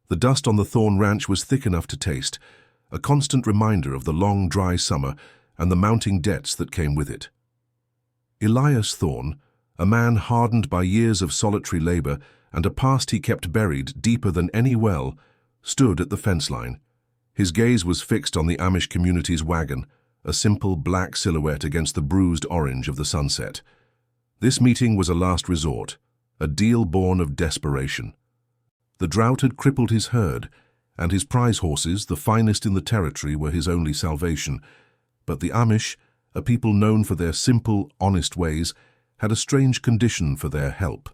The dust on the Thorne Ranch was thick enough to taste, a constant reminder of the long, dry summer and the mounting debts that came with it. Elias Thorne, a man hardened by years of solitary labor and a past he kept buried deeper than any well, stood at the fence line. His gaze was fixed on the Amish community's wagon, a simple black silhouette against the bruised orange of the sunset. This meeting was a last resort, a deal born of desperation. The drought had crippled his herd, and his prize horses, the finest in the territory, were his only salvation. But the Amish, a people known for their simple, honest ways, had a strange condition for their help.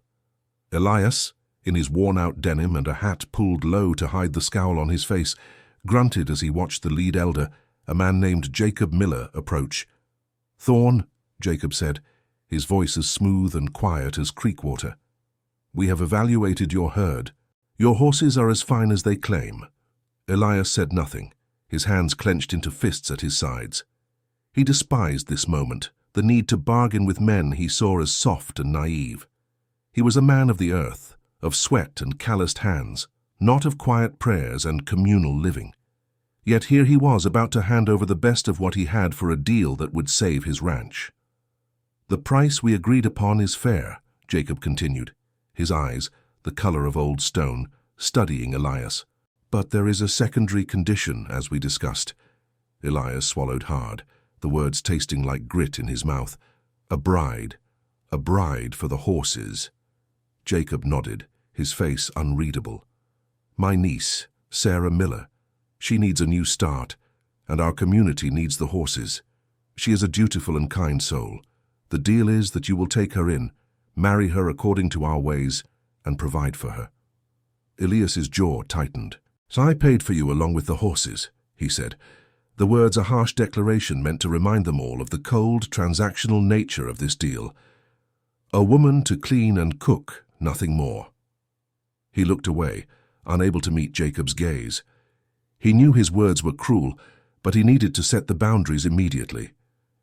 Elias, in his worn-out denim and a hat pulled low to hide the scowl on his face, grunted as he watched the lead elder, a man named Jacob Miller, approach. "Thorne," Jacob said, his voice as smooth and quiet as creek water, "we have evaluated your herd. Your horses are as fine as they claim." Elias said nothing, his hands clenched into fists at his sides. He despised this moment, the need to bargain with men he saw as soft and naive. He was a man of the earth, of sweat and calloused hands, not of quiet prayers and communal living. Yet here he was about to hand over the best of what he had for a deal that would save his ranch. "The price we agreed upon is fair," Jacob continued, his eyes, the color of old stone, studying Elias. "But there is a secondary condition, as we discussed." Elias swallowed hard, the words tasting like grit in his mouth. A bride for the horses." Jacob nodded, his face unreadable. "My niece, Sarah Miller. She needs a new start, and our community needs the horses. She is a dutiful and kind soul. The deal is that you will take her in, marry her according to our ways, and provide for her." Elias's jaw tightened. "So I paid for you along with the horses," he said, the words a harsh declaration meant to remind them all of the cold, transactional nature of this deal. A woman to clean and cook, nothing more. He looked away, unable to meet Jacob's gaze. He knew his words were cruel, but he needed to set the boundaries immediately.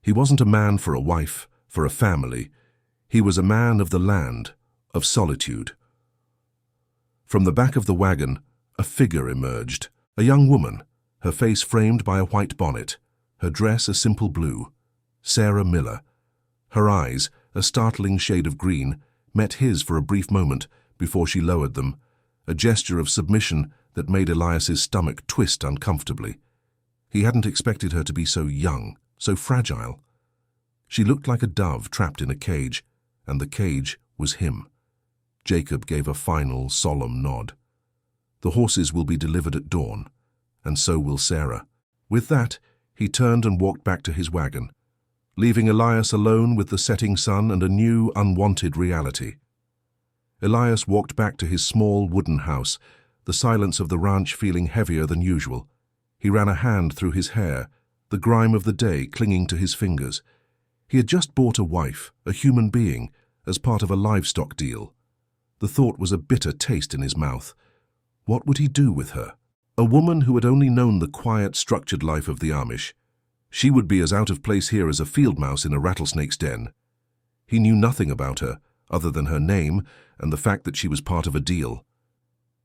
He wasn't a man for a wife, for a family. He was a man of the land, of solitude. From the back of the wagon, a figure emerged, a young woman, her face framed by a white bonnet, her dress a simple blue. Sarah Miller. Her eyes, a startling shade of green, met his for a brief moment before she lowered them, a gesture of submission that made Elias's stomach twist uncomfortably. He hadn't expected her to be so young, so fragile. She looked like a dove trapped in a cage, and the cage was him. Jacob gave a final, solemn nod. "The horses will be delivered at dawn, and so will Sarah." With that, he turned and walked back to his wagon, leaving Elias alone with the setting sun and a new, unwanted reality. Elias walked back to his small wooden house, the silence of the ranch feeling heavier than usual. He ran a hand through his hair, the grime of the day clinging to his fingers. He had just bought a wife, a human being, as part of a livestock deal. The thought was a bitter taste in his mouth. What would he do with her? A woman who had only known the quiet, structured life of the Amish. She would be as out of place here as a field mouse in a rattlesnake's den. He knew nothing about her, other than her name and the fact that she was part of a deal.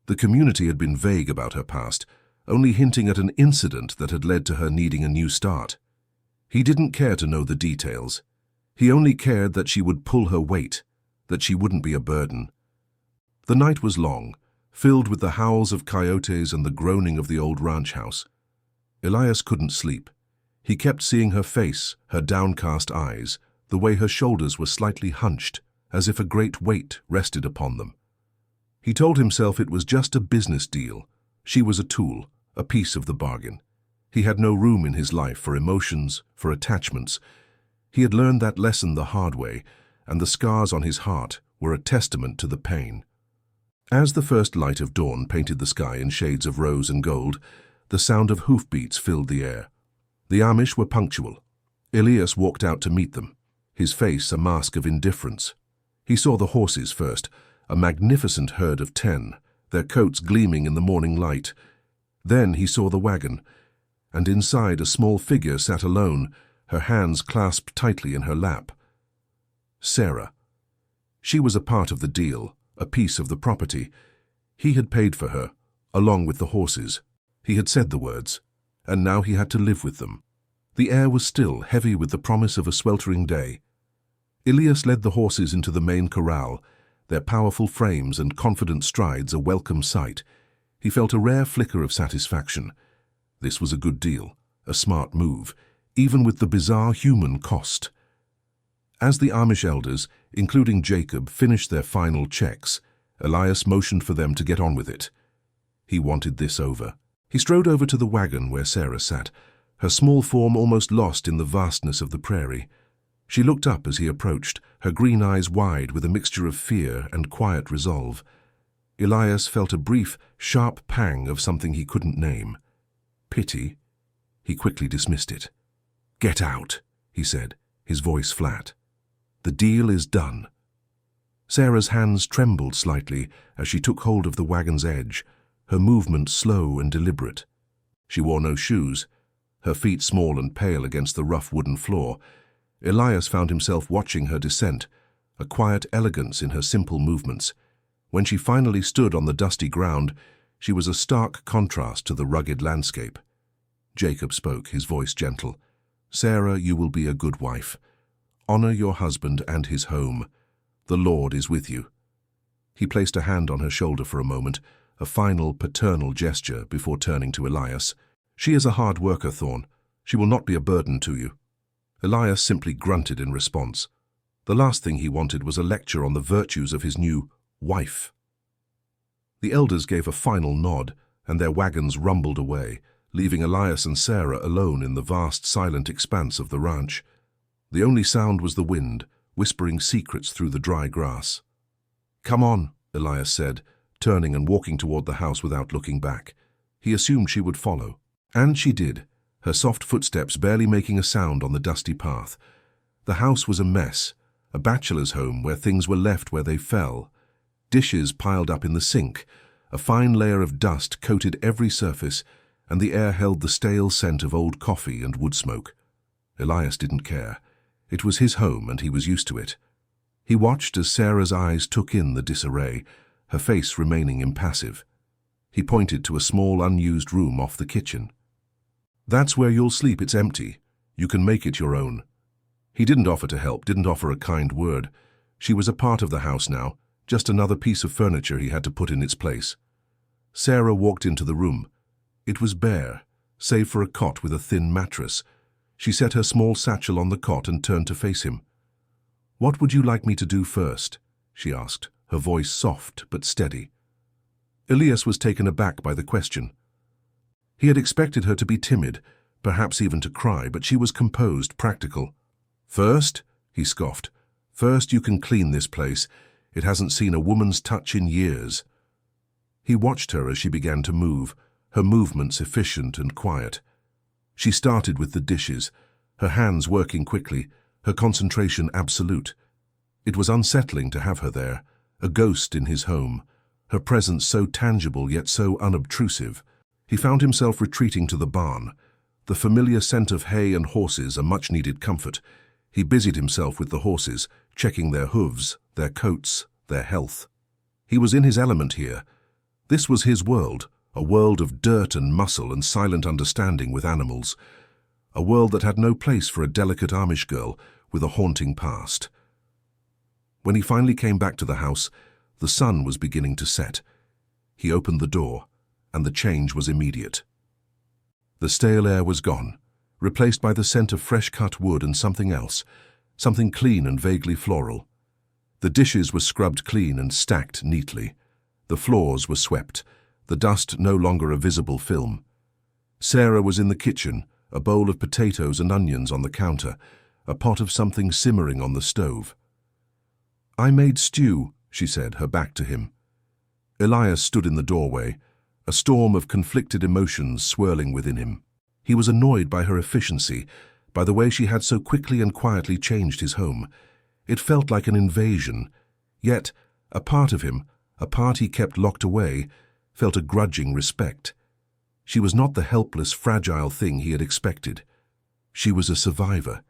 The community had been vague about her past, only hinting at an incident that had led to her needing a new start. He didn't care to know the details. He only cared that she would pull her weight, that she wouldn't be a burden. The night was long, filled with the howls of coyotes and the groaning of the old ranch house. Elias couldn't sleep. He kept seeing her face, her downcast eyes, the way her shoulders were slightly hunched, as if a great weight rested upon them. He told himself it was just a business deal. She was a tool, a piece of the bargain. He had no room in his life for emotions, for attachments. He had learned that lesson the hard way, and the scars on his heart were a testament to the pain. As the first light of dawn painted the sky in shades of rose and gold, the sound of hoofbeats filled the air. The Amish were punctual. Elias walked out to meet them, his face a mask of indifference. He saw the horses first, a magnificent herd of 10, their coats gleaming in the morning light. Then he saw the wagon, and inside a small figure sat alone, her hands clasped tightly in her lap. Sarah. She was a part of the deal, a piece of the property. He had paid for her, along with the horses. He had said the words, and now he had to live with them. The air was still heavy with the promise of a sweltering day. Elias led the horses into the main corral, their powerful frames and confident strides a welcome sight. He felt a rare flicker of satisfaction. This was a good deal, a smart move, even with the bizarre human cost. As the Amish elders, including Jacob, finished their final checks, Elias motioned for them to get on with it. He wanted this over. He strode over to the wagon where Sarah sat, her small form almost lost in the vastness of the prairie. She looked up as he approached, her green eyes wide with a mixture of fear and quiet resolve. Elias felt a brief, sharp pang of something he couldn't name. Pity? He quickly dismissed it. "Get out," he said, his voice flat. "The deal is done." Sarah's hands trembled slightly as she took hold of the wagon's edge, her movement slow and deliberate. She wore no shoes, her feet small and pale against the rough wooden floor. Elias found himself watching her descent, a quiet elegance in her simple movements. When she finally stood on the dusty ground, she was a stark contrast to the rugged landscape. Jacob spoke, his voice gentle. "Sarah, you will be a good wife. Honor your husband and his home. The Lord is with you." He placed a hand on her shoulder for a moment, a final paternal gesture before turning to Elias. "She is a hard worker, Thorne. She will not be a burden to you." Elias simply grunted in response. The last thing he wanted was a lecture on the virtues of his new wife. The elders gave a final nod, and their wagons rumbled away, leaving Elias and Sarah alone in the vast, silent expanse of the ranch. The only sound was the wind, whispering secrets through the dry grass. "Come on," Elias said, turning and walking toward the house without looking back. He assumed she would follow. And she did, her soft footsteps barely making a sound on the dusty path. The house was a mess, a bachelor's home where things were left where they fell. Dishes piled up in the sink, a fine layer of dust coated every surface, and the air held the stale scent of old coffee and wood smoke. Elias didn't care. It was his home and he was used to it. He watched as Sarah's eyes took in the disarray, her face remaining impassive. He pointed to a small unused room off the kitchen. "That's where you'll sleep, it's empty. You can make it your own." He didn't offer to help, didn't offer a kind word. She was a part of the house now, just another piece of furniture he had to put in its place. Sarah walked into the room. It was bare, save for a cot with a thin mattress. She set her small satchel on the cot and turned to face him. "What would you like me to do first?" she asked, her voice soft but steady. Elias was taken aback by the question. He had expected her to be timid, perhaps even to cry, but she was composed, practical. "First?" he scoffed. "First you can clean this place. It hasn't seen a woman's touch in years." He watched her as she began to move, her movements efficient and quiet. She started with the dishes, her hands working quickly, her concentration absolute. It was unsettling to have her there, a ghost in his home, her presence so tangible yet so unobtrusive. He found himself retreating to the barn. The familiar scent of hay and horses, a much-needed comfort. He busied himself with the horses, checking their hooves, their coats, their health. He was in his element here. This was his world, a world of dirt and muscle and silent understanding with animals. A world that had no place for a delicate Amish girl with a haunting past. When he finally came back to the house, the sun was beginning to set. He opened the door, and the change was immediate. The stale air was gone, replaced by the scent of fresh-cut wood and something else, something clean and vaguely floral. The dishes were scrubbed clean and stacked neatly. The floors were swept, the dust no longer a visible film. Sarah was in the kitchen, a bowl of potatoes and onions on the counter, a pot of something simmering on the stove. "I made stew," she said, her back to him. Elias stood in the doorway, a storm of conflicted emotions swirling within him. He was annoyed by her efficiency, by the way she had so quickly and quietly changed his home. It felt like an invasion. Yet, a part of him, a part he kept locked away, felt a grudging respect. She was not the helpless, fragile thing he had expected. She was a survivor.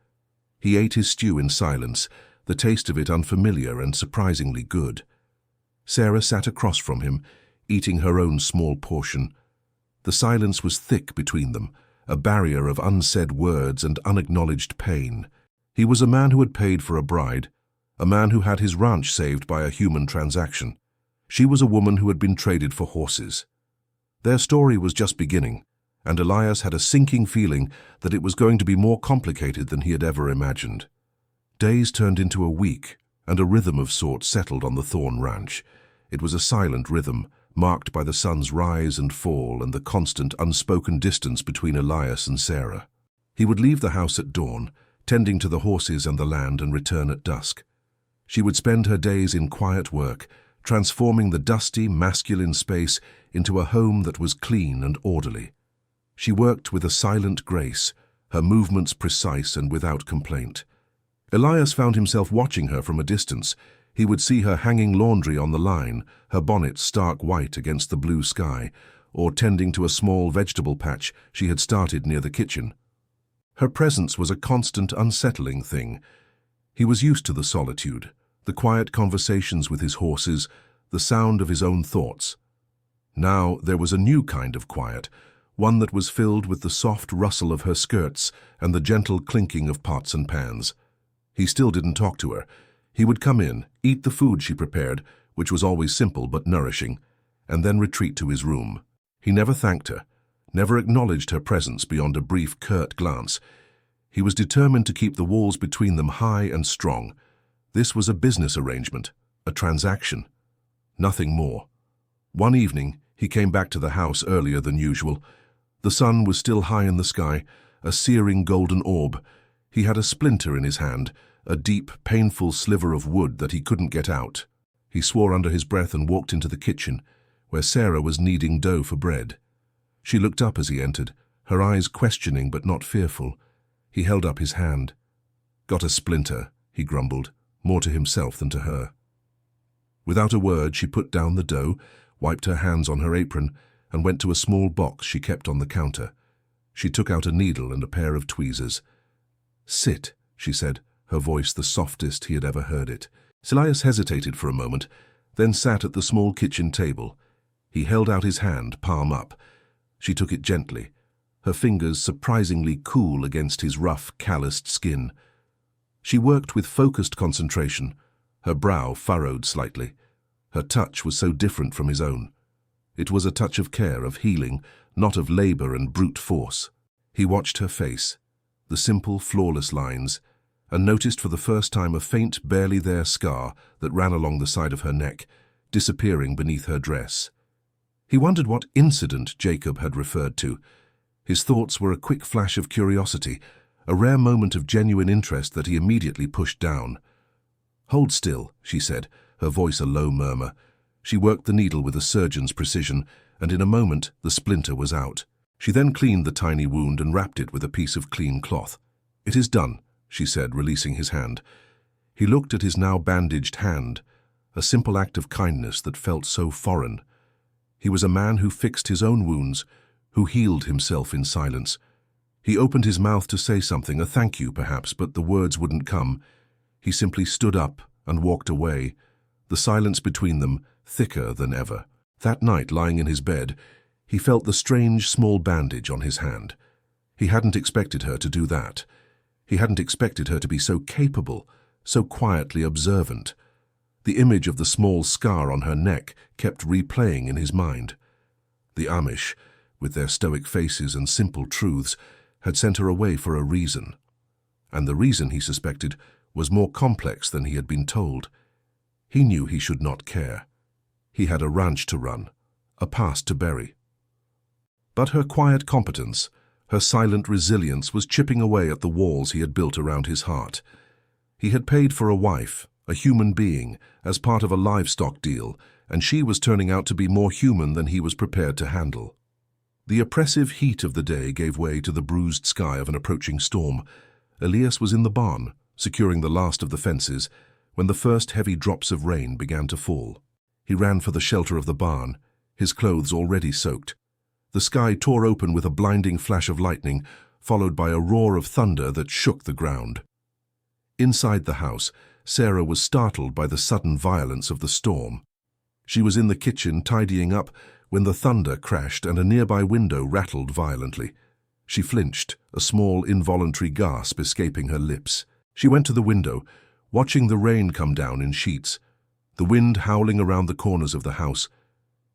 He ate his stew in silence, the taste of it unfamiliar and surprisingly good. Sarah sat across from him, eating her own small portion. The silence was thick between them, a barrier of unsaid words and unacknowledged pain. He was a man who had paid for a bride, a man who had his ranch saved by a human transaction. She was a woman who had been traded for horses. Their story was just beginning, and Elias had a sinking feeling that it was going to be more complicated than he had ever imagined. Days turned into a week, and a rhythm of sorts settled on the Thorne Ranch. It was a silent rhythm, marked by the sun's rise and fall and the constant, unspoken distance between Elias and Sarah. He would leave the house at dawn, tending to the horses and the land, and return at dusk. She would spend her days in quiet work, transforming the dusty, masculine space into a home that was clean and orderly. She worked with a silent grace, her movements precise and without complaint. Elias found himself watching her from a distance. He would see her hanging laundry on the line, her bonnet stark white against the blue sky, or tending to a small vegetable patch she had started near the kitchen. Her presence was a constant, unsettling thing. He was used to the solitude, the quiet conversations with his horses, the sound of his own thoughts. Now there was a new kind of quiet, one that was filled with the soft rustle of her skirts and the gentle clinking of pots and pans. He still didn't talk to her. He would come in, eat the food she prepared, which was always simple but nourishing, and then retreat to his room. He never thanked her, never acknowledged her presence beyond a brief, curt glance. He was determined to keep the walls between them high and strong. This was a business arrangement, a transaction. Nothing more. One evening, he came back to the house earlier than usual. The sun was still high in the sky, a searing golden orb. He had a splinter in his hand, a deep, painful sliver of wood that he couldn't get out. He swore under his breath and walked into the kitchen, where Sarah was kneading dough for bread. She looked up as he entered, her eyes questioning but not fearful. He held up his hand. "Got a splinter," he grumbled, more to himself than to her. Without a word, she put down the dough, wiped her hands on her apron, and went to a small box she kept on the counter. She took out a needle and a pair of tweezers. "Sit," she said, her voice the softest he had ever heard it. Elias hesitated for a moment, then sat at the small kitchen table. He held out his hand, palm up. She took it gently, her fingers surprisingly cool against his rough, calloused skin. She worked with focused concentration, her brow furrowed slightly. Her touch was so different from his own. It was a touch of care, of healing, not of labor and brute force. He watched her face, the simple, flawless lines, and noticed for the first time a faint, barely there scar that ran along the side of her neck, disappearing beneath her dress. He wondered what incident Jacob had referred to. His thoughts were a quick flash of curiosity, a rare moment of genuine interest that he immediately pushed down. "Hold still," she said, her voice a low murmur. She worked the needle with a surgeon's precision, and in a moment the splinter was out. She then cleaned the tiny wound and wrapped it with a piece of clean cloth. "It is done," she said, releasing his hand. He looked at his now bandaged hand, a simple act of kindness that felt so foreign. He was a man who fixed his own wounds, who healed himself in silence. He opened his mouth to say something, a thank you perhaps, but the words wouldn't come. He simply stood up and walked away, the silence between them thicker than ever. That night, lying in his bed, he felt the strange small bandage on his hand. He hadn't expected her to do that. He hadn't expected her to be so capable, so quietly observant. The image of the small scar on her neck kept replaying in his mind. The Amish, with their stoic faces and simple truths, had sent her away for a reason. And the reason, he suspected, was more complex than he had been told. He knew he should not care. He had a ranch to run, a past to bury. But her quiet competence, her silent resilience was chipping away at the walls he had built around his heart. He had paid for a wife, a human being, as part of a livestock deal, and she was turning out to be more human than he was prepared to handle. The oppressive heat of the day gave way to the bruised sky of an approaching storm. Elias was in the barn, securing the last of the fences, when the first heavy drops of rain began to fall. He ran for the shelter of the barn, his clothes already soaked. The sky tore open with a blinding flash of lightning, followed by a roar of thunder that shook the ground. Inside the house, Sarah was startled by the sudden violence of the storm. She was in the kitchen tidying up when the thunder crashed and a nearby window rattled violently. She flinched, a small involuntary gasp escaping her lips. She went to the window, watching the rain come down in sheets, the wind howling around the corners of the house.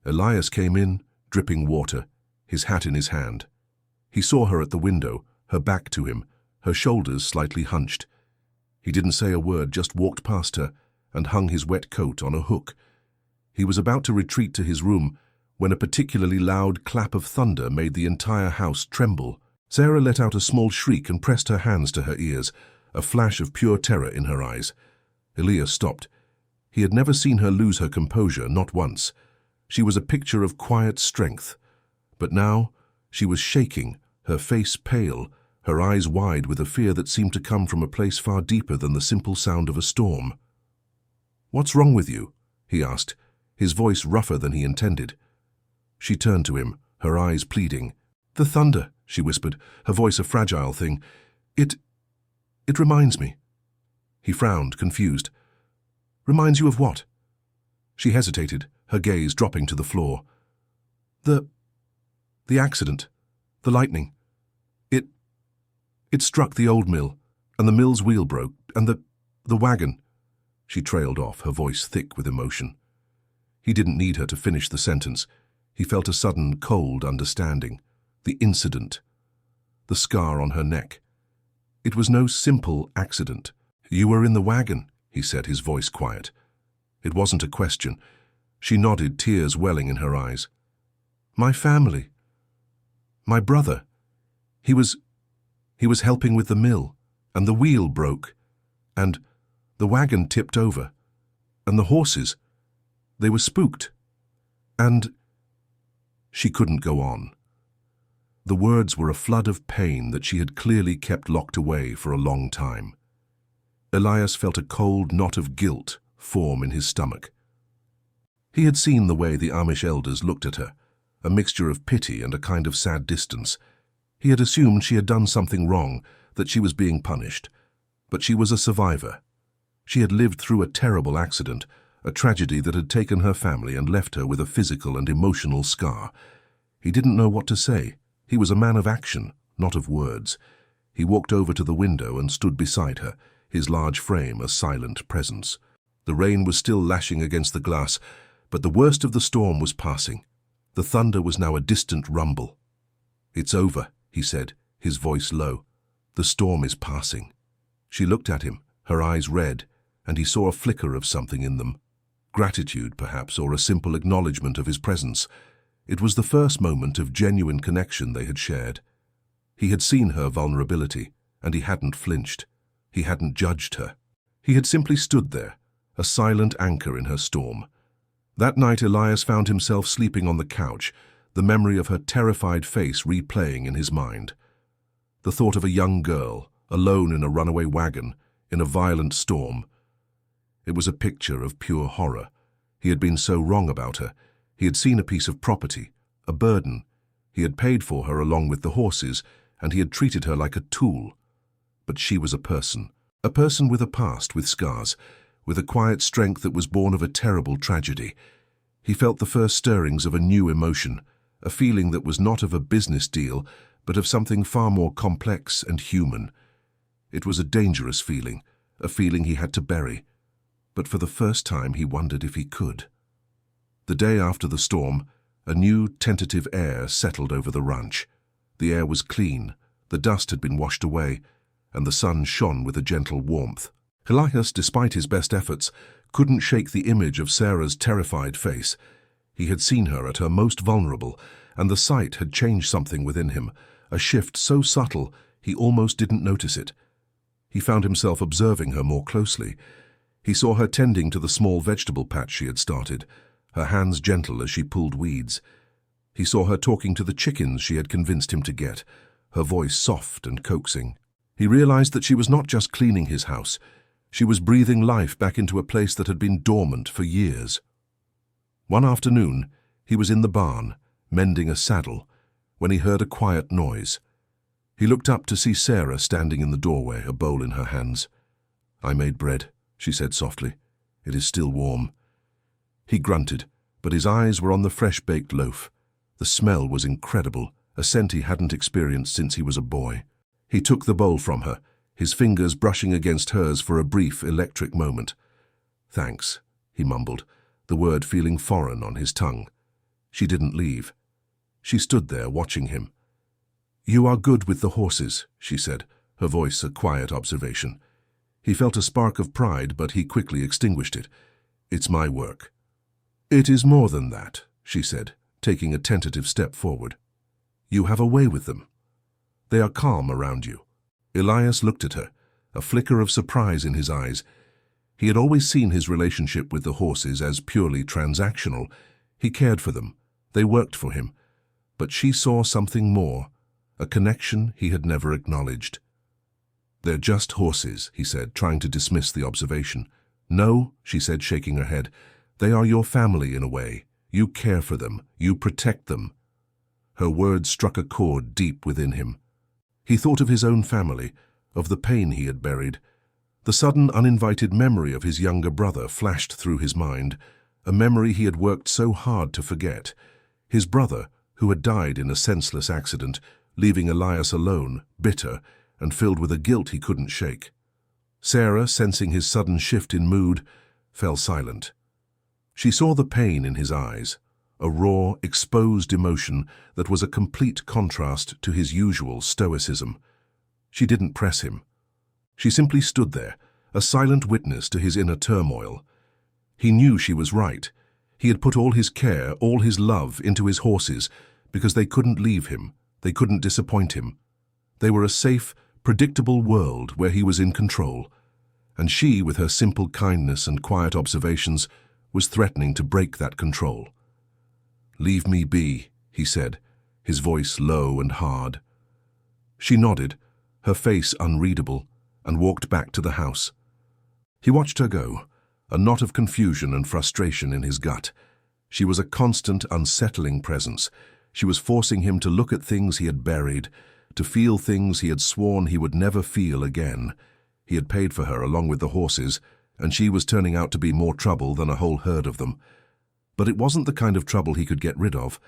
Elias came in, dripping water, his hat in his hand. He saw her at the window, her back to him, her shoulders slightly hunched. He didn't say a word, just walked past her and hung his wet coat on a hook. He was about to retreat to his room when a particularly loud clap of thunder made the entire house tremble. Sarah let out a small shriek and pressed her hands to her ears, a flash of pure terror in her eyes. Elias stopped. He had never seen her lose her composure, not once. She was a picture of quiet strength. But now she was shaking, her face pale, her eyes wide with a fear that seemed to come from a place far deeper than the simple sound of a storm. "What's wrong with you?" he asked, his voice rougher than he intended. She turned to him, her eyes pleading. "The thunder," she whispered, her voice a fragile thing. It reminds me." He frowned, confused. "Reminds you of what?" She hesitated, her gaze dropping to the floor. The accident. The lightning. It struck the old mill, and the mill's wheel broke, and the wagon." She trailed off, her voice thick with emotion. He didn't need her to finish the sentence. He felt a sudden, cold understanding. The incident. The scar on her neck. It was no simple accident. "You were in the wagon," he said, his voice quiet. It wasn't a question. She nodded, tears welling in her eyes. "My family. My brother. He was helping with the mill, and the wheel broke, and the wagon tipped over, and the horses, they were spooked, and—" She couldn't go on. The words were a flood of pain that she had clearly kept locked away for a long time. Elias felt a cold knot of guilt form in his stomach. He had seen the way the Amish elders looked at her, a mixture of pity and a kind of sad distance. He had assumed she had done something wrong, that she was being punished. But she was a survivor. She had lived through a terrible accident, a tragedy that had taken her family and left her with a physical and emotional scar. He didn't know what to say. He was a man of action, not of words. He walked over to the window and stood beside her, his large frame a silent presence. The rain was still lashing against the glass, but the worst of the storm was passing. The thunder was now a distant rumble. "It's over," he said, his voice low. "The storm is passing." She looked at him, her eyes red, and he saw a flicker of something in them. Gratitude, perhaps, or a simple acknowledgement of his presence. It was the first moment of genuine connection they had shared. He had seen her vulnerability, and he hadn't flinched. He hadn't judged her. He had simply stood there, a silent anchor in her storm. That night Elias found himself sleeping on the couch, the memory of her terrified face replaying in his mind. The thought of a young girl, alone in a runaway wagon, in a violent storm. It was a picture of pure horror. He had been so wrong about her. He had seen a piece of property, a burden. He had paid for her along with the horses, and he had treated her like a tool. But she was a person with a past, with scars, with a quiet strength that was born of a terrible tragedy. He felt the first stirrings of a new emotion, a feeling that was not of a business deal, but of something far more complex and human. It was a dangerous feeling, a feeling he had to bury. But for the first time he wondered if he could. The day after the storm, a new, tentative air settled over the ranch. The air was clean, the dust had been washed away, and the sun shone with a gentle warmth. Elias, despite his best efforts, couldn't shake the image of Sarah's terrified face. He had seen her at her most vulnerable, and the sight had changed something within him, a shift so subtle he almost didn't notice it. He found himself observing her more closely. He saw her tending to the small vegetable patch she had started, her hands gentle as she pulled weeds. He saw her talking to the chickens she had convinced him to get, her voice soft and coaxing. He realized that she was not just cleaning his house. She was breathing life back into a place that had been dormant for years. One afternoon, he was in the barn, mending a saddle, when he heard a quiet noise. He looked up to see Sarah standing in the doorway, a bowl in her hands. "I made bread," she said softly. "It is still warm." He grunted, but his eyes were on the fresh-baked loaf. The smell was incredible, a scent he hadn't experienced since he was a boy. He took the bowl from her, his fingers brushing against hers for a brief electric moment. "Thanks," he mumbled, the word feeling foreign on his tongue. She didn't leave. She stood there watching him. "You are good with the horses," she said, her voice a quiet observation. He felt a spark of pride, but he quickly extinguished it. "It's my work." "It is more than that," she said, taking a tentative step forward. "You have a way with them. They are calm around you." Elias looked at her, a flicker of surprise in his eyes. He had always seen his relationship with the horses as purely transactional. He cared for them. They worked for him. But she saw something more, a connection he had never acknowledged. "They're just horses," he said, trying to dismiss the observation. "No," she said, shaking her head. "They are your family in a way. You care for them. You protect them." Her words struck a chord deep within him. He thought of his own family, of the pain he had buried. The sudden, uninvited memory of his younger brother flashed through his mind, a memory he had worked so hard to forget. His brother, who had died in a senseless accident, leaving Elias alone, bitter, and filled with a guilt he couldn't shake. Sarah, sensing his sudden shift in mood, fell silent. She saw the pain in his eyes, a raw, exposed emotion that was a complete contrast to his usual stoicism. She didn't press him. She simply stood there, a silent witness to his inner turmoil. He knew she was right. He had put all his care, all his love into his horses because they couldn't leave him, they couldn't disappoint him. They were a safe, predictable world where he was in control. And she, with her simple kindness and quiet observations, was threatening to break that control. "Leave me be," he said, his voice low and hard. She nodded, her face unreadable, and walked back to the house. He watched her go, a knot of confusion and frustration in his gut. She was a constant, unsettling presence. She was forcing him to look at things he had buried, to feel things he had sworn he would never feel again. He had paid for her along with the horses, and she was turning out to be more trouble than a whole herd of them. But it wasn't the kind of trouble he could get rid of.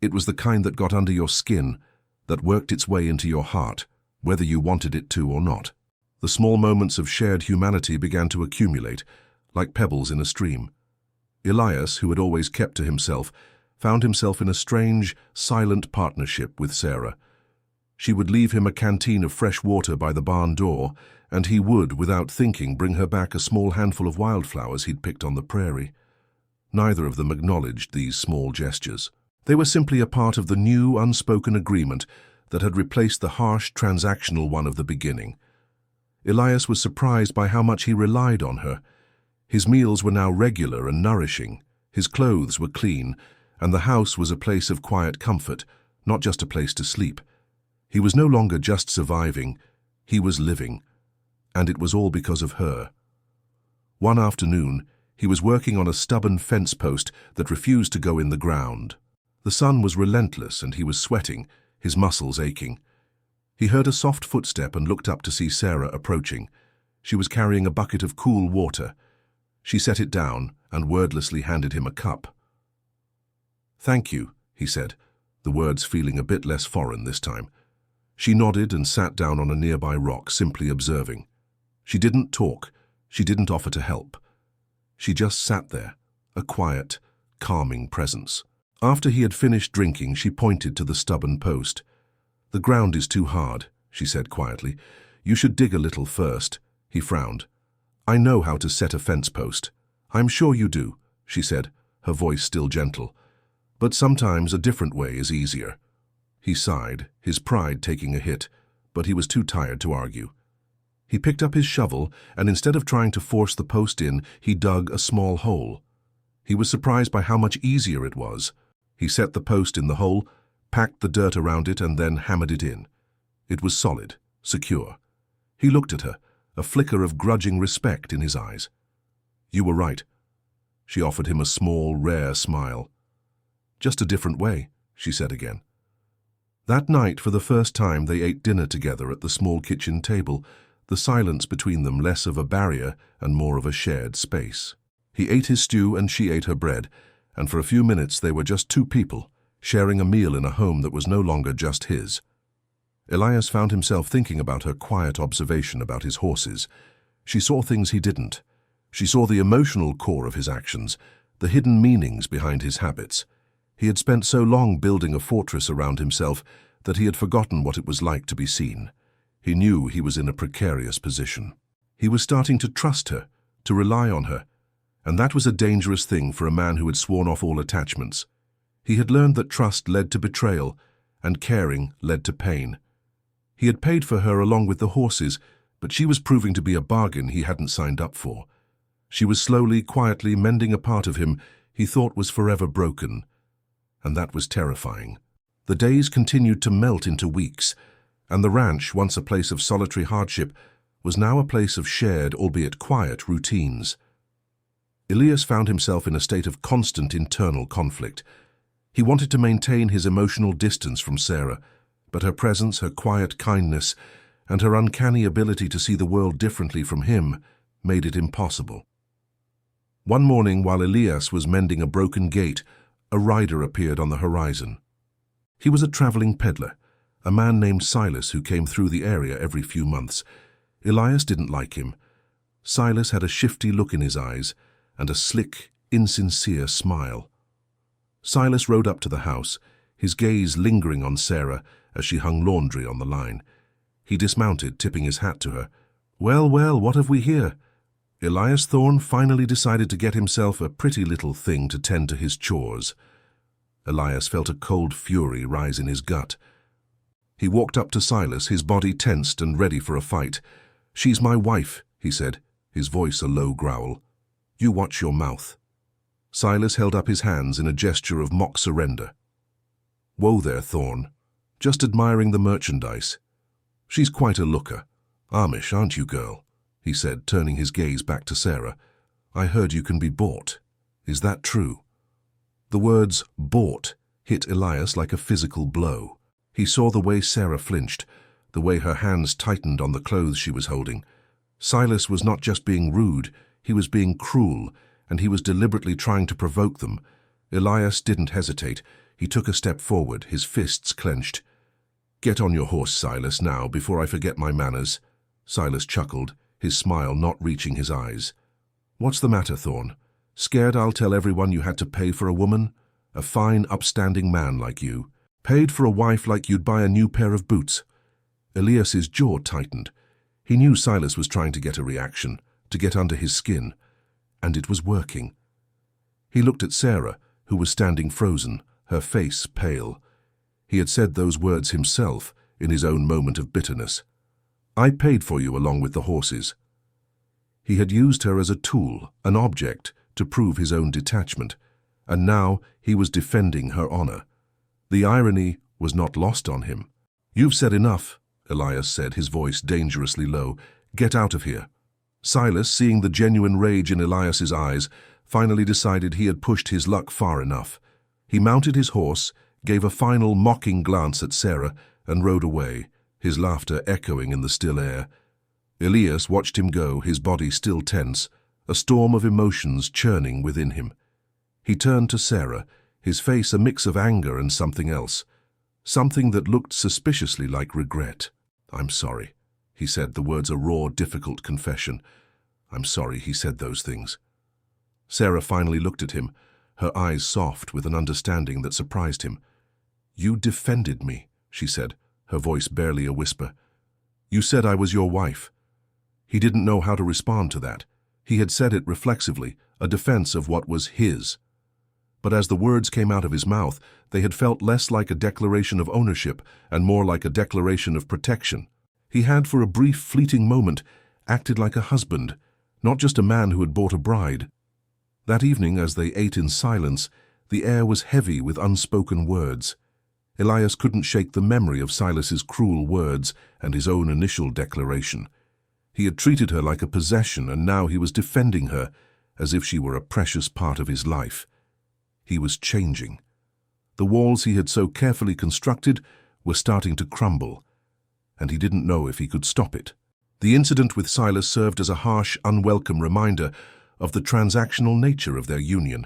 It was the kind that got under your skin, that worked its way into your heart, whether you wanted it to or not. The small moments of shared humanity began to accumulate, like pebbles in a stream. Elias, who had always kept to himself, found himself in a strange, silent partnership with Sarah. She would leave him a canteen of fresh water by the barn door, and he would, without thinking, bring her back a small handful of wildflowers he'd picked on the prairie. Neither of them acknowledged these small gestures. They were simply a part of the new, unspoken agreement that had replaced the harsh, transactional one of the beginning. Elias was surprised by how much he relied on her. His meals were now regular and nourishing, his clothes were clean, and the house was a place of quiet comfort, not just a place to sleep. He was no longer just surviving, he was living, and it was all because of her. One afternoon, he was working on a stubborn fence post that refused to go in the ground. The sun was relentless and he was sweating, his muscles aching. He heard a soft footstep and looked up to see Sarah approaching. She was carrying a bucket of cool water. She set it down and wordlessly handed him a cup. "Thank you," he said, the words feeling a bit less foreign this time. She nodded and sat down on a nearby rock, simply observing. She didn't talk. She didn't offer to help. She just sat there, a quiet, calming presence. After he had finished drinking, she pointed to the stubborn post. "The ground is too hard," she said quietly. "You should dig a little first." He frowned. "I know how to set a fence post." "I'm sure you do," she said, her voice still gentle. "But sometimes a different way is easier." He sighed, his pride taking a hit, but he was too tired to argue. He picked up his shovel, and instead of trying to force the post in, he dug a small hole. He was surprised by how much easier it was. He set the post in the hole, packed the dirt around it, and then hammered it in. It was solid, secure. He looked at her, a flicker of grudging respect in his eyes. "You were right." She offered him a small, rare smile. "Just a different way," she said again. That night, for the first time, they ate dinner together at the small kitchen table, the silence between them less of a barrier and more of a shared space. He ate his stew and she ate her bread, and for a few minutes they were just two people, sharing a meal in a home that was no longer just his. Elias found himself thinking about her quiet observation about his horses. She saw things he didn't. She saw the emotional core of his actions, the hidden meanings behind his habits. He had spent so long building a fortress around himself that he had forgotten what it was like to be seen. He knew he was in a precarious position. He was starting to trust her, to rely on her, and that was a dangerous thing for a man who had sworn off all attachments. He had learned that trust led to betrayal, and caring led to pain. He had paid for her along with the horses, but she was proving to be a bargain he hadn't signed up for. She was slowly, quietly mending a part of him he thought was forever broken, and that was terrifying. The days continued to melt into weeks, and the ranch, once a place of solitary hardship, was now a place of shared, albeit quiet, routines. Elias found himself in a state of constant internal conflict. He wanted to maintain his emotional distance from Sarah, but her presence, her quiet kindness, and her uncanny ability to see the world differently from him made it impossible. One morning, while Elias was mending a broken gate, a rider appeared on the horizon. He was a traveling peddler, a man named Silas who came through the area every few months. Elias didn't like him. Silas had a shifty look in his eyes and a slick, insincere smile. Silas rode up to the house, his gaze lingering on Sarah as she hung laundry on the line. He dismounted, tipping his hat to her. "Well, well, what have we here?" Elias Thorne finally decided to get himself a pretty little thing to tend to his chores. Elias felt a cold fury rise in his gut. He walked up to Silas, his body tensed and ready for a fight. "She's my wife," he said, his voice a low growl. "You watch your mouth." Silas held up his hands in a gesture of mock surrender. "Whoa there, Thorne. Just admiring the merchandise. She's quite a looker. Amish, aren't you, girl?" he said, turning his gaze back to Sarah. "I heard you can be bought. Is that true?" The words "bought" hit Elias like a physical blow. He saw the way Sarah flinched, the way her hands tightened on the clothes she was holding. Silas was not just being rude, he was being cruel, and he was deliberately trying to provoke them. Elias didn't hesitate. He took a step forward, his fists clenched. "Get on your horse, Silas, now, before I forget my manners." Silas chuckled, his smile not reaching his eyes. "What's the matter, Thorne? Scared I'll tell everyone you had to pay for a woman? A fine, upstanding man like you. Paid for a wife like you'd buy a new pair of boots." Elias's jaw tightened. He knew Silas was trying to get a reaction, to get under his skin, and it was working. He looked at Sarah, who was standing frozen, her face pale. He had said those words himself in his own moment of bitterness. "I paid for you along with the horses." He had used her as a tool, an object, to prove his own detachment, and now he was defending her honor. The irony was not lost on him. "You've said enough," Elias said, his voice dangerously low. "Get out of here." Silas, seeing the genuine rage in Elias's eyes, finally decided he had pushed his luck far enough. He mounted his horse, gave a final mocking glance at Sarah, and rode away, his laughter echoing in the still air. Elias watched him go, his body still tense, a storm of emotions churning within him. He turned to Sarah, his face a mix of anger and something else, something that looked suspiciously like regret. "I'm sorry," he said, the words a raw, difficult confession. "I'm sorry he said those things." Sarah finally looked at him, her eyes soft with an understanding that surprised him. "You defended me," she said, her voice barely a whisper. "You said I was your wife." He didn't know how to respond to that. He had said it reflexively, a defense of what was his. But as the words came out of his mouth, they had felt less like a declaration of ownership and more like a declaration of protection. He had, for a brief, fleeting moment, acted like a husband, not just a man who had bought a bride. That evening, as they ate in silence, the air was heavy with unspoken words. Elias couldn't shake the memory of Silas's cruel words and his own initial declaration. He had treated her like a possession, and now he was defending her as if she were a precious part of his life. He was changing. The walls he had so carefully constructed were starting to crumble, and he didn't know if he could stop it. The incident with Silas served as a harsh, unwelcome reminder of the transactional nature of their union.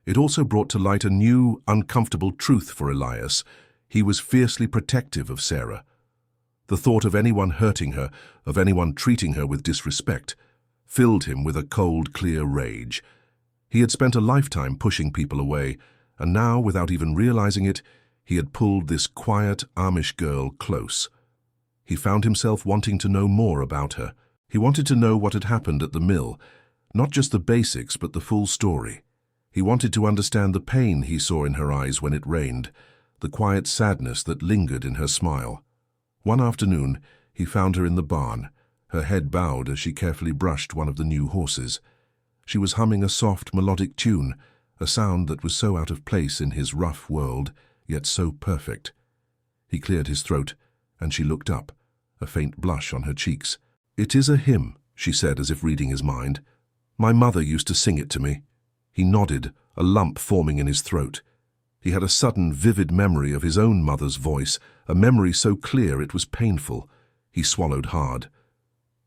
It also brought to light a new, uncomfortable truth for Elias. He was fiercely protective of Sarah. The thought of anyone hurting her, of anyone treating her with disrespect, filled him with a cold, clear rage. He had spent a lifetime pushing people away, and now, without even realizing it, he had pulled this quiet Amish girl close. He found himself wanting to know more about her. He wanted to know what had happened at the mill, not just the basics, but the full story. He wanted to understand the pain he saw in her eyes when it rained, the quiet sadness that lingered in her smile. One afternoon, he found her in the barn, her head bowed as she carefully brushed one of the new horses. She was humming a soft, melodic tune, a sound that was so out of place in his rough world, yet so perfect. He cleared his throat, and she looked up, a faint blush on her cheeks. "It is a hymn," she said, as if reading his mind. "My mother used to sing it to me." He nodded, a lump forming in his throat. He had a sudden, vivid memory of his own mother's voice, a memory so clear it was painful. He swallowed hard.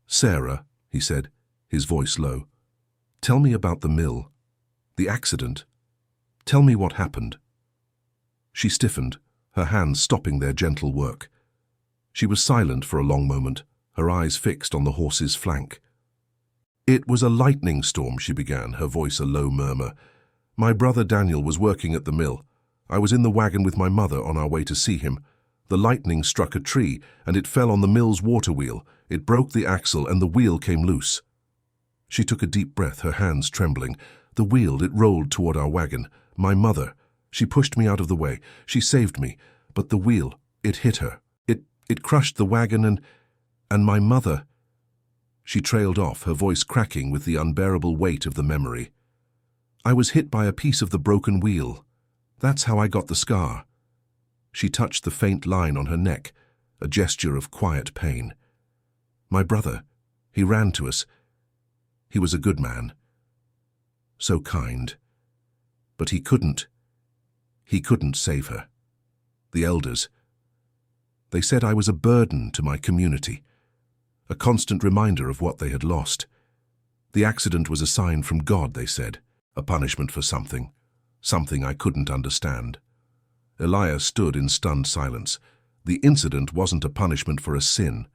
"Sarah," he said, his voice low, "tell me about the mill. The accident. Tell me what happened." She stiffened, her hands stopping their gentle work. She was silent for a long moment, her eyes fixed on the horse's flank. "It was a lightning storm," she began, her voice a low murmur. "My brother Daniel was working at the mill. I was in the wagon with my mother on our way to see him. The lightning struck a tree, and it fell on the mill's water wheel. It broke the axle, and the wheel came loose." She took a deep breath, her hands trembling. "The wheel, it rolled toward our wagon. My mother. She pushed me out of the way. She saved me. But the wheel, it hit her. It crushed the wagon and my mother." She trailed off, her voice cracking with the unbearable weight of the memory. "I was hit by a piece of the broken wheel. That's how I got the scar." She touched the faint line on her neck, a gesture of quiet pain. "My brother, he ran to us. He was a good man. So kind. But he couldn't save her. The elders, they said I was a burden to my community, a constant reminder of what they had lost. The accident was a sign from God, they said, a punishment for something I couldn't understand." Elias stood in stunned silence. The incident wasn't a punishment for a sin.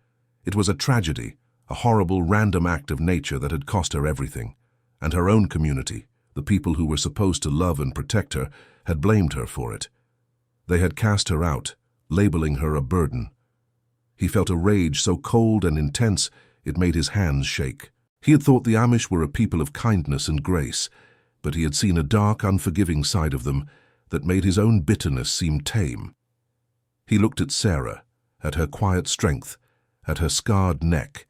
It was a tragedy, a horrible, random act of nature that had cost her everything. And her own community, the people who were supposed to love and protect her, had blamed her for it. They had cast her out, labeling her a burden. He felt a rage so cold and intense it made his hands shake. He had thought the Amish were a people of kindness and grace, but he had seen a dark, unforgiving side of them that made his own bitterness seem tame. He looked at Sarah, at her quiet strength, at her scarred neck,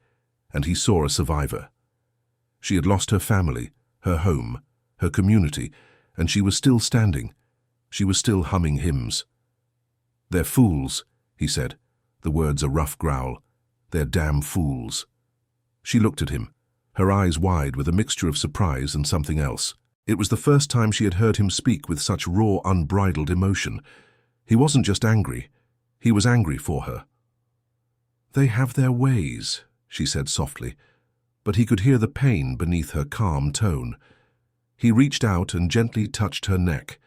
and he saw a survivor. She had lost her family, her home, her community, and she was still standing. She was still humming hymns. "They're fools," he said, the words a rough growl. "They're damn fools." She looked at him, her eyes wide with a mixture of surprise and something else. It was the first time she had heard him speak with such raw, unbridled emotion. He wasn't just angry. He was angry for her. "They have their ways," she said softly, but he could hear the pain beneath her calm tone. He reached out and gently touched her neck,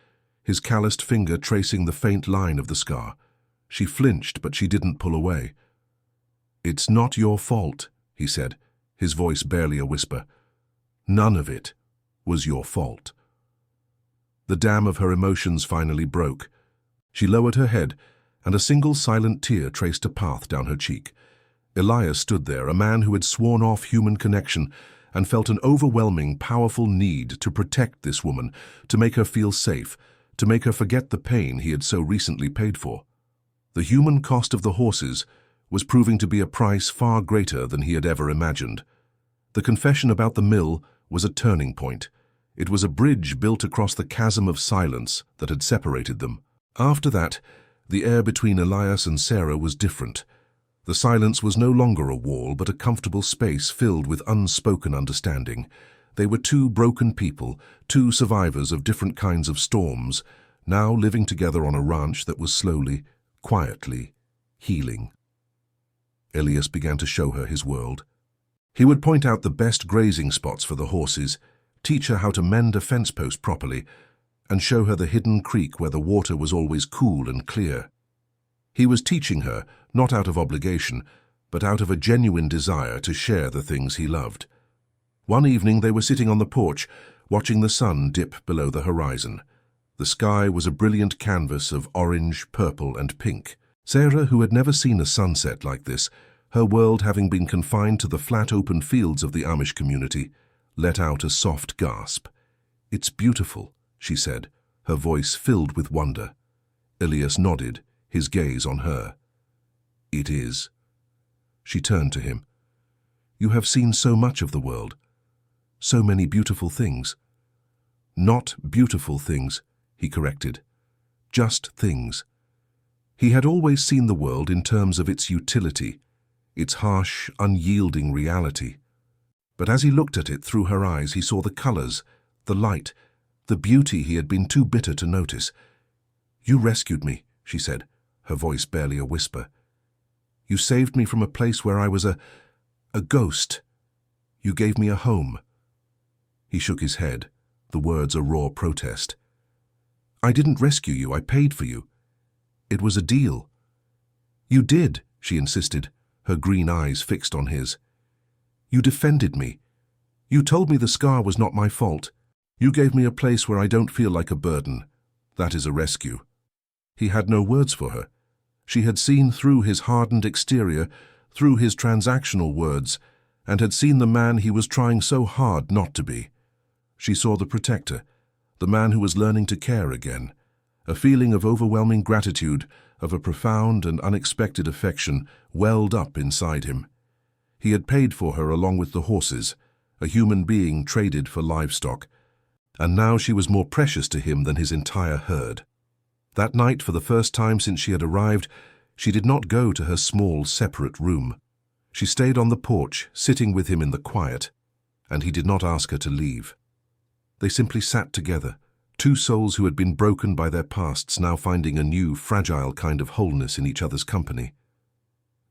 his calloused finger tracing the faint line of the scar. She flinched, but she didn't pull away. "It's not your fault," he said, his voice barely a whisper. "None of it was your fault." The dam of her emotions finally broke. She lowered her head, and a single silent tear traced a path down her cheek. Elias stood there, a man who had sworn off human connection, and felt an overwhelming, powerful need to protect this woman, to make her feel safe, to make her forget the pain he had so recently paid for. The human cost of the horses was proving to be a price far greater than he had ever imagined. The confession about the mill was a turning point. It was a bridge built across the chasm of silence that had separated them. After that, the air between Elias and Sarah was different. The silence was no longer a wall, but a comfortable space filled with unspoken understanding. They were two broken people, two survivors of different kinds of storms, now living together on a ranch that was slowly, quietly, healing. Elias began to show her his world. He would point out the best grazing spots for the horses, teach her how to mend a fence post properly, and show her the hidden creek where the water was always cool and clear. He was teaching her, not out of obligation, but out of a genuine desire to share the things he loved. One evening they were sitting on the porch, watching the sun dip below the horizon. The sky was a brilliant canvas of orange, purple, and pink. Sarah, who had never seen a sunset like this, her world having been confined to the flat open fields of the Amish community, let out a soft gasp. "It's beautiful," she said, her voice filled with wonder. Elias nodded, his gaze on her. "It is." She turned to him. "You have seen so much of the world. So many beautiful things." "Not beautiful things," he corrected. "Just things." He had always seen the world in terms of its utility, its harsh, unyielding reality. But as he looked at it through her eyes, he saw the colors, the light, the beauty he had been too bitter to notice. "You rescued me," she said, her voice barely a whisper. "You saved me from a place where I was a ghost. You gave me a home." He shook his head, the words a raw protest. "I didn't rescue you, I paid for you. It was a deal." "You did," she insisted, her green eyes fixed on his. "You defended me. You told me the scar was not my fault. You gave me a place where I don't feel like a burden. That is a rescue." He had no words for her. She had seen through his hardened exterior, through his transactional words, and had seen the man he was trying so hard not to be. She saw the protector, the man who was learning to care again. A feeling of overwhelming gratitude, of a profound and unexpected affection, welled up inside him. He had paid for her along with the horses, a human being traded for livestock, and now she was more precious to him than his entire herd. That night, for the first time since she had arrived, she did not go to her small, separate room. She stayed on the porch, sitting with him in the quiet, and he did not ask her to leave. They simply sat together, two souls who had been broken by their pasts now finding a new, fragile kind of wholeness in each other's company.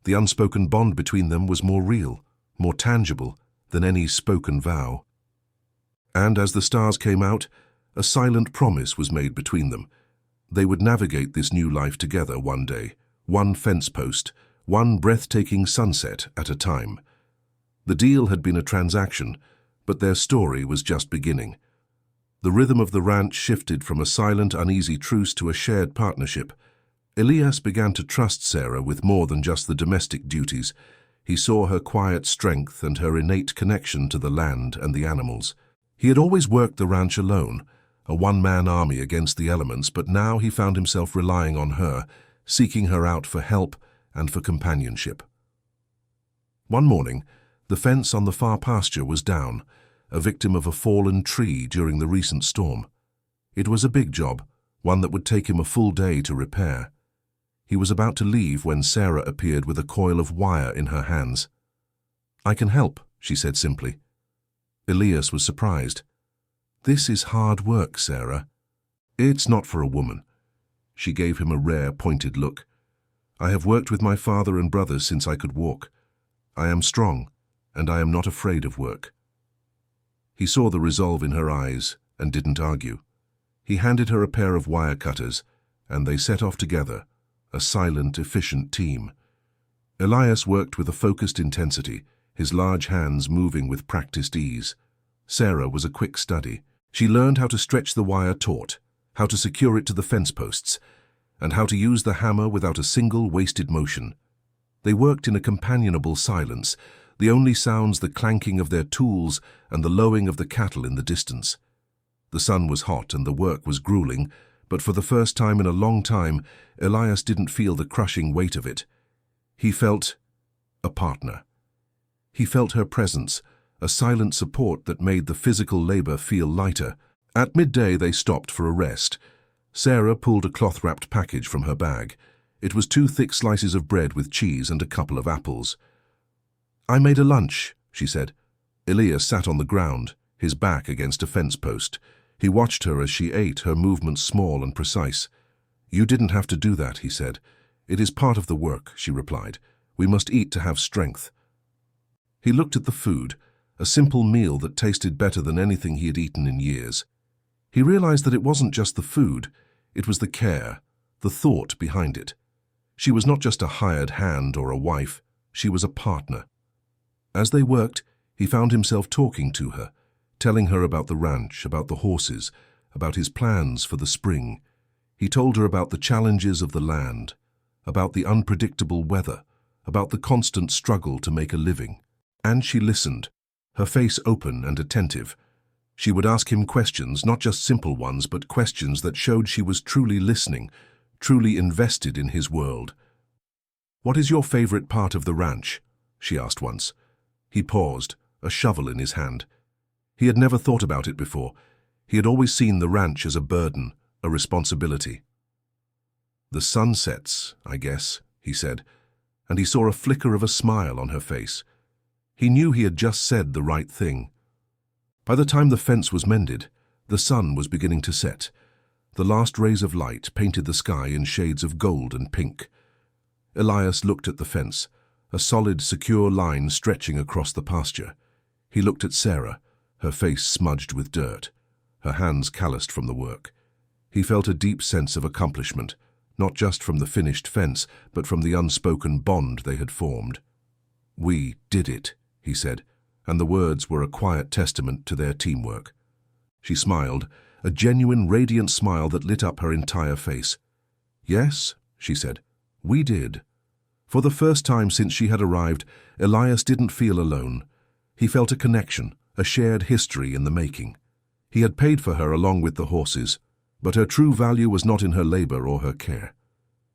The unspoken bond between them was more real, more tangible than any spoken vow. And as the stars came out, a silent promise was made between them. They would navigate this new life together one day, one fence post, one breathtaking sunset at a time. The deal had been a transaction, but their story was just beginning. The rhythm of the ranch shifted from a silent, uneasy truce to a shared partnership. Elias began to trust Sarah with more than just the domestic duties. He saw her quiet strength and her innate connection to the land and the animals. He had always worked the ranch alone, a one-man army against the elements, but now he found himself relying on her, seeking her out for help and for companionship. One morning, the fence on the far pasture was down, a victim of a fallen tree during the recent storm. It was a big job, one that would take him a full day to repair. He was about to leave when Sarah appeared with a coil of wire in her hands. "I can help," she said simply. Elias was surprised. "This is hard work, Sarah." "It's not for a woman." She gave him a rare, pointed look. "I have worked with my father and brothers since I could walk. I am strong, and I am not afraid of work." He saw the resolve in her eyes and didn't argue. He handed her a pair of wire cutters, and they set off together, a silent, efficient team. Elias worked with a focused intensity, his large hands moving with practiced ease. Sarah was a quick study. She learned how to stretch the wire taut, how to secure it to the fence posts, and how to use the hammer without a single wasted motion. They worked in a companionable silence, the only sounds the clanking of their tools and the lowing of the cattle in the distance. The sun was hot and the work was grueling, but for the first time in a long time, Elias didn't feel the crushing weight of it. He felt a partner. He felt her presence, a silent support that made the physical labor feel lighter. At midday they stopped for a rest. Sarah pulled a cloth-wrapped package from her bag. It was 2 thick slices of bread with cheese and a couple of apples. "I made a lunch," she said. Elias sat on the ground, his back against a fence post. He watched her as she ate, her movements small and precise. "You didn't have to do that," he said. "It is part of the work," she replied. "We must eat to have strength." He looked at the food, a simple meal that tasted better than anything he had eaten in years. He realized that it wasn't just the food, it was the care, the thought behind it. She was not just a hired hand or a wife, she was a partner. As they worked, he found himself talking to her, telling her about the ranch, about the horses, about his plans for the spring. He told her about the challenges of the land, about the unpredictable weather, about the constant struggle to make a living. And she listened, her face open and attentive. She would ask him questions, not just simple ones, but questions that showed she was truly listening, truly invested in his world. "What is your favorite part of the ranch?" she asked once. He paused, a shovel in his hand. He had never thought about it before. He had always seen the ranch as a burden, a responsibility. "The sun sets, I guess," he said, and he saw a flicker of a smile on her face. He knew he had just said the right thing. By the time the fence was mended, the sun was beginning to set. The last rays of light painted the sky in shades of gold and pink. Elias looked at the fence, a solid, secure line stretching across the pasture. He looked at Sarah, her face smudged with dirt, her hands calloused from the work. He felt a deep sense of accomplishment, not just from the finished fence, but from the unspoken bond they had formed. "We did it," he said, and the words were a quiet testament to their teamwork. She smiled, a genuine, radiant smile that lit up her entire face. "Yes," she said, "we did." For the first time since she had arrived, Elias didn't feel alone. He felt a connection, a shared history in the making. He had paid for her along with the horses, but her true value was not in her labor or her care.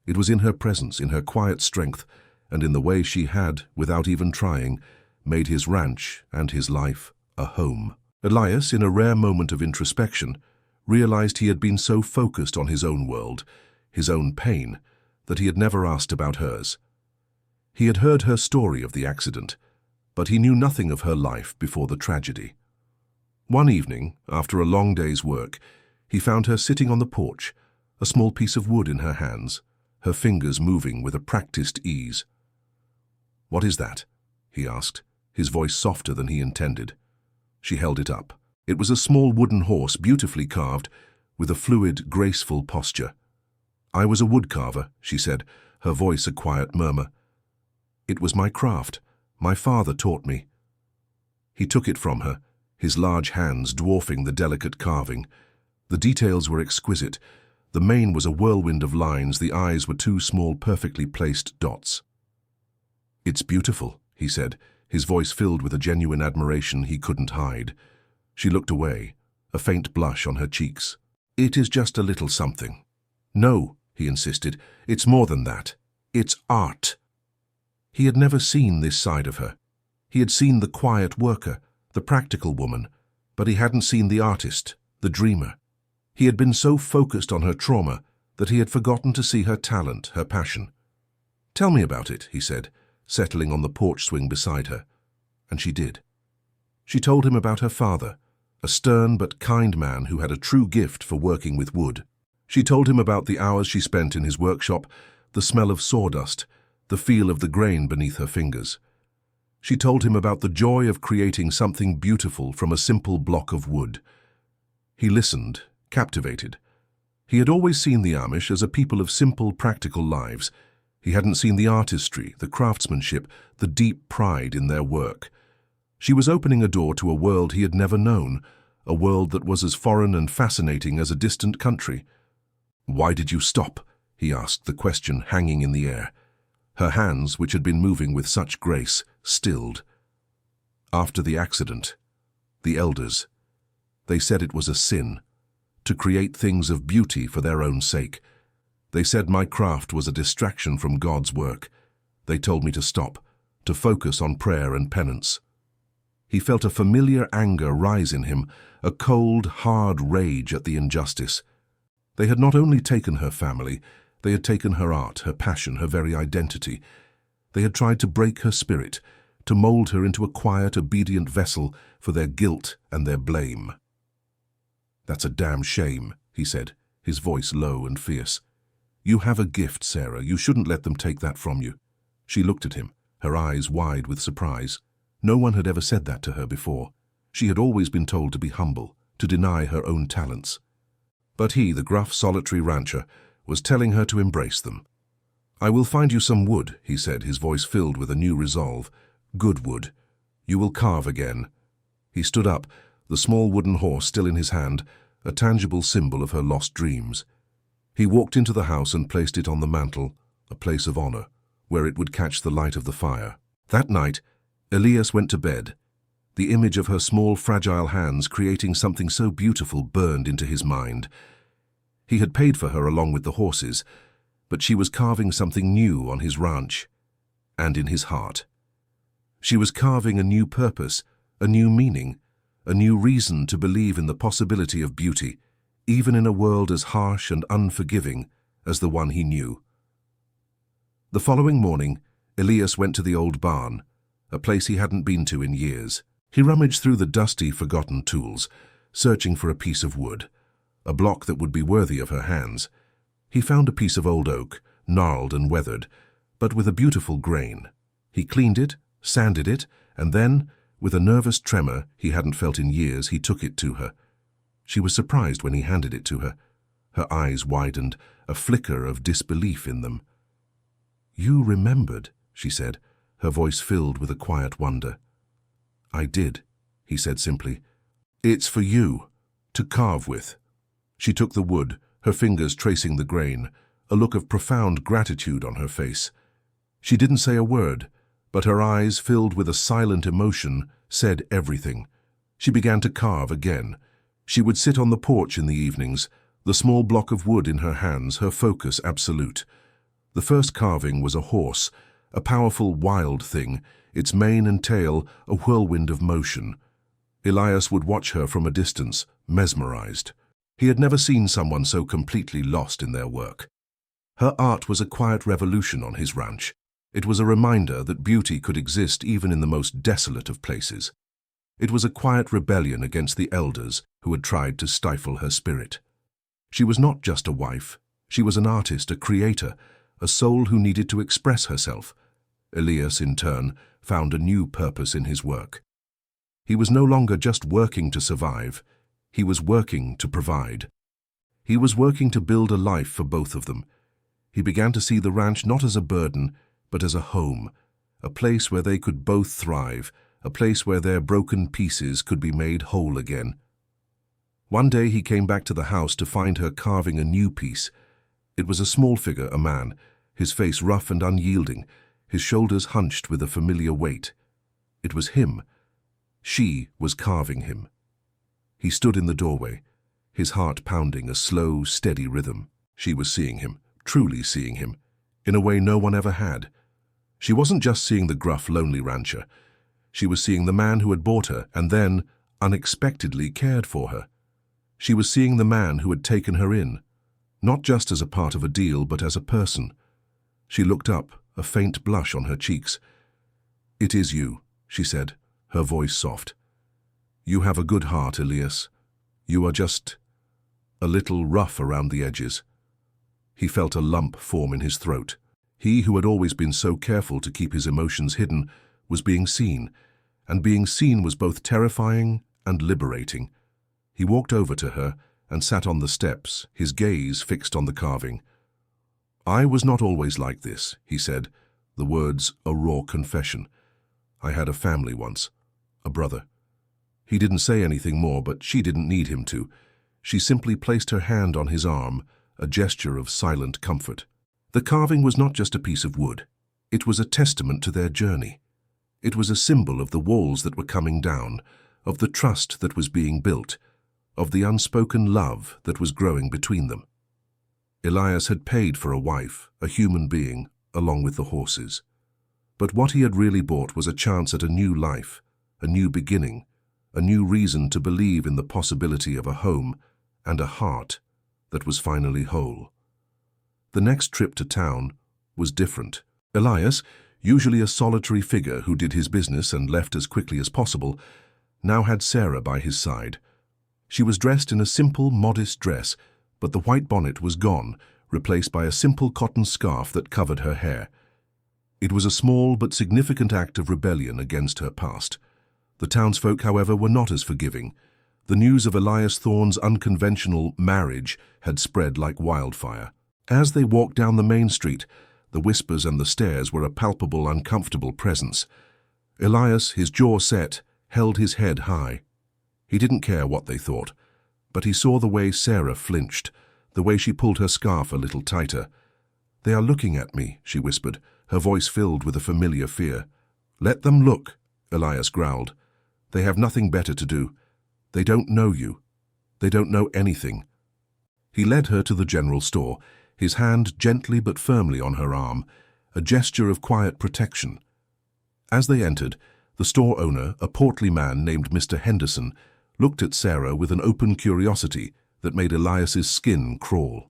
It was in her presence, in her quiet strength, and in the way she had, without even trying, made his ranch and his life a home. Elias, in a rare moment of introspection, realized he had been so focused on his own world, his own pain, that he had never asked about hers. He had heard her story of the accident, but he knew nothing of her life before the tragedy. One evening, after a long day's work, he found her sitting on the porch, a small piece of wood in her hands, her fingers moving with a practiced ease. "What is that?" he asked, his voice softer than he intended. She held it up. It was a small wooden horse, beautifully carved, with a fluid, graceful posture. "I was a woodcarver," she said, her voice a quiet murmur. "It was my craft. My father taught me." He took it from her, his large hands dwarfing the delicate carving. The details were exquisite. The mane was a whirlwind of lines, the eyes were two small, perfectly placed dots. "It's beautiful," he said, his voice filled with a genuine admiration he couldn't hide. She looked away, a faint blush on her cheeks. "It is just a little something." "No," he insisted, "it's more than that. It's art." He had never seen this side of her. He had seen the quiet worker, the practical woman, but he hadn't seen the artist, the dreamer. He had been so focused on her trauma that he had forgotten to see her talent, her passion. "Tell me about it," he said, settling on the porch swing beside her. And she did. She told him about her father, a stern but kind man who had a true gift for working with wood. She told him about the hours she spent in his workshop, the smell of sawdust, the feel of the grain beneath her fingers. She told him about the joy of creating something beautiful from a simple block of wood. He listened, captivated. He had always seen the Amish as a people of simple, practical lives. He hadn't seen the artistry, the craftsmanship, the deep pride in their work. She was opening a door to a world he had never known, a world that was as foreign and fascinating as a distant country. "Why did you stop?" he asked, the question hanging in the air. Her hands, which had been moving with such grace, stilled. "After the accident, the elders, they said it was a sin, to create things of beauty for their own sake. They said my craft was a distraction from God's work. They told me to stop, to focus on prayer and penance." He felt a familiar anger rise in him, a cold, hard rage at the injustice. They had not only taken her family, they had taken her art, her passion, her very identity. They had tried to break her spirit, to mold her into a quiet, obedient vessel for their guilt and their blame. "That's a damn shame," he said, his voice low and fierce. "You have a gift, Sarah. You shouldn't let them take that from you." She looked at him, her eyes wide with surprise. No one had ever said that to her before. She had always been told to be humble, to deny her own talents. But he, the gruff, solitary rancher, was telling her to embrace them. "I will find you some wood," he said, his voice filled with a new resolve. "Good wood. You will carve again." He stood up, the small wooden horse still in his hand, a tangible symbol of her lost dreams. He walked into the house and placed it on the mantel, a place of honor, where it would catch the light of the fire. That night, Elias went to bed. The image of her small, fragile hands creating something so beautiful burned into his mind. He had paid for her along with the horses, but she was carving something new on his ranch and in his heart. She was carving a new purpose, a new meaning, a new reason to believe in the possibility of beauty, even in a world as harsh and unforgiving as the one he knew. The following morning, Elias went to the old barn, a place he hadn't been to in years. He rummaged through the dusty, forgotten tools, searching for a piece of wood, a block that would be worthy of her hands. He found a piece of old oak, gnarled and weathered, but with a beautiful grain. He cleaned it, sanded it, and then, with a nervous tremor he hadn't felt in years, he took it to her. She was surprised when he handed it to her. Her eyes widened, a flicker of disbelief in them. "You remembered," she said, her voice filled with a quiet wonder. "I did," he said simply. "It's for you, to carve with." She took the wood, her fingers tracing the grain, a look of profound gratitude on her face. She didn't say a word, but her eyes, filled with a silent emotion, said everything. She began to carve again. She would sit on the porch in the evenings, the small block of wood in her hands, her focus absolute. The first carving was a horse, a powerful, wild thing, its mane and tail a whirlwind of motion. Elias would watch her from a distance, mesmerized. He had never seen someone so completely lost in their work. Her art was a quiet revolution on his ranch. It was a reminder that beauty could exist even in the most desolate of places. It was a quiet rebellion against the elders who had tried to stifle her spirit. She was not just a wife. She was an artist, a creator, a soul who needed to express herself. Elias, in turn, found a new purpose in his work. He was no longer just working to survive. He was working to provide. He was working to build a life for both of them. He began to see the ranch not as a burden, but as a home, a place where they could both thrive, a place where their broken pieces could be made whole again. One day he came back to the house to find her carving a new piece. It was a small figure, a man, his face rough and unyielding, his shoulders hunched with a familiar weight. It was him. She was carving him. He stood in the doorway, his heart pounding a slow, steady rhythm. She was seeing him, truly seeing him, in a way no one ever had. She wasn't just seeing the gruff, lonely rancher. She was seeing the man who had bought her and then, unexpectedly, cared for her. She was seeing the man who had taken her in, not just as a part of a deal, but as a person. She looked up, a faint blush on her cheeks. "It is you," she said, her voice soft. "You have a good heart, Elias. You are just a little rough around the edges." He felt a lump form in his throat. He, who had always been so careful to keep his emotions hidden, was being seen, and being seen was both terrifying and liberating. He walked over to her and sat on the steps, his gaze fixed on the carving. "I was not always like this," he said, the words a raw confession. "I had a family once, a brother." He didn't say anything more, but she didn't need him to. She simply placed her hand on his arm, a gesture of silent comfort. The carving was not just a piece of wood. It was a testament to their journey. It was a symbol of the walls that were coming down, of the trust that was being built, of the unspoken love that was growing between them. Elias had paid for a wife, a human being, along with the horses. But what he had really bought was a chance at a new life, a new beginning, a new reason to believe in the possibility of a home and a heart that was finally whole. The next trip to town was different. Elias, usually a solitary figure who did his business and left as quickly as possible, now had Sarah by his side. She was dressed in a simple, modest dress, but the white bonnet was gone, replaced by a simple cotton scarf that covered her hair. It was a small but significant act of rebellion against her past. The townsfolk, however, were not as forgiving. The news of Elias Thorne's unconventional marriage had spread like wildfire. As they walked down the main street, the whispers and the stares were a palpable, uncomfortable presence. Elias, his jaw set, held his head high. He didn't care what they thought, but he saw the way Sarah flinched, the way she pulled her scarf a little tighter. "They are looking at me," she whispered, her voice filled with a familiar fear. "Let them look," Elias growled. "They have nothing better to do. They don't know you. They don't know anything." He led her to the general store, his hand gently but firmly on her arm, a gesture of quiet protection. As they entered, the store owner, a portly man named Mr. Henderson, looked at Sarah with an open curiosity that made Elias's skin crawl.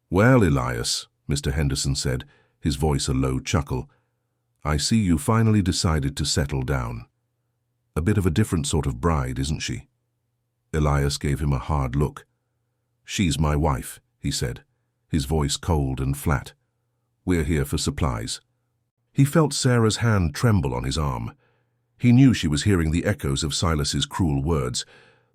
"Well, Elias," Mr. Henderson said, his voice a low chuckle, "I see you finally decided to settle down. A bit of a different sort of bride, isn't she?" Elias gave him a hard look. "She's my wife," he said, his voice cold and flat. "We're here for supplies." He felt Sarah's hand tremble on his arm. He knew she was hearing the echoes of Silas's cruel words,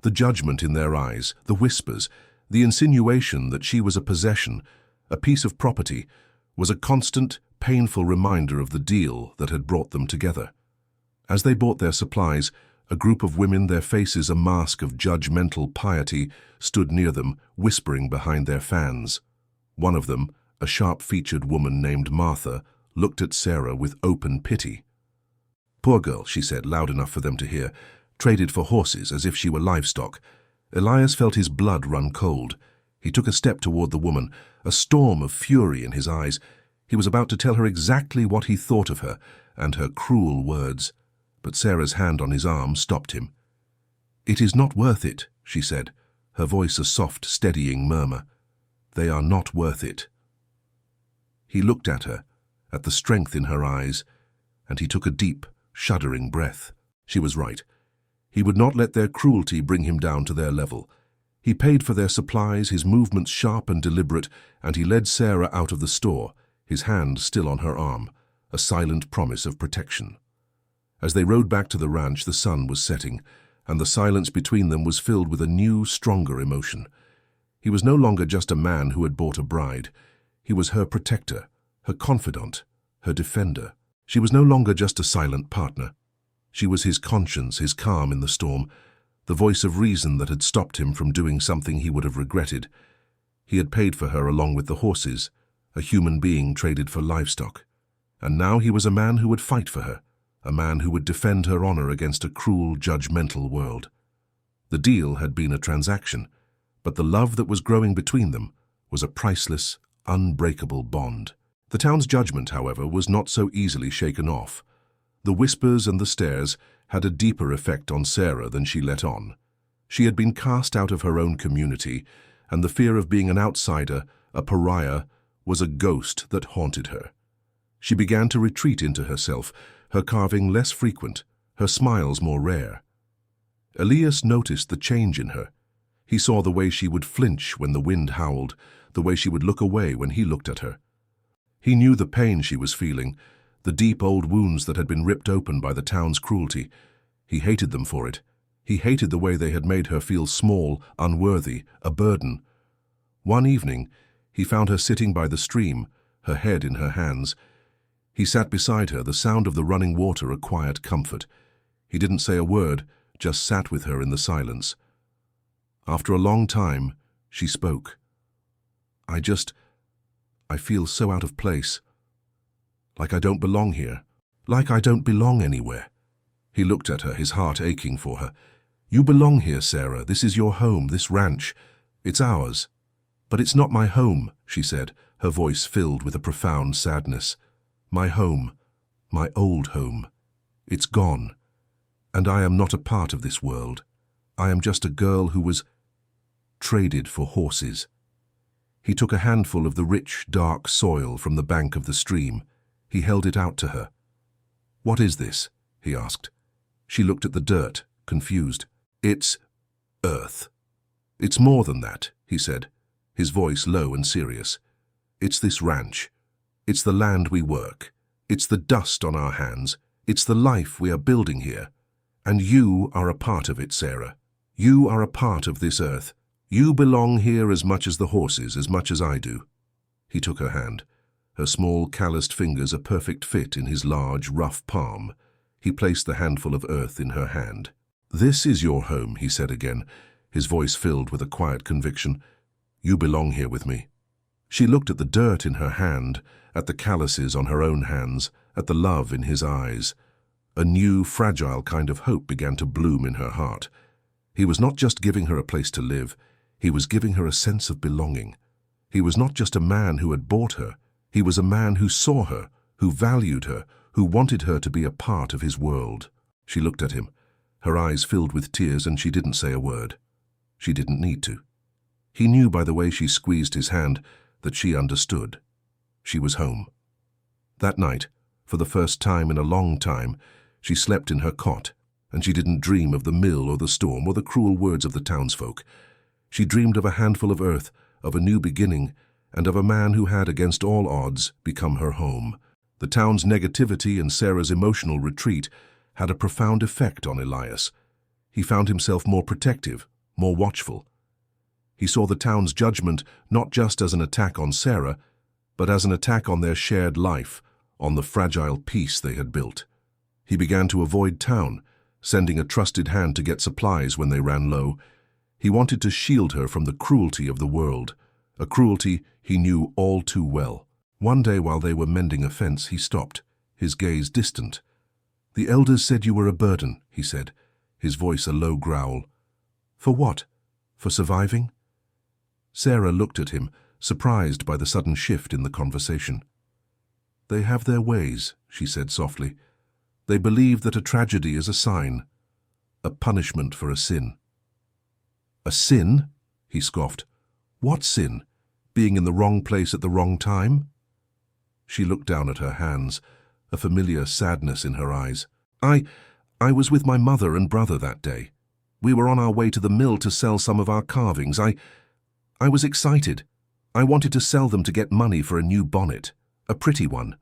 the judgment in their eyes, the whispers, the insinuation that she was a possession, a piece of property, was a constant, painful reminder of the deal that had brought them together. As they bought their supplies, a group of women, their faces a mask of judgmental piety, stood near them, whispering behind their fans. One of them, a sharp-featured woman named Martha, looked at Sarah with open pity. "Poor girl," she said, loud enough for them to hear, "traded for horses as if she were livestock." Elias felt his blood run cold. He took a step toward the woman, a storm of fury in his eyes. He was about to tell her exactly what he thought of her and her cruel words, but Sarah's hand on his arm stopped him. "It is not worth it," she said, her voice a soft, steadying murmur. "They are not worth it." He looked at her, at the strength in her eyes, and he took a deep, shuddering breath. She was right. He would not let their cruelty bring him down to their level. He paid for their supplies, his movements sharp and deliberate, and he led Sarah out of the store, his hand still on her arm, a silent promise of protection. As they rode back to the ranch, the sun was setting, and the silence between them was filled with a new, stronger emotion. He was no longer just a man who had bought a bride. He was her protector, her confidant, her defender. She was no longer just a silent partner. She was his conscience, his calm in the storm, the voice of reason that had stopped him from doing something he would have regretted. He had paid for her along with the horses, a human being traded for livestock. And now he was a man who would fight for her, a man who would defend her honor against a cruel, judgmental world. The deal had been a transaction, but the love that was growing between them was a priceless, unbreakable bond. The town's judgment, however, was not so easily shaken off. The whispers and the stares had a deeper effect on Sarah than she let on. She had been cast out of her own community, and the fear of being an outsider, a pariah, was a ghost that haunted her. She began to retreat into herself, her carving less frequent, her smiles more rare. Elias noticed the change in her. He saw the way she would flinch when the wind howled, the way she would look away when he looked at her. He knew the pain she was feeling, the deep old wounds that had been ripped open by the town's cruelty. He hated them for it. He hated the way they had made her feel small, unworthy, a burden. One evening, he found her sitting by the stream, her head in her hands. He sat beside her, the sound of the running water a quiet comfort. He didn't say a word, just sat with her in the silence. After a long time, she spoke. I feel so out of place. Like I don't belong here. Like I don't belong anywhere." He looked at her, his heart aching for her. "You belong here, Sarah. This is your home, this ranch. It's ours." "But it's not my home," she said, her voice filled with a profound sadness. "My home, my old home. It's gone. And I am not a part of this world. I am just a girl who was traded for horses." He took a handful of the rich, dark soil from the bank of the stream. He held it out to her. "What is this?" he asked. She looked at the dirt, confused. "It's earth." "It's more than that," he said, his voice low and serious. "It's this ranch. It's the land we work. It's the dust on our hands. It's the life we are building here. And you are a part of it, Sarah. You are a part of this earth. You belong here as much as the horses, as much as I do." He took her hand, her small, calloused fingers a perfect fit in his large, rough palm. He placed the handful of earth in her hand. "This is your home," he said again, his voice filled with a quiet conviction. "You belong here with me." She looked at the dirt in her hand, at the calluses on her own hands, at the love in his eyes. A new, fragile kind of hope began to bloom in her heart. He was not just giving her a place to live, he was giving her a sense of belonging. He was not just a man who had bought her, he was a man who saw her, who valued her, who wanted her to be a part of his world. She looked at him, her eyes filled with tears, and she didn't say a word. She didn't need to. He knew by the way she squeezed his hand that she understood. She was home. That night, for the first time in a long time, she slept in her cot, and she didn't dream of the mill or the storm or the cruel words of the townsfolk. She dreamed of a handful of earth, of a new beginning, and of a man who had, against all odds, become her home. The town's negativity and Sarah's emotional retreat had a profound effect on Elias. He found himself more protective, more watchful. He saw the town's judgment not just as an attack on Sarah, but as an attack on their shared life, on the fragile peace they had built. He began to avoid town, sending a trusted hand to get supplies when they ran low. He wanted to shield her from the cruelty of the world, a cruelty he knew all too well. One day while they were mending a fence, he stopped, his gaze distant. "The elders said you were a burden," he said, his voice a low growl. "For what? For surviving?" Sarah looked at him, surprised by the sudden shift in the conversation. "They have their ways," she said softly. "They believe that a tragedy is a sign, a punishment for a sin." "A sin?" he scoffed. "What sin? Being in the wrong place at the wrong time?" She looked down at her hands, a familiar sadness in her eyes. I was with my mother and brother that day. We were on our way to the mill to sell some of our carvings. I was excited. I wanted to sell them to get money for a new bonnet, a pretty one.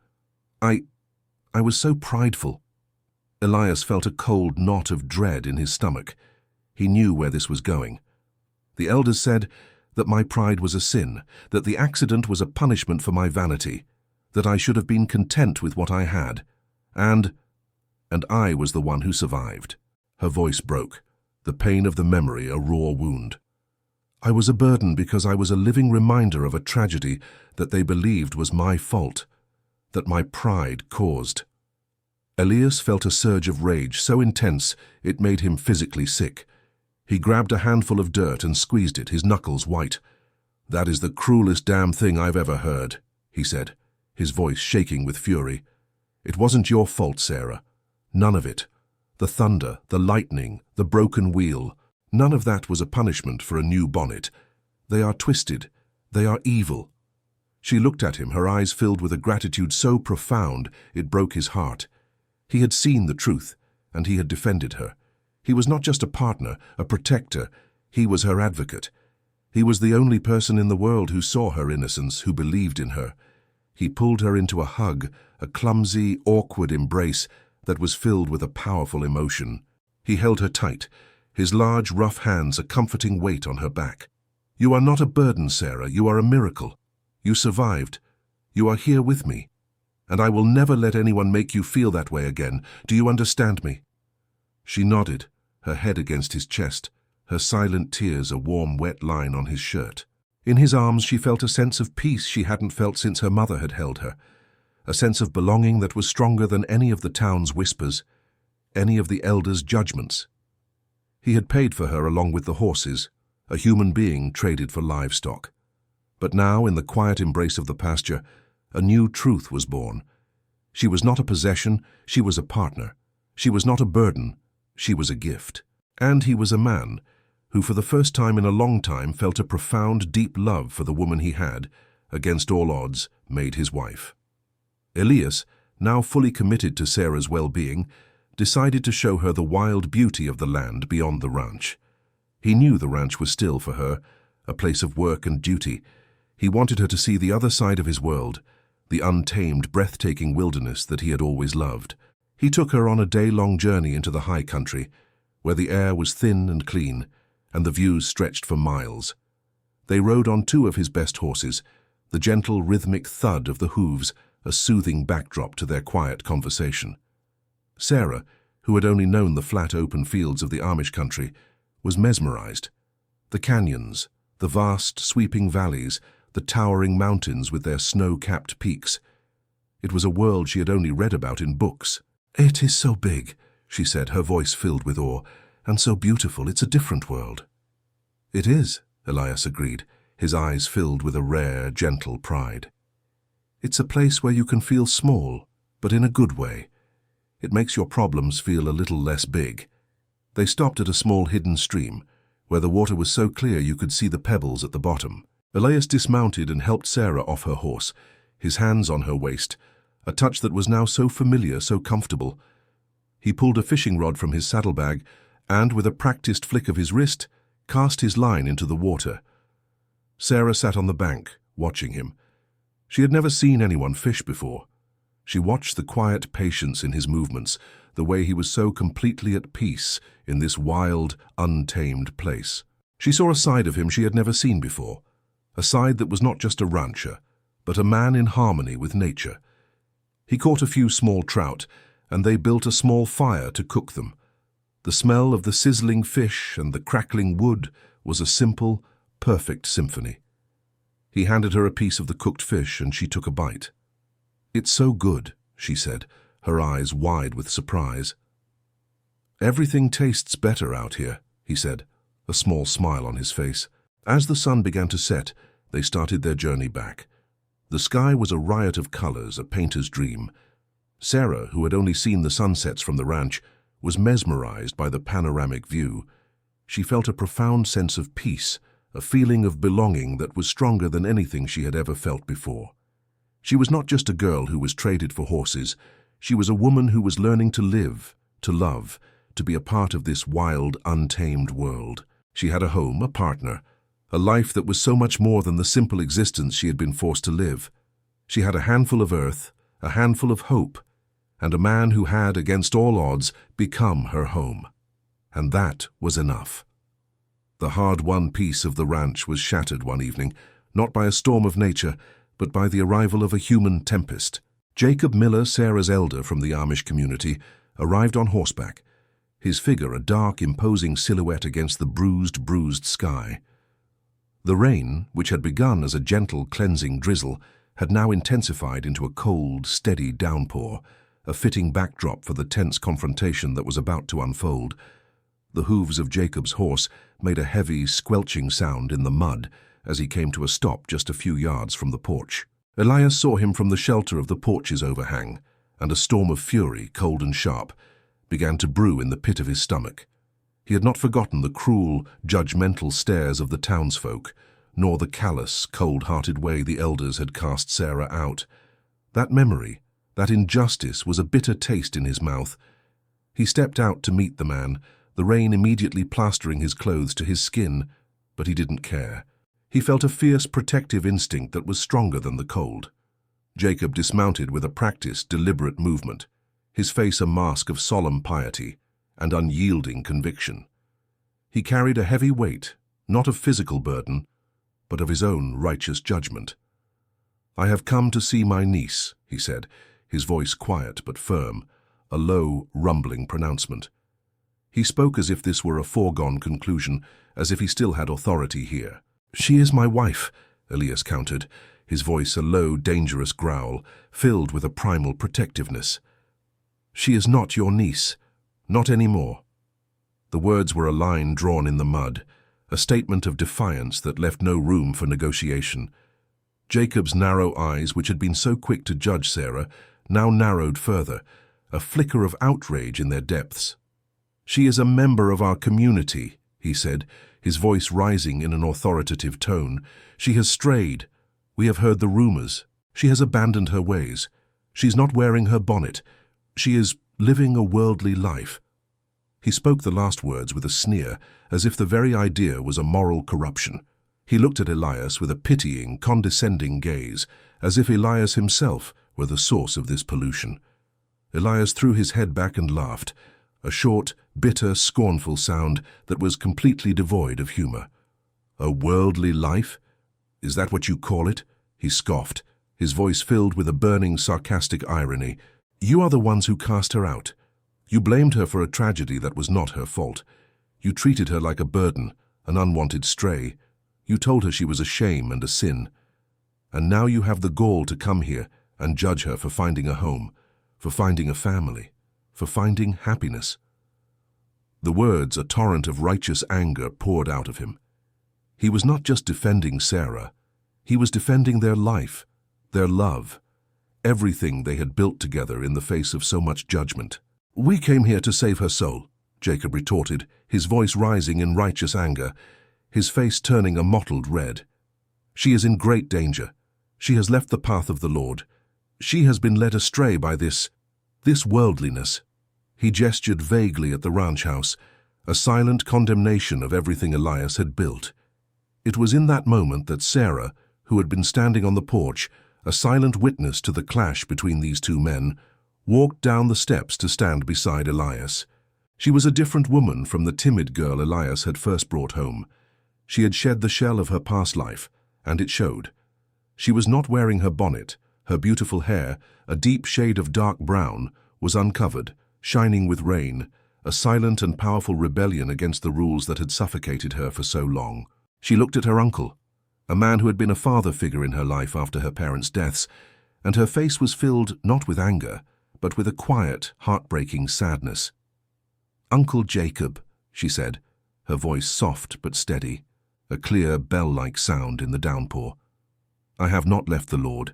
I was so prideful." Elias felt a cold knot of dread in his stomach. He knew where this was going. "The elders said that my pride was a sin, that the accident was a punishment for my vanity, that I should have been content with what I had, and I was the one who survived." Her voice broke, the pain of the memory a raw wound. "I was a burden because I was a living reminder of a tragedy that they believed was my fault, that my pride caused." Elias felt a surge of rage so intense it made him physically sick. He grabbed a handful of dirt and squeezed it, his knuckles white. "That is the cruelest damn thing I've ever heard," he said, his voice shaking with fury. "It wasn't your fault, Sarah. None of it. The thunder, the lightning, the broken wheel, none of that was a punishment for a new bonnet. They are twisted. They are evil." She looked at him, her eyes filled with a gratitude so profound it broke his heart. He had seen the truth, and he had defended her. He was not just a partner, a protector. He was her advocate. He was the only person in the world who saw her innocence, who believed in her. He pulled her into a hug, a clumsy, awkward embrace that was filled with a powerful emotion. He held her tight, his large, rough hands a comforting weight on her back. "You are not a burden, Sarah. You are a miracle. You survived. You are here with me. And I will never let anyone make you feel that way again. Do you understand me?" She nodded, her head against his chest, her silent tears a warm, wet line on his shirt. In his arms she felt a sense of peace she hadn't felt since her mother had held her, a sense of belonging that was stronger than any of the town's whispers, any of the elders' judgments. He had paid for her along with the horses, a human being traded for livestock. But now, in the quiet embrace of the pasture, a new truth was born. She was not a possession, she was a partner. She was not a burden, she was a gift. And he was a man who for the first time in a long time felt a profound, deep love for the woman he had, against all odds, made his wife. Elias, now fully committed to Sarah's well-being, decided to show her the wild beauty of the land beyond the ranch. He knew the ranch was still for her, a place of work and duty. He wanted her to see the other side of his world, the untamed, breathtaking wilderness that he had always loved. He took her on a day-long journey into the high country, where the air was thin and clean, and the views stretched for miles. They rode on two of his best horses, the gentle rhythmic thud of the hooves a soothing backdrop to their quiet conversation. Sarah, who had only known the flat open fields of the Amish country, was mesmerized. The canyons, the vast sweeping valleys, the towering mountains with their snow-capped peaks. It was a world she had only read about in books. "It is so big," she said, her voice filled with awe, "and so beautiful. It's a different world." "It is," Elias agreed, his eyes filled with a rare, gentle pride. "It's a place where you can feel small, but in a good way. It makes your problems feel a little less big." They stopped at a small hidden stream, where the water was so clear you could see the pebbles at the bottom. Elias dismounted and helped Sarah off her horse, his hands on her waist, a touch that was now so familiar, so comfortable. He pulled a fishing rod from his saddlebag and, with a practiced flick of his wrist, cast his line into the water. Sarah sat on the bank, watching him. She had never seen anyone fish before. She watched the quiet patience in his movements, the way he was so completely at peace in this wild, untamed place. She saw a side of him she had never seen before, a side that was not just a rancher, but a man in harmony with nature. He caught a few small trout, and they built a small fire to cook them. The smell of the sizzling fish and the crackling wood was a simple, perfect symphony. He handed her a piece of the cooked fish, and she took a bite. "It's so good," she said, her eyes wide with surprise. "Everything tastes better out here," he said, a small smile on his face. As the sun began to set, they started their journey back. The sky was a riot of colors, a painter's dream. Sarah, who had only seen the sunsets from the ranch, was mesmerized by the panoramic view. She felt a profound sense of peace, a feeling of belonging that was stronger than anything she had ever felt before. She was not just a girl who was traded for horses. She was a woman who was learning to live, to love, to be a part of this wild, untamed world. She had a home, a partner, a life that was so much more than the simple existence she had been forced to live. She had a handful of earth, a handful of hope, and a man who had, against all odds, become her home. And that was enough. The hard-won peace of the ranch was shattered one evening, not by a storm of nature, but by the arrival of a human tempest. Jacob Miller, Sarah's elder from the Amish community, arrived on horseback, his figure a dark, imposing silhouette against the bruised sky. The rain, which had begun as a gentle, cleansing drizzle, had now intensified into a cold, steady downpour, a fitting backdrop for the tense confrontation that was about to unfold. The hooves of Jacob's horse made a heavy, squelching sound in the mud as he came to a stop just a few yards from the porch. Elias saw him from the shelter of the porch's overhang, and a storm of fury, cold and sharp, began to brew in the pit of his stomach. He had not forgotten the cruel, judgmental stares of the townsfolk, nor the callous, cold-hearted way the elders had cast Sarah out. That memory, that injustice, was a bitter taste in his mouth. He stepped out to meet the man, the rain immediately plastering his clothes to his skin, but he didn't care. He felt a fierce protective instinct that was stronger than the cold. Jacob dismounted with a practiced, deliberate movement, his face a mask of solemn piety and unyielding conviction. He carried a heavy weight, not of physical burden, but of his own righteous judgment. "I have come to see my niece," he said, his voice quiet but firm, a low, rumbling pronouncement. He spoke as if this were a foregone conclusion, as if he still had authority here. "She is my wife," Elias countered, his voice a low, dangerous growl, filled with a primal protectiveness. "She is not your niece. Not anymore." The words were a line drawn in the mud, a statement of defiance that left no room for negotiation. Jacob's narrow eyes, which had been so quick to judge Sarah, now narrowed further, a flicker of outrage in their depths. "She is a member of our community," he said, his voice rising in an authoritative tone. "She has strayed. We have heard the rumors. She has abandoned her ways. She's not wearing her bonnet. She is living a worldly life." He spoke the last words with a sneer, as if the very idea was a moral corruption. He looked at Elias with a pitying, condescending gaze, as if Elias himself were the source of this pollution. Elias threw his head back and laughed, a short, bitter, scornful sound that was completely devoid of humor. "A worldly life? Is that what you call it?" he scoffed, his voice filled with a burning, sarcastic irony. "You are the ones who cast her out. You blamed her for a tragedy that was not her fault. You treated her like a burden, an unwanted stray. You told her she was a shame and a sin. And now you have the gall to come here and judge her for finding a home, for finding a family, for finding happiness." The words, a torrent of righteous anger, poured out of him. He was not just defending Sarah. He was defending their life, their love, everything they had built together in the face of so much judgment. "We came here to save her soul," Jacob retorted, his voice rising in righteous anger, his face turning a mottled red. "She is in great danger. She has left the path of the Lord. She has been led astray by this worldliness." He gestured vaguely at the ranch house, a silent condemnation of everything Elias had built. It was in that moment that Sarah, who had been standing on the porch, a silent witness to the clash between these two men, walked down the steps to stand beside Elias. She was a different woman from the timid girl Elias had first brought home. She had shed the shell of her past life, and it showed. She was not wearing her bonnet. Her beautiful hair, a deep shade of dark brown, was uncovered, shining with rain, a silent and powerful rebellion against the rules that had suffocated her for so long. She looked at her uncle, a man who had been a father figure in her life after her parents' deaths, and her face was filled not with anger, but with a quiet, heartbreaking sadness. "Uncle Jacob," she said, her voice soft but steady, a clear, bell-like sound in the downpour. "I have not left the Lord.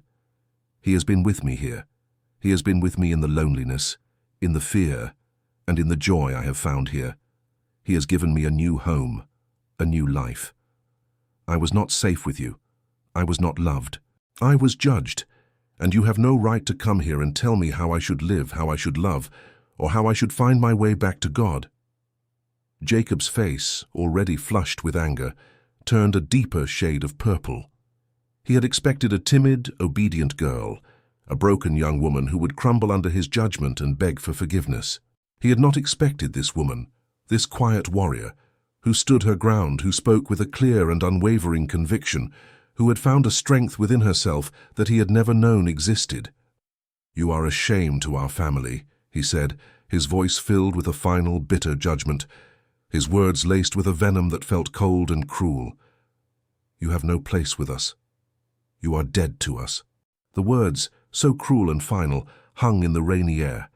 He has been with me here. He has been with me in the loneliness, in the fear, and in the joy I have found here. He has given me a new home, a new life. I was not safe with you. I was not loved. I was judged, and you have no right to come here and tell me how I should live, how I should love, or how I should find my way back to God." Jacob's face, already flushed with anger, turned a deeper shade of purple. He had expected a timid, obedient girl, a broken young woman who would crumble under his judgment and beg for forgiveness. He had not expected this woman, this quiet warrior, who stood her ground, who spoke with a clear and unwavering conviction, who had found a strength within herself that he had never known existed. "You are a shame to our family," he said, his voice filled with a final, bitter judgment, his words laced with a venom that felt cold and cruel. "You have no place with us. You are dead to us." The words, so cruel and final, hung in the rainy air,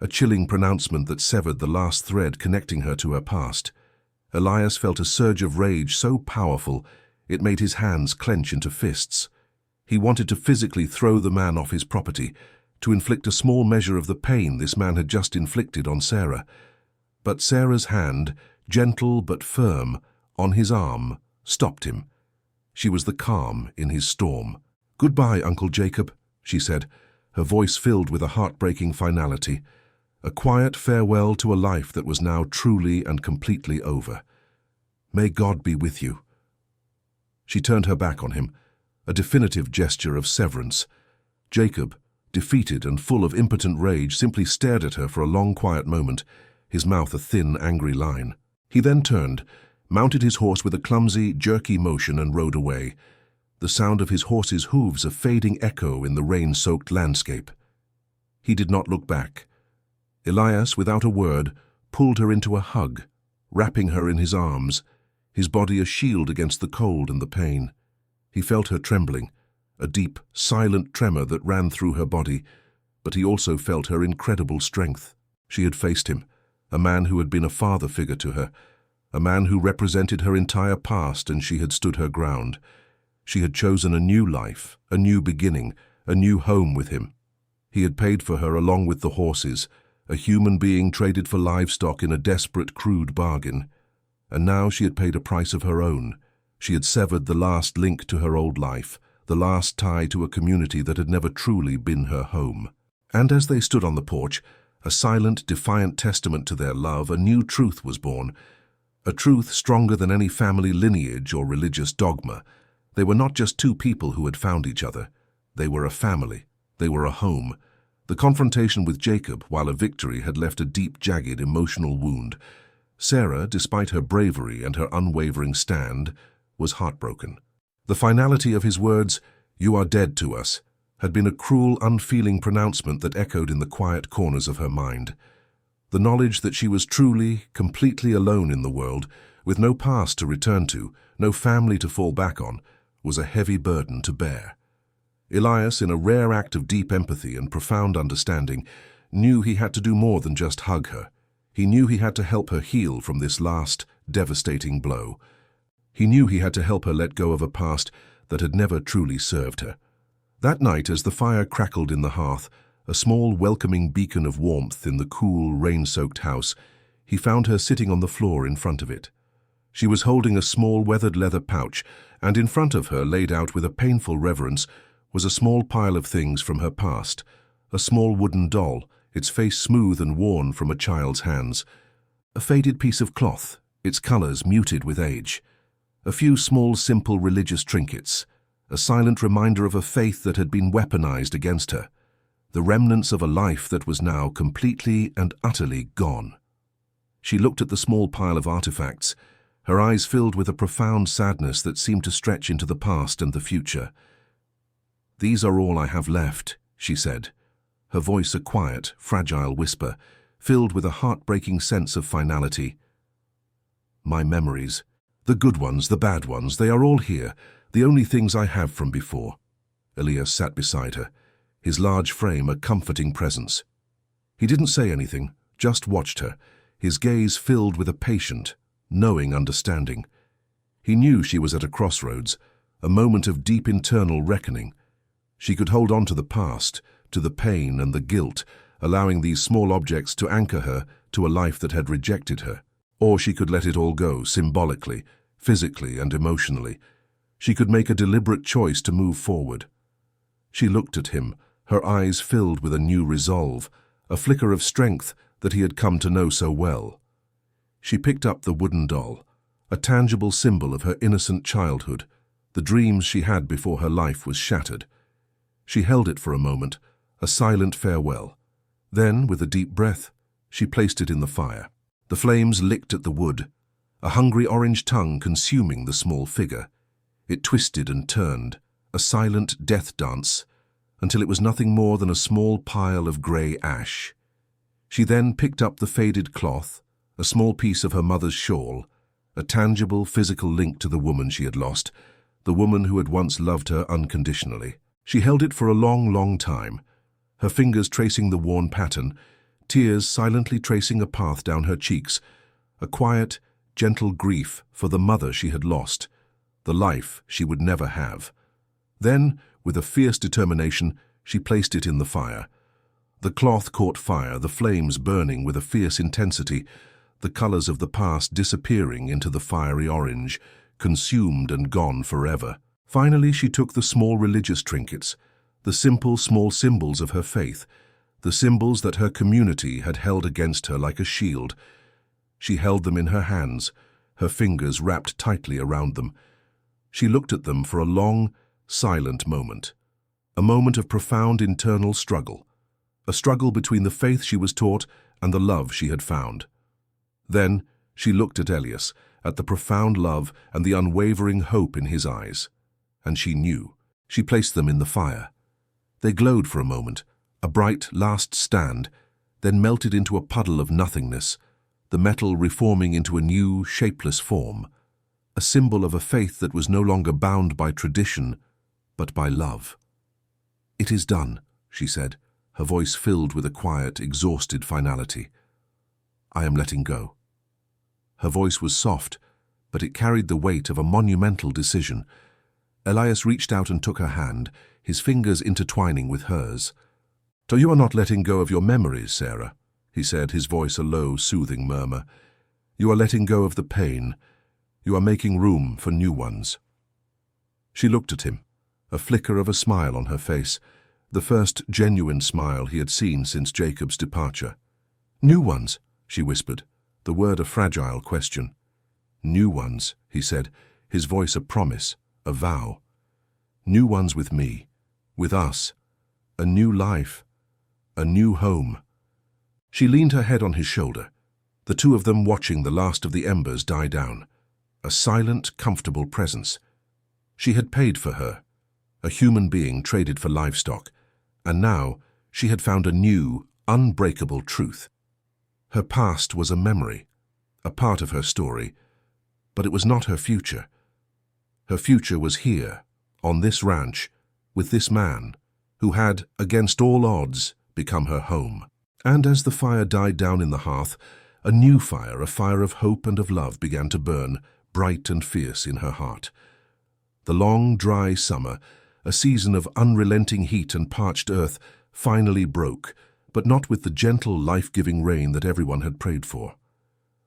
a chilling pronouncement that severed the last thread connecting her to her past. Elias felt a surge of rage so powerful it made his hands clench into fists. He wanted to physically throw the man off his property, to inflict a small measure of the pain this man had just inflicted on Sarah. But Sarah's hand, gentle but firm, on his arm, stopped him. She was the calm in his storm. "Goodbye, Uncle Jacob," she said, her voice filled with a heartbreaking finality, a quiet farewell to a life that was now truly and completely over. "May God be with you." She turned her back on him, a definitive gesture of severance. Jacob, defeated and full of impotent rage, simply stared at her for a long, quiet moment, his mouth a thin, angry line. He then turned, mounted his horse with a clumsy, jerky motion and rode away, the sound of his horse's hooves a fading echo in the rain-soaked landscape. He did not look back. Elias, without a word, pulled her into a hug, wrapping her in his arms, his body a shield against the cold and the pain. He felt her trembling, a deep, silent tremor that ran through her body, but he also felt her incredible strength. She had faced him, a man who had been a father figure to her, a man who represented her entire past, and she had stood her ground. She had chosen a new life, a new beginning, a new home with him. He had paid for her along with the horses, a human being traded for livestock in a desperate, crude bargain. And now she had paid a price of her own. She had severed the last link to her old life, the last tie to a community that had never truly been her home. And as they stood on the porch, a silent, defiant testament to their love, a new truth was born, a truth stronger than any family lineage or religious dogma. They were not just two people who had found each other. They were a family. They were a home. The confrontation with Jacob, while a victory, had left a deep, jagged, emotional wound. Sarah, despite her bravery and her unwavering stand, was heartbroken. The finality of his words, "You are dead to us," had been a cruel, unfeeling pronouncement that echoed in the quiet corners of her mind. The knowledge that she was truly, completely alone in the world, with no past to return to, no family to fall back on, was a heavy burden to bear. Elias, in a rare act of deep empathy and profound understanding, knew he had to do more than just hug her. He knew he had to help her heal from this last, devastating blow. He knew he had to help her let go of a past that had never truly served her. That night, as the fire crackled in the hearth, a small, welcoming beacon of warmth in the cool, rain-soaked house, he found her sitting on the floor in front of it. She was holding a small, weathered leather pouch, and in front of her, laid out with a painful reverence, was a small pile of things from her past, a small wooden doll, its face smooth and worn from a child's hands, a faded piece of cloth, its colors muted with age, a few small, simple religious trinkets, a silent reminder of a faith that had been weaponized against her, the remnants of a life that was now completely and utterly gone. She looked at the small pile of artifacts, her eyes filled with a profound sadness that seemed to stretch into the past and the future. "These are all I have left," she said, her voice a quiet, fragile whisper, filled with a heartbreaking sense of finality. "My memories, the good ones, the bad ones, they are all here, the only things I have from before." Elias sat beside her, his large frame a comforting presence. He didn't say anything, just watched her, his gaze filled with a patient, knowing understanding. He knew she was at a crossroads, a moment of deep internal reckoning. She could hold on to the past, to the pain and the guilt, allowing these small objects to anchor her to a life that had rejected her. Or she could let it all go, symbolically, physically and emotionally. She could make a deliberate choice to move forward. She looked at him, her eyes filled with a new resolve, a flicker of strength that he had come to know so well. She picked up the wooden doll, a tangible symbol of her innocent childhood, the dreams she had before her life was shattered. She held it for a moment, a silent farewell. Then, with a deep breath, she placed it in the fire. The flames licked at the wood, a hungry orange tongue consuming the small figure. It twisted and turned, a silent death dance, until it was nothing more than a small pile of grey ash. She then picked up the faded cloth, a small piece of her mother's shawl, a tangible physical link to the woman she had lost, the woman who had once loved her unconditionally. She held it for a long, long time, her fingers tracing the worn pattern, tears silently tracing a path down her cheeks, a quiet, gentle grief for the mother she had lost, the life she would never have. Then, with a fierce determination, she placed it in the fire. The cloth caught fire, the flames burning with a fierce intensity, the colors of the past disappearing into the fiery orange, consumed and gone forever. Finally, she took the small religious trinkets, the simple, small symbols of her faith, the symbols that her community had held against her like a shield. She held them in her hands, her fingers wrapped tightly around them. She looked at them for a long, silent moment, a moment of profound internal struggle, a struggle between the faith she was taught and the love she had found. Then she looked at Elias, at the profound love and the unwavering hope in his eyes. And she knew. She placed them in the fire. They glowed for a moment, a bright last stand, then melted into a puddle of nothingness, the metal reforming into a new, shapeless form, a symbol of a faith that was no longer bound by tradition, but by love. "It is done," she said, her voice filled with a quiet, exhausted finality. "I am letting go." Her voice was soft, but it carried the weight of a monumental decision. Elias reached out and took her hand, his fingers intertwining with hers. "So you are not letting go of your memories, Sarah," he said, his voice a low, soothing murmur. "You are letting go of the pain. You are making room for new ones." She looked at him, a flicker of a smile on her face, the first genuine smile he had seen since Jacob's departure. "New ones," she whispered, the word a fragile question. "New ones," he said, his voice a promise, a vow. "New ones with me, with us, a new life, a new home. She leaned her head on his shoulder, the two of them watching the last of the embers die down. A silent, comfortable presence. She had paid for her, a human being traded for livestock, and now she had found a new, unbreakable truth. Her past was a memory, a part of her story, but it was not her future. Her future was here, on this ranch, with this man, who had, against all odds, become her home. And as the fire died down in the hearth, a new fire, a fire of hope and of love, began to burn, bright and fierce in her heart. The long, dry summer, a season of unrelenting heat and parched earth, finally broke, but not with the gentle, life-giving rain that everyone had prayed for.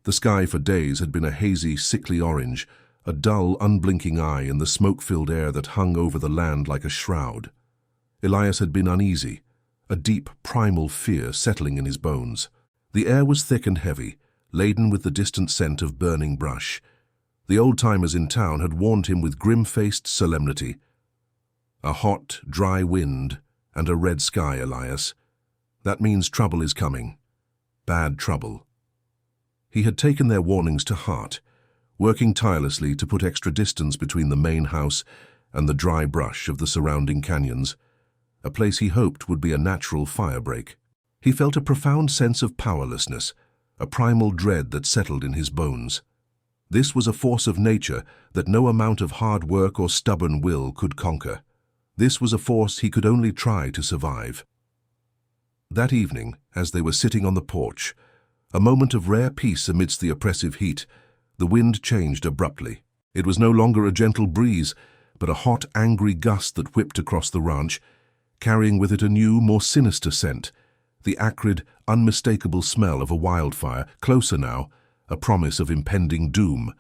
The sky for days had been a hazy, sickly orange, a dull, unblinking eye in the smoke-filled air that hung over the land like a shroud. Elias had been uneasy, a deep, primal fear settling in his bones. The air was thick and heavy, laden with the distant scent of burning brush. The old-timers in town had warned him with grim-faced solemnity. A hot, dry wind and a red sky, Elias. That means trouble is coming. Bad trouble. He had taken their warnings to heart, working tirelessly to put extra distance between the main house and the dry brush of the surrounding canyons, a place he hoped would be a natural firebreak. He felt a profound sense of powerlessness, a primal dread that settled in his bones. This was a force of nature that no amount of hard work or stubborn will could conquer. This was a force he could only try to survive. That evening, as they were sitting on the porch, a moment of rare peace amidst the oppressive heat, the wind changed abruptly. It was no longer a gentle breeze, but a hot, angry gust that whipped across the ranch, carrying with it a new, more sinister scent, the acrid, unmistakable smell of a wildfire, closer now, a promise of impending doom.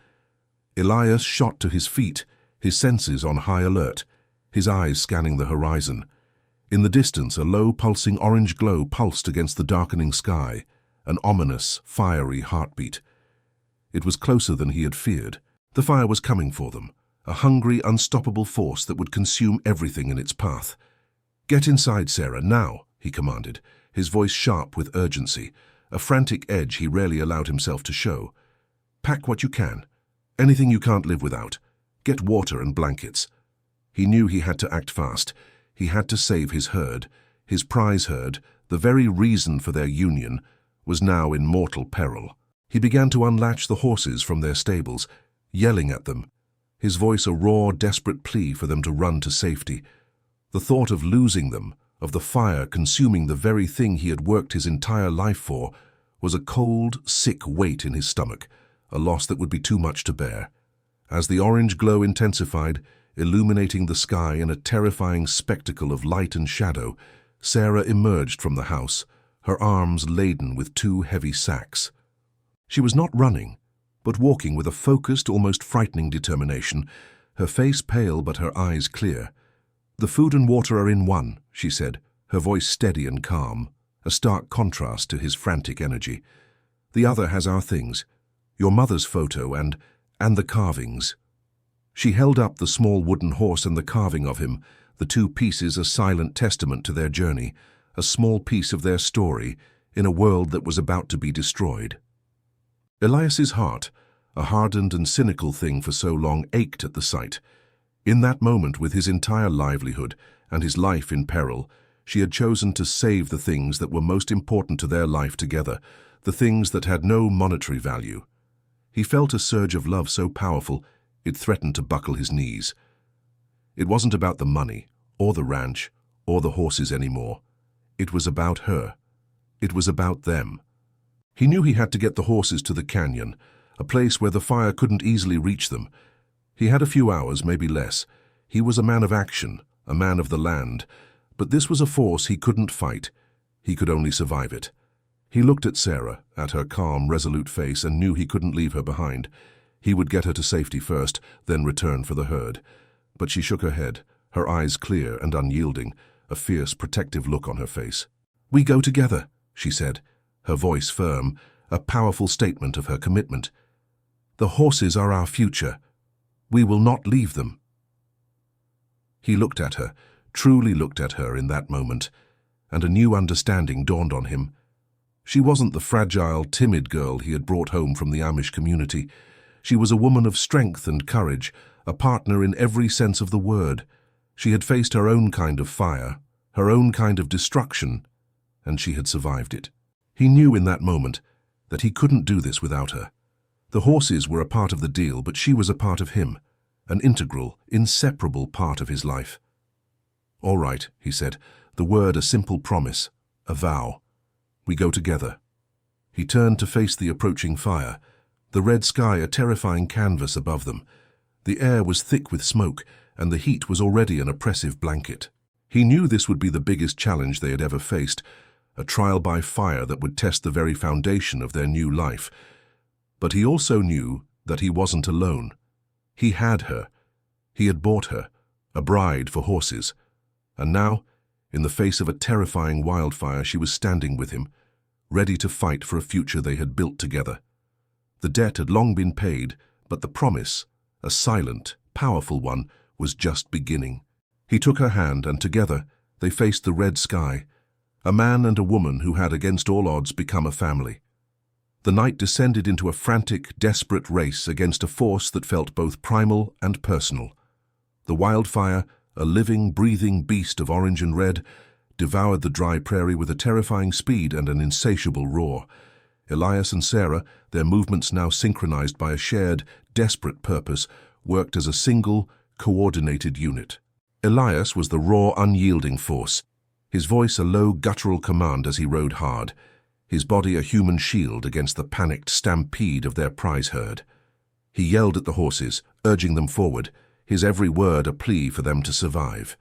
Elias shot to his feet, his senses on high alert, his eyes scanning the horizon. In the distance, a low, pulsing orange glow pulsed against the darkening sky, an ominous, fiery heartbeat. It was closer than he had feared. The fire was coming for them, a hungry, unstoppable force that would consume everything in its path. "Get inside, Sarah, now," he commanded, his voice sharp with urgency, a frantic edge he rarely allowed himself to show. "Pack what you can. Anything you can't live without. Get water and blankets." He knew he had to act fast. He had to save his herd. His prize herd, the very reason for their union, was now in mortal peril. He began to unlatch the horses from their stables, yelling at them, his voice a raw, desperate plea for them to run to safety. The thought of losing them, of the fire consuming the very thing he had worked his entire life for, was a cold, sick weight in his stomach, a loss that would be too much to bear. As the orange glow intensified, illuminating the sky in a terrifying spectacle of light and shadow, Sarah emerged from the house, her arms laden with two heavy sacks. She was not running, but walking with a focused, almost frightening determination, her face pale but her eyes clear. "The food and water are in one," she said, her voice steady and calm, a stark contrast to his frantic energy. "The other has our things, your mother's photo and the carvings." She held up the small wooden horse and the carving of him, the two pieces a silent testament to their journey, a small piece of their story in a world that was about to be destroyed. Elias's heart, a hardened and cynical thing for so long, ached at the sight. In that moment, with his entire livelihood and his life in peril, she had chosen to save the things that were most important to their life together, the things that had no monetary value. He felt a surge of love so powerful it threatened to buckle his knees. It wasn't about the money, or the ranch, or the horses anymore. It was about her. It was about them. He knew he had to get the horses to the canyon, a place where the fire couldn't easily reach them. He had a few hours, maybe less. He was a man of action, a man of the land, but this was a force he couldn't fight. He could only survive it. He looked at Sarah, at her calm, resolute face, and knew he couldn't leave her behind. He would get her to safety first, then return for the herd. But she shook her head, her eyes clear and unyielding, a fierce, protective look on her face. "We go together," she said, her voice firm, a powerful statement of her commitment. "The horses are our future. We will not leave them." He looked at her, truly looked at her in that moment, and a new understanding dawned on him. She wasn't the fragile, timid girl he had brought home from the Amish community. She was a woman of strength and courage, a partner in every sense of the word. She had faced her own kind of fire, her own kind of destruction, and she had survived it. He knew in that moment that he couldn't do this without her. The horses were a part of the deal, but she was a part of him, an integral, inseparable part of his life. "All right," he said, the word a simple promise, a vow. "We go together." He turned to face the approaching fire, the red sky a terrifying canvas above them. The air was thick with smoke, and the heat was already an oppressive blanket. He knew this would be the biggest challenge they had ever faced, a trial by fire that would test the very foundation of their new life. But he also knew that he wasn't alone. He had her. He had bought her, a bride for horses. And now, in the face of a terrifying wildfire, she was standing with him, ready to fight for a future they had built together. The debt had long been paid, but the promise, a silent, powerful one, was just beginning. He took her hand, and together they faced the red sky, a man and a woman who had, against all odds, become a family. The night descended into a frantic, desperate race against a force that felt both primal and personal. The wildfire, a living, breathing beast of orange and red, devoured the dry prairie with a terrifying speed and an insatiable roar. Elias and Sarah, their movements now synchronized by a shared, desperate purpose, worked as a single, coordinated unit. Elias was the raw, unyielding force, his voice a low, guttural command as he rode hard, his body a human shield against the panicked stampede of their prize herd. He yelled at the horses, urging them forward, his every word a plea for them to survive.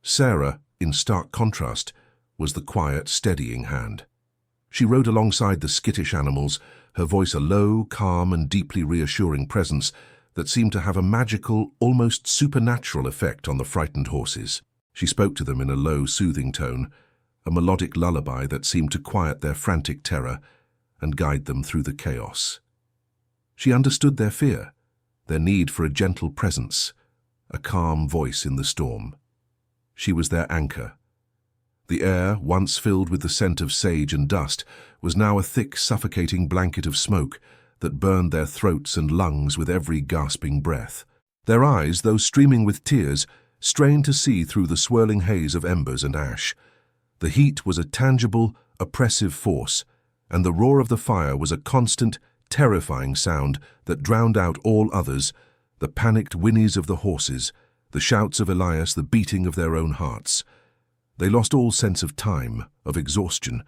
Sarah, in stark contrast, was the quiet, steadying hand. She rode alongside the skittish animals, her voice a low, calm, and deeply reassuring presence that seemed to have a magical, almost supernatural effect on the frightened horses. She spoke to them in a low, soothing tone, a melodic lullaby that seemed to quiet their frantic terror and guide them through the chaos. She understood their fear, their need for a gentle presence, a calm voice in the storm. She was their anchor. The air, once filled with the scent of sage and dust, was now a thick, suffocating blanket of smoke that burned their throats and lungs with every gasping breath. Their eyes, though streaming with tears, strained to see through the swirling haze of embers and ash. The heat was a tangible, oppressive force, and the roar of the fire was a constant, terrifying sound that drowned out all others, the panicked whinnies of the horses, the shouts of Elias, the beating of their own hearts. They lost all sense of time, of exhaustion,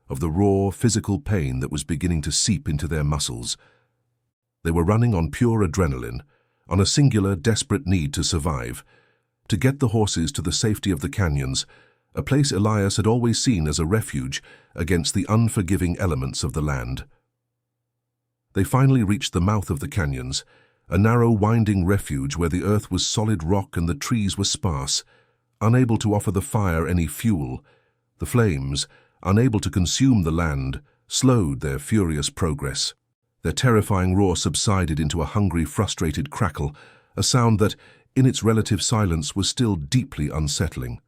of the raw, physical pain that was beginning to seep into their muscles. They were running on pure adrenaline, on a singular, desperate need to survive, to get the horses to the safety of the canyons, a place Elias had always seen as a refuge against the unforgiving elements of the land. They finally reached the mouth of the canyons, a narrow, winding refuge where the earth was solid rock and the trees were sparse, unable to offer the fire any fuel. The flames, unable to consume the land, slowed their furious progress. Their terrifying roar subsided into a hungry, frustrated crackle, a sound that, in its relative silence, was still deeply unsettling.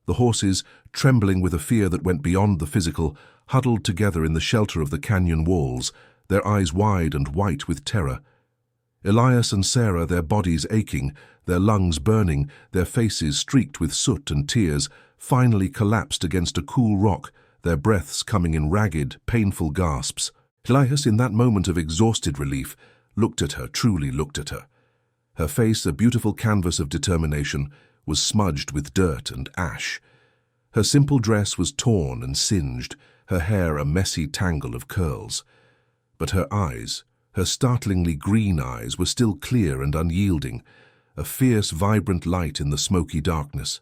The horses, trembling with a fear that went beyond the physical, huddled together in the shelter of the canyon walls, their eyes wide and white with terror. Elias and Sarah, their bodies aching, their lungs burning, their faces streaked with soot and tears, finally collapsed against a cool rock, their breaths coming in ragged, painful gasps. Elias, in that moment of exhausted relief, looked at her, truly looked at her. Her face, a beautiful canvas of determination, was smudged with dirt and ash. Her simple dress was torn and singed, her hair a messy tangle of curls. But her eyes, her startlingly green eyes, were still clear and unyielding, a fierce, vibrant light in the smoky darkness.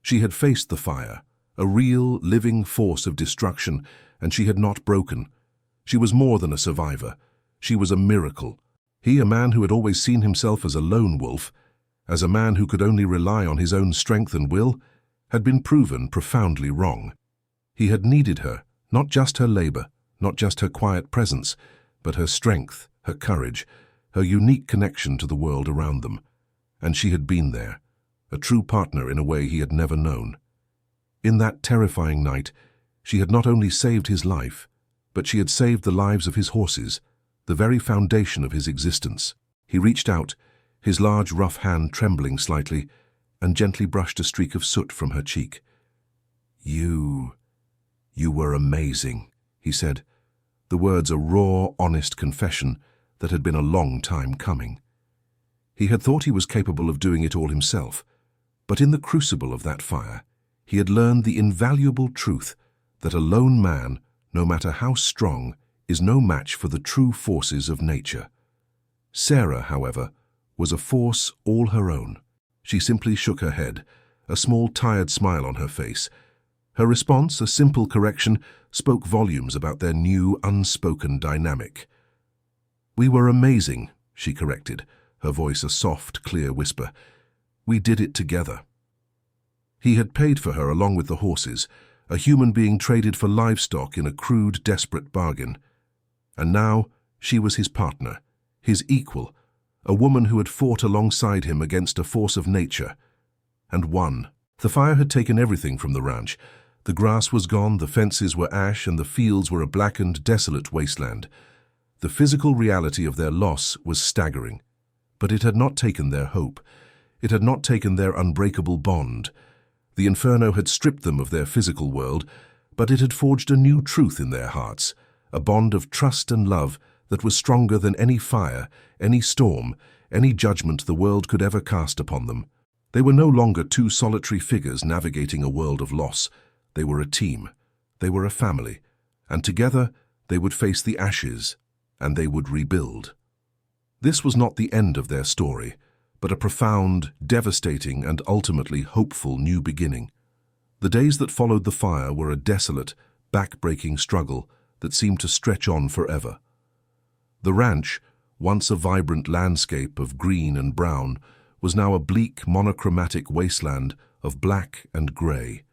She had faced the fire, a real, living force of destruction, and she had not broken. She was more than a survivor. She was a miracle. He, a man who had always seen himself as a lone wolf, as a man who could only rely on his own strength and will, had been proven profoundly wrong. He had needed her, not just her labor, not just her quiet presence, but her strength, her courage, her unique connection to the world around them. And she had been there, a true partner in a way he had never known. In that terrifying night, she had not only saved his life, but she had saved the lives of his horses, the very foundation of his existence. He reached out, his large, rough hand trembling slightly, and gently brushed a streak of soot from her cheek. You were amazing," he said, the words a raw, honest confession that had been a long time coming. He had thought he was capable of doing it all himself, but in the crucible of that fire, he had learned the invaluable truth that a lone man, no matter how strong, is no match for the true forces of nature. Sarah, however, was a force all her own. She simply shook her head, a small tired smile on her face. Her response, a simple correction, spoke volumes about their new, unspoken dynamic. "We were amazing," she corrected, her voice a soft, clear whisper. "We did it together." He had paid for her along with the horses, a human being traded for livestock in a crude, desperate bargain. And now she was his partner, his equal, a woman who had fought alongside him against a force of nature, and won. The fire had taken everything from the ranch. The grass was gone, the fences were ash, and the fields were a blackened, desolate wasteland. The physical reality of their loss was staggering. But it had not taken their hope. It had not taken their unbreakable bond. The inferno had stripped them of their physical world, but it had forged a new truth in their hearts, a bond of trust and love that was stronger than any fire, any storm, any judgment the world could ever cast upon them. They were no longer two solitary figures navigating a world of loss. They were a team. They were a family. And together they would face the ashes, and they would rebuild. This was not the end of their story, but a profound, devastating, and ultimately hopeful new beginning. The days that followed the fire were a desolate, back-breaking struggle that seemed to stretch on forever. The ranch, once a vibrant landscape of green and brown, was now a bleak, monochromatic wasteland of black and grey.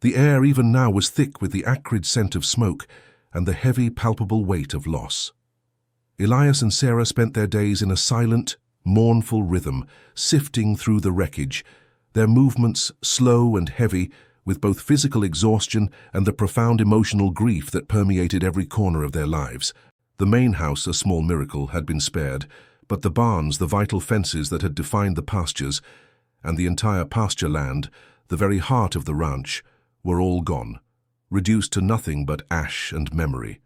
The air even now was thick with the acrid scent of smoke and the heavy, palpable weight of loss. Elias and Sarah spent their days in a silent, mournful rhythm, sifting through the wreckage, their movements slow and heavy, with both physical exhaustion and the profound emotional grief that permeated every corner of their lives. The main house, a small miracle, had been spared, but the barns, the vital fences that had defined the pastures, and the entire pasture land, the very heart of the ranch, were all gone, reduced to nothing but ash and memory.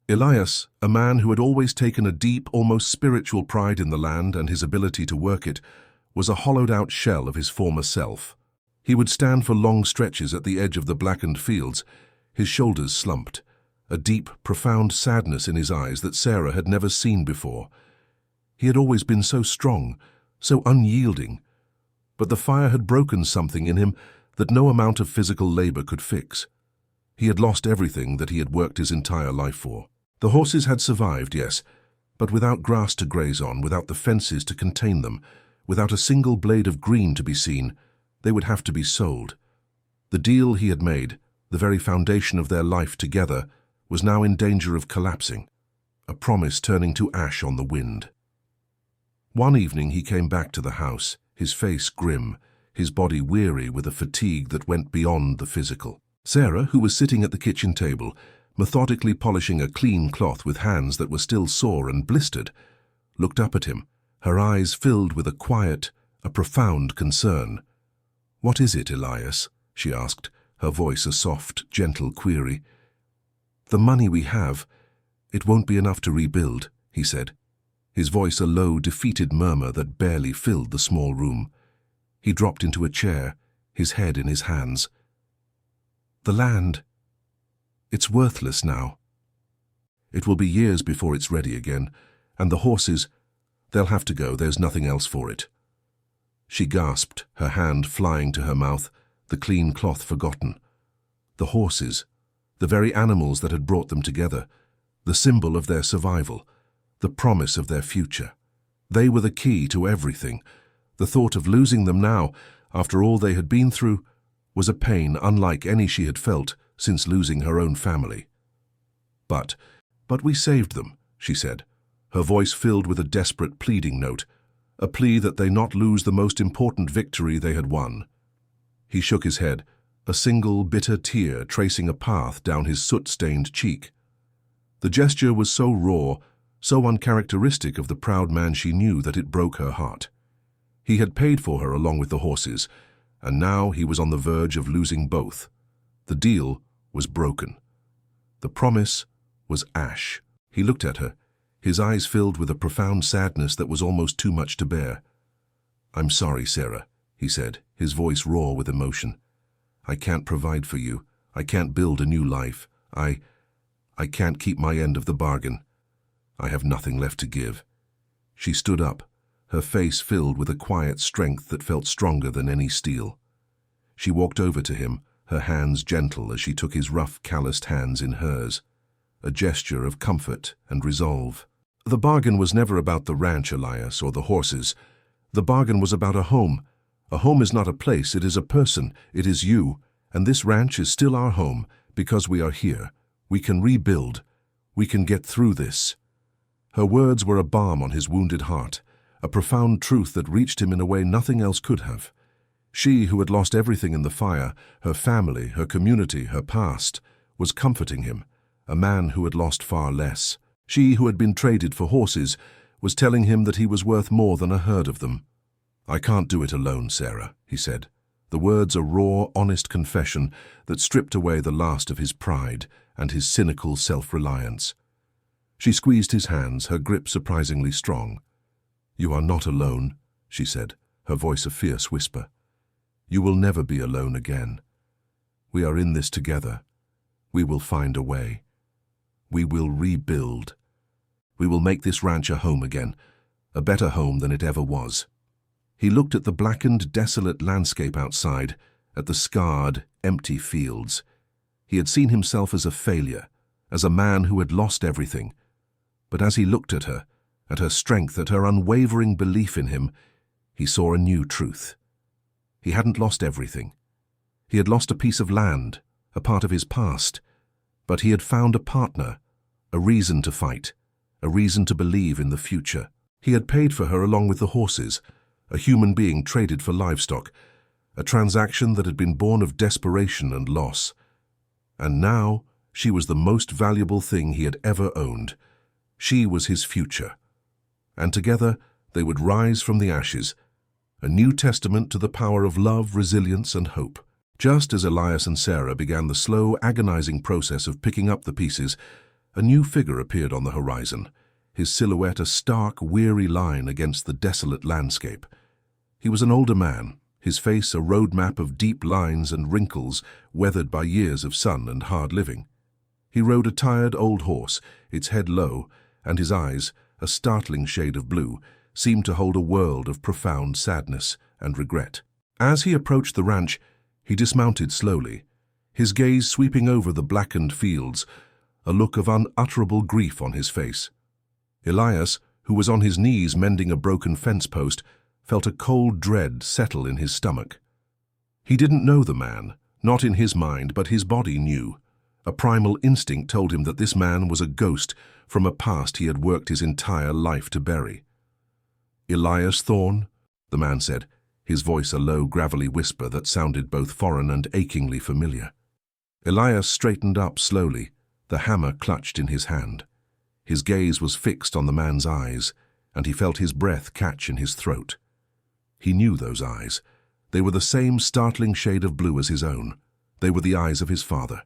Elias, a man who had always taken a deep, almost spiritual pride in the land and his ability to work it, was a hollowed-out shell of his former self. He would stand for long stretches at the edge of the blackened fields, his shoulders slumped, a deep, profound sadness in his eyes that Sarah had never seen before. He had always been so strong, so unyielding, but the fire had broken something in him that no amount of physical labor could fix. He had lost everything that he had worked his entire life for. The horses had survived, yes, but without grass to graze on, without the fences to contain them, without a single blade of green to be seen, they would have to be sold. The deal he had made, the very foundation of their life together, was now in danger of collapsing, a promise turning to ash on the wind. One evening he came back to the house, his face grim, his body weary with a fatigue that went beyond the physical. Sarah, who was sitting at the kitchen table, methodically polishing a clean cloth with hands that were still sore and blistered, looked up at him, her eyes filled with a quiet, a profound concern. "What is it, Elias?" she asked, her voice a soft, gentle query. "The money we have, it won't be enough to rebuild," he said, his voice a low, defeated murmur that barely filled the small room. He dropped into a chair, his head in his hands. "The land, it's worthless now. It will be years before it's ready again, and the horses, they'll have to go, there's nothing else for it." She gasped, her hand flying to her mouth, the clean cloth forgotten. The horses, the very animals that had brought them together, the symbol of their survival, the promise of their future. They were the key to everything. The thought of losing them now, after all they had been through, was a pain unlike any she had felt since losing her own family. But we saved them," she said, her voice filled with a desperate pleading note, a plea that they not lose the most important victory they had won. He shook his head, a single bitter tear tracing a path down his soot-stained cheek. The gesture was so raw, so uncharacteristic of the proud man she knew that it broke her heart. He had paid for her along with the horses, and now he was on the verge of losing both. The deal was broken. The promise was ash. He looked at her, his eyes filled with a profound sadness that was almost too much to bear. "I'm sorry, Sarah," he said, his voice raw with emotion. "I can't provide for you. I can't build a new life. I can't keep my end of the bargain. I have nothing left to give." She stood up, her face filled with a quiet strength that felt stronger than any steel. She walked over to him, her hands gentle as she took his rough, calloused hands in hers, a gesture of comfort and resolve. "The bargain was never about the ranch, Elias, or the horses. The bargain was about a home. A home is not a place, it is a person, it is you, and this ranch is still our home because we are here. We can rebuild. We can get through this." Her words were a balm on his wounded heart, a profound truth that reached him in a way nothing else could have. She, who had lost everything in the fire, her family, her community, her past, was comforting him, a man who had lost far less. She, who had been traded for horses, was telling him that he was worth more than a herd of them. "I can't do it alone, Sarah," he said, the words a raw, honest confession that stripped away the last of his pride and his cynical self-reliance. She squeezed his hands, her grip surprisingly strong. "You are not alone," she said, her voice a fierce whisper. "You will never be alone again. We are in this together. We will find a way. We will rebuild. We will make this ranch a home again, a better home than it ever was." He looked at the blackened, desolate landscape outside, at the scarred, empty fields. He had seen himself as a failure, as a man who had lost everything. But as he looked at her strength, at her unwavering belief in him, he saw a new truth. He hadn't lost everything. He had lost a piece of land, a part of his past, but he had found a partner, a reason to fight, a reason to believe in the future. He had paid for her along with the horses, a human being traded for livestock, a transaction that had been born of desperation and loss. And now she was the most valuable thing he had ever owned. She was his future. And together they would rise from the ashes, a new testament to the power of love, resilience, and hope. Just as Elias and Sarah began the slow, agonizing process of picking up the pieces, a new figure appeared on the horizon, his silhouette a stark, weary line against the desolate landscape. He was an older man, his face a road map of deep lines and wrinkles weathered by years of sun and hard living. He rode a tired old horse, its head low, and his eyes, a startling shade of blue, seemed to hold a world of profound sadness and regret. As he approached the ranch, he dismounted slowly, his gaze sweeping over the blackened fields, a look of unutterable grief on his face. Elias, who was on his knees mending a broken fence post, felt a cold dread settle in his stomach. He didn't know the man, not in his mind, but his body knew. A primal instinct told him that this man was a ghost from a past he had worked his entire life to bury. "Elias Thorne," the man said, his voice a low, gravelly whisper that sounded both foreign and achingly familiar. Elias straightened up slowly, the hammer clutched in his hand. His gaze was fixed on the man's eyes, and he felt his breath catch in his throat. He knew those eyes. They were the same startling shade of blue as his own. They were the eyes of his father.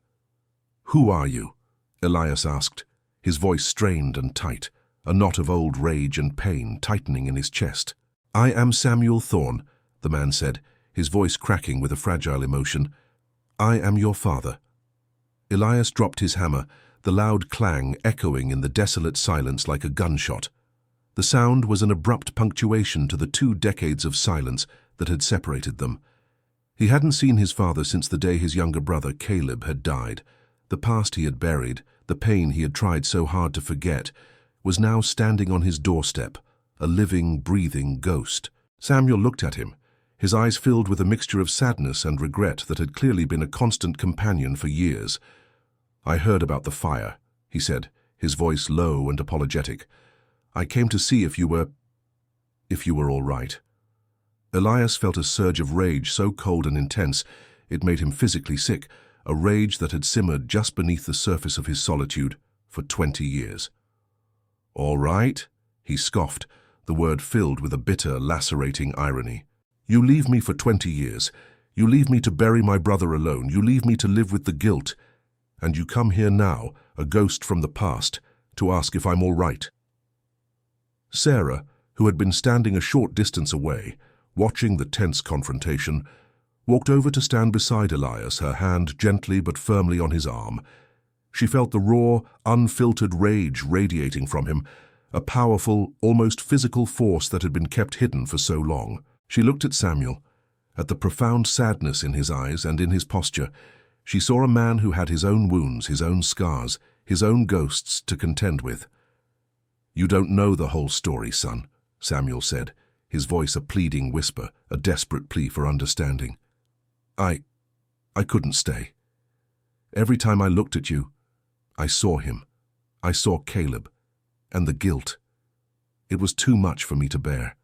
"Who are you?" Elias asked, his voice strained and tight, a knot of old rage and pain tightening in his chest. "I am Samuel Thorne," the man said, his voice cracking with a fragile emotion. "I am your father." Elias dropped his hammer, the loud clang echoing in the desolate silence like a gunshot. The sound was an abrupt punctuation to the 2 decades of silence that had separated them. He hadn't seen his father since the day his younger brother, Caleb, had died. The past he had buried, the pain he had tried so hard to forget, was now standing on his doorstep, a living, breathing ghost. Samuel looked at him, his eyes filled with a mixture of sadness and regret that had clearly been a constant companion for years. "I heard about the fire," he said, his voice low and apologetic. "I came to see if you were all right." Elias felt a surge of rage so cold and intense, It made him physically sick, a rage that had simmered just beneath the surface of his solitude for 20 years. "All right," he scoffed, the word filled with a bitter, lacerating irony. "You leave me for 20 years. You leave me to bury my brother alone. You leave me to live with the guilt. And you come here now, a ghost from the past, to ask if I'm all right." Sarah, who had been standing a short distance away, watching the tense confrontation, walked over to stand beside Elias, her hand gently but firmly on his arm. She felt the raw, unfiltered rage radiating from him, a powerful, almost physical force that had been kept hidden for so long. She looked at Samuel, at the profound sadness in his eyes and in his posture. She saw a man who had his own wounds, his own scars, his own ghosts to contend with. "You don't know the whole story, son," Samuel said, his voice a pleading whisper, a desperate plea for understanding. I couldn't stay. Every time I looked at you, I saw him. I saw Caleb, and the guilt. It was too much for me to bear.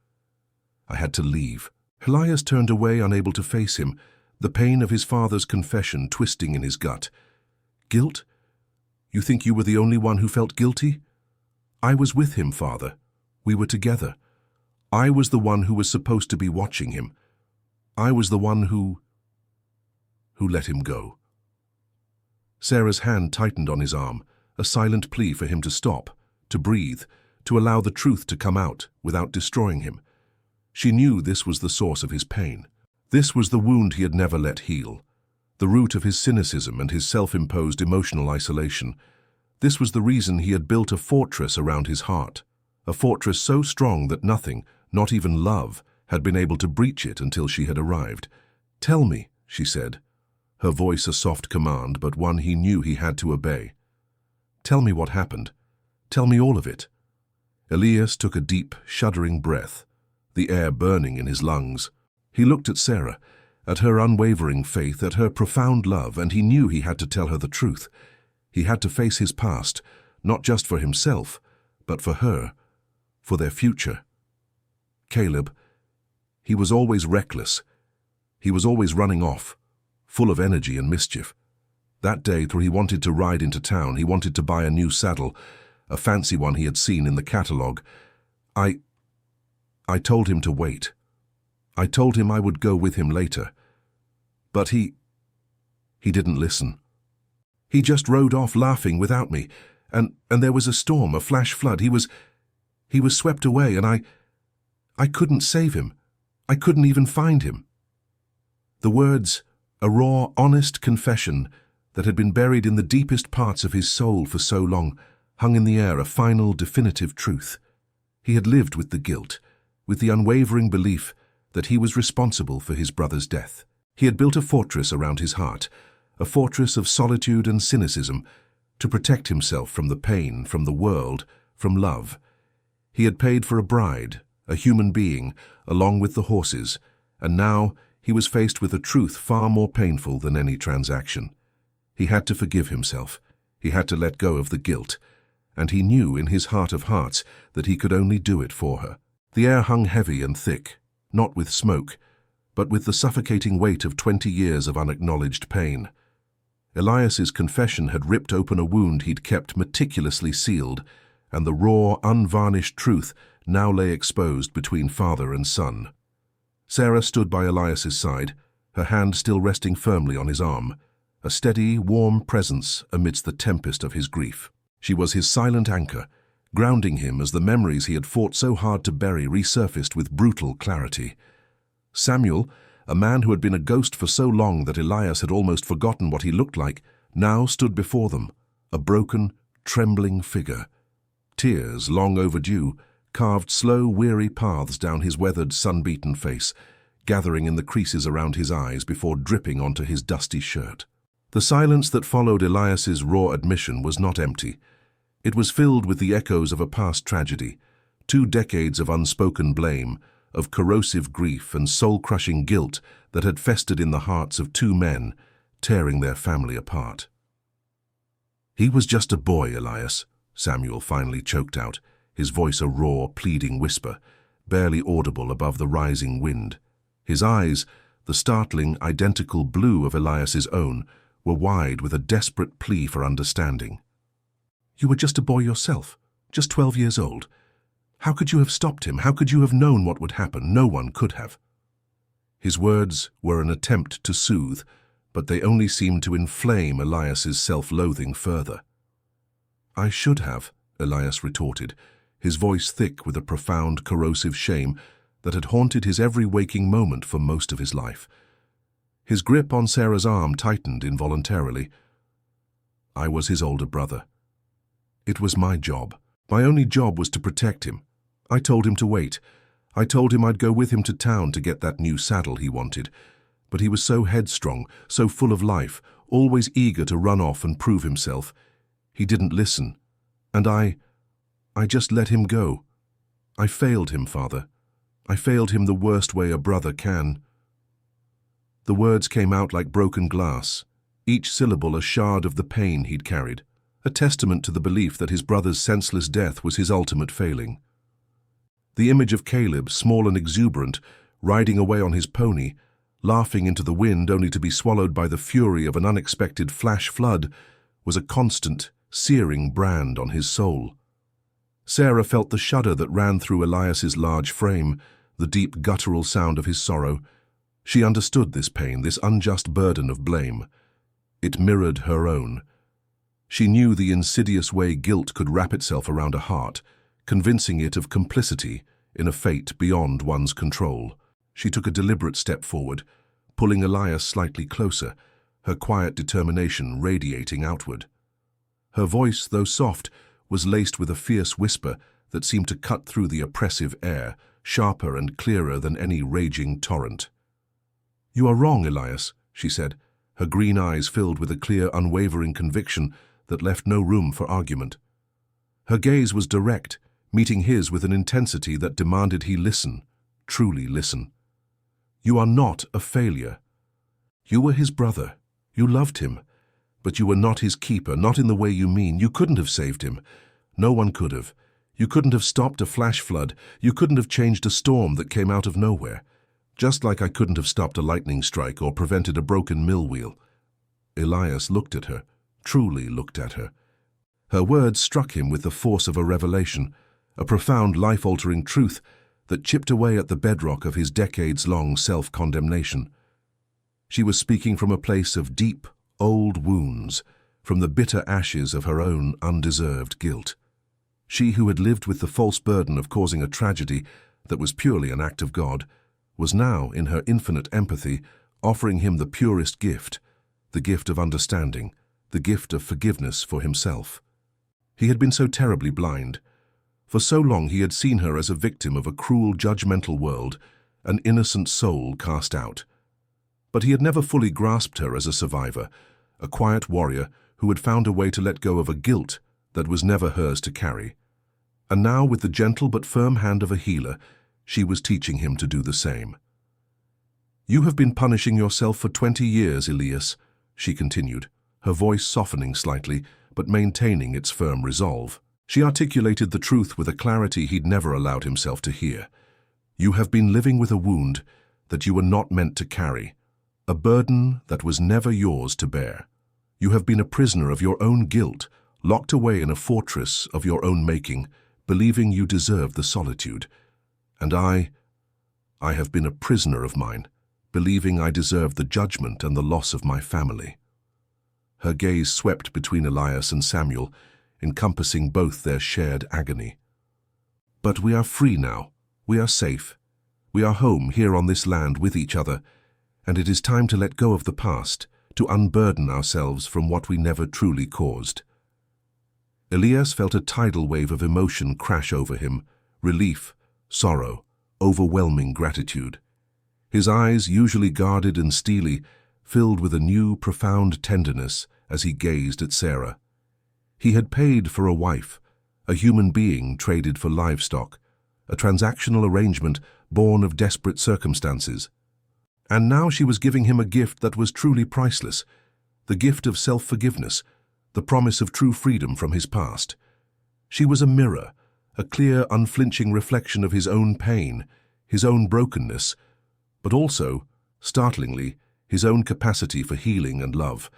I had to leave." Elias turned away, unable to face him, the pain of his father's confession twisting in his gut. "Guilt? You think you were the only one who felt guilty? I was with him, Father. We were together. I was the one who was supposed to be watching him. I was the one who let him go." Sarah's hand tightened on his arm, a silent plea for him to stop, to breathe, to allow the truth to come out without destroying him. She knew this was the source of his pain. This was the wound he had never let heal, the root of his cynicism and his self-imposed emotional isolation. This was the reason he had built a fortress around his heart, a fortress so strong that nothing, not even love, had been able to breach it until she had arrived. "Tell me," she said, her voice a soft command, but one he knew he had to obey. "Tell me what happened. Tell me all of it." Elias took a deep, shuddering breath, the air burning in his lungs. He looked at Sarah, at her unwavering faith, at her profound love, and he knew he had to tell her the truth. He had to face his past, not just for himself, but for her, for their future. Caleb, he was always reckless. He was always running off, full of energy and mischief. That day, he wanted to ride into town. He wanted to buy a new saddle, a fancy one he had seen in the catalogue. I told him to wait. I told him I would go with him later. But he didn't listen. He just rode off laughing without me, and there was a storm, a flash flood. He was swept away, and I couldn't save him. I couldn't even find him. The words, a raw, honest confession that had been buried in the deepest parts of his soul for so long, hung in the air, a final, definitive truth. He had lived with the guilt, with the unwavering belief that he was responsible for his brother's death. He had built a fortress around his heart, a fortress of solitude and cynicism, to protect himself from the pain, from the world, from love. He had paid for a bride, a human being, along with the horses, and now he was faced with a truth far more painful than any transaction. He had to forgive himself. He had to let go of the guilt, and he knew in his heart of hearts that he could only do it for her. The air hung heavy and thick, not with smoke, but with the suffocating weight of 20 years of unacknowledged pain. Elias's confession had ripped open a wound he'd kept meticulously sealed, and the raw, unvarnished truth now lay exposed between father and son. Sarah stood by Elias's side, her hand still resting firmly on his arm, a steady, warm presence amidst the tempest of his grief. She was his silent anchor, grounding him as the memories he had fought so hard to bury resurfaced with brutal clarity. Samuel, a man who had been a ghost for so long that Elias had almost forgotten what he looked like, now stood before them, a broken, trembling figure. Tears, long overdue, carved slow, weary paths down his weathered, sun-beaten face, gathering in the creases around his eyes before dripping onto his dusty shirt. The silence that followed Elias's raw admission was not empty. It was filled with the echoes of a past tragedy, 2 decades of unspoken blame, of corrosive grief and soul-crushing guilt that had festered in the hearts of 2 men, tearing their family apart. "He was just a boy, Elias," Samuel finally choked out, his voice a raw, pleading whisper, barely audible above the rising wind. His eyes, the startling, identical blue of Elias's own, were wide with a desperate plea for understanding. "You were just a boy yourself, just 12 years old. How could you have stopped him? How could you have known what would happen? No one could have." His words were an attempt to soothe, but they only seemed to inflame Elias's self-loathing further. "I should have," Elias retorted, his voice thick with a profound, corrosive shame that had haunted his every waking moment for most of his life. His grip on Sarah's arm tightened involuntarily. "I was his older brother. It was my job. My only job was to protect him. I told him to wait. I told him I'd go with him to town to get that new saddle he wanted. But he was so headstrong, so full of life, always eager to run off and prove himself. He didn't listen. And I just let him go. I failed him, Father. I failed him the worst way a brother can." The words came out like broken glass, each syllable a shard of the pain he'd carried, a testament to the belief that his brother's senseless death was his ultimate failing. The image of Caleb, small and exuberant, riding away on his pony, laughing into the wind only to be swallowed by the fury of an unexpected flash flood, was a constant, searing brand on his soul. Sarah felt the shudder that ran through Elias's large frame, the deep guttural sound of his sorrow. She understood this pain, this unjust burden of blame. It mirrored her own. She knew the insidious way guilt could wrap itself around a heart, convincing it of complicity in a fate beyond one's control. She took a deliberate step forward, pulling Elias slightly closer, her quiet determination radiating outward. Her voice, though soft, was laced with a fierce whisper that seemed to cut through the oppressive air, sharper and clearer than any raging torrent. "You are wrong, Elias," she said, her green eyes filled with a clear, unwavering conviction that left no room for argument. Her gaze was direct, meeting his with an intensity that demanded he listen, truly listen. "You are not a failure. You were his brother. You loved him. But you were not his keeper, not in the way you mean. You couldn't have saved him. No one could have. You couldn't have stopped a flash flood. You couldn't have changed a storm that came out of nowhere. Just like I couldn't have stopped a lightning strike or prevented a broken mill wheel." Elias looked at her, truly looked at her. Her words struck him with the force of a revelation, a profound, life-altering truth that chipped away at the bedrock of his decades-long self-condemnation. She was speaking from a place of deep, old wounds, from the bitter ashes of her own undeserved guilt. She who had lived with the false burden of causing a tragedy that was purely an act of God, was now, in her infinite empathy, offering him the purest gift, the gift of understanding, the gift of forgiveness for himself. He had been so terribly blind. For so long he had seen her as a victim of a cruel, judgmental world, an innocent soul cast out. But he had never fully grasped her as a survivor, a quiet warrior who had found a way to let go of a guilt that was never hers to carry. And now, with the gentle but firm hand of a healer, she was teaching him to do the same. "You have been punishing yourself for 20 years, Elias," she continued, her voice softening slightly, but maintaining its firm resolve. She articulated the truth with a clarity he'd never allowed himself to hear. "You have been living with a wound that you were not meant to carry, a burden that was never yours to bear. You have been a prisoner of your own guilt, locked away in a fortress of your own making, believing you deserved the solitude. And I have been a prisoner of mine, believing I deserved the judgment and the loss of my family." Her gaze swept between Elias and Samuel, encompassing both their shared agony. "But we are free now. We are safe. We are home here on this land with each other, and it is time to let go of the past, to unburden ourselves from what we never truly caused." Elias felt a tidal wave of emotion crash over him, relief, sorrow, overwhelming gratitude. His eyes, usually guarded and steely, filled with a new, profound tenderness as he gazed at Sarah. He had paid for a wife, a human being traded for livestock, a transactional arrangement born of desperate circumstances. And now she was giving him a gift that was truly priceless, the gift of self-forgiveness, the promise of true freedom from his past. She was a mirror, a clear, unflinching reflection of his own pain, his own brokenness, but also Startlingly, his own capacity for healing and love.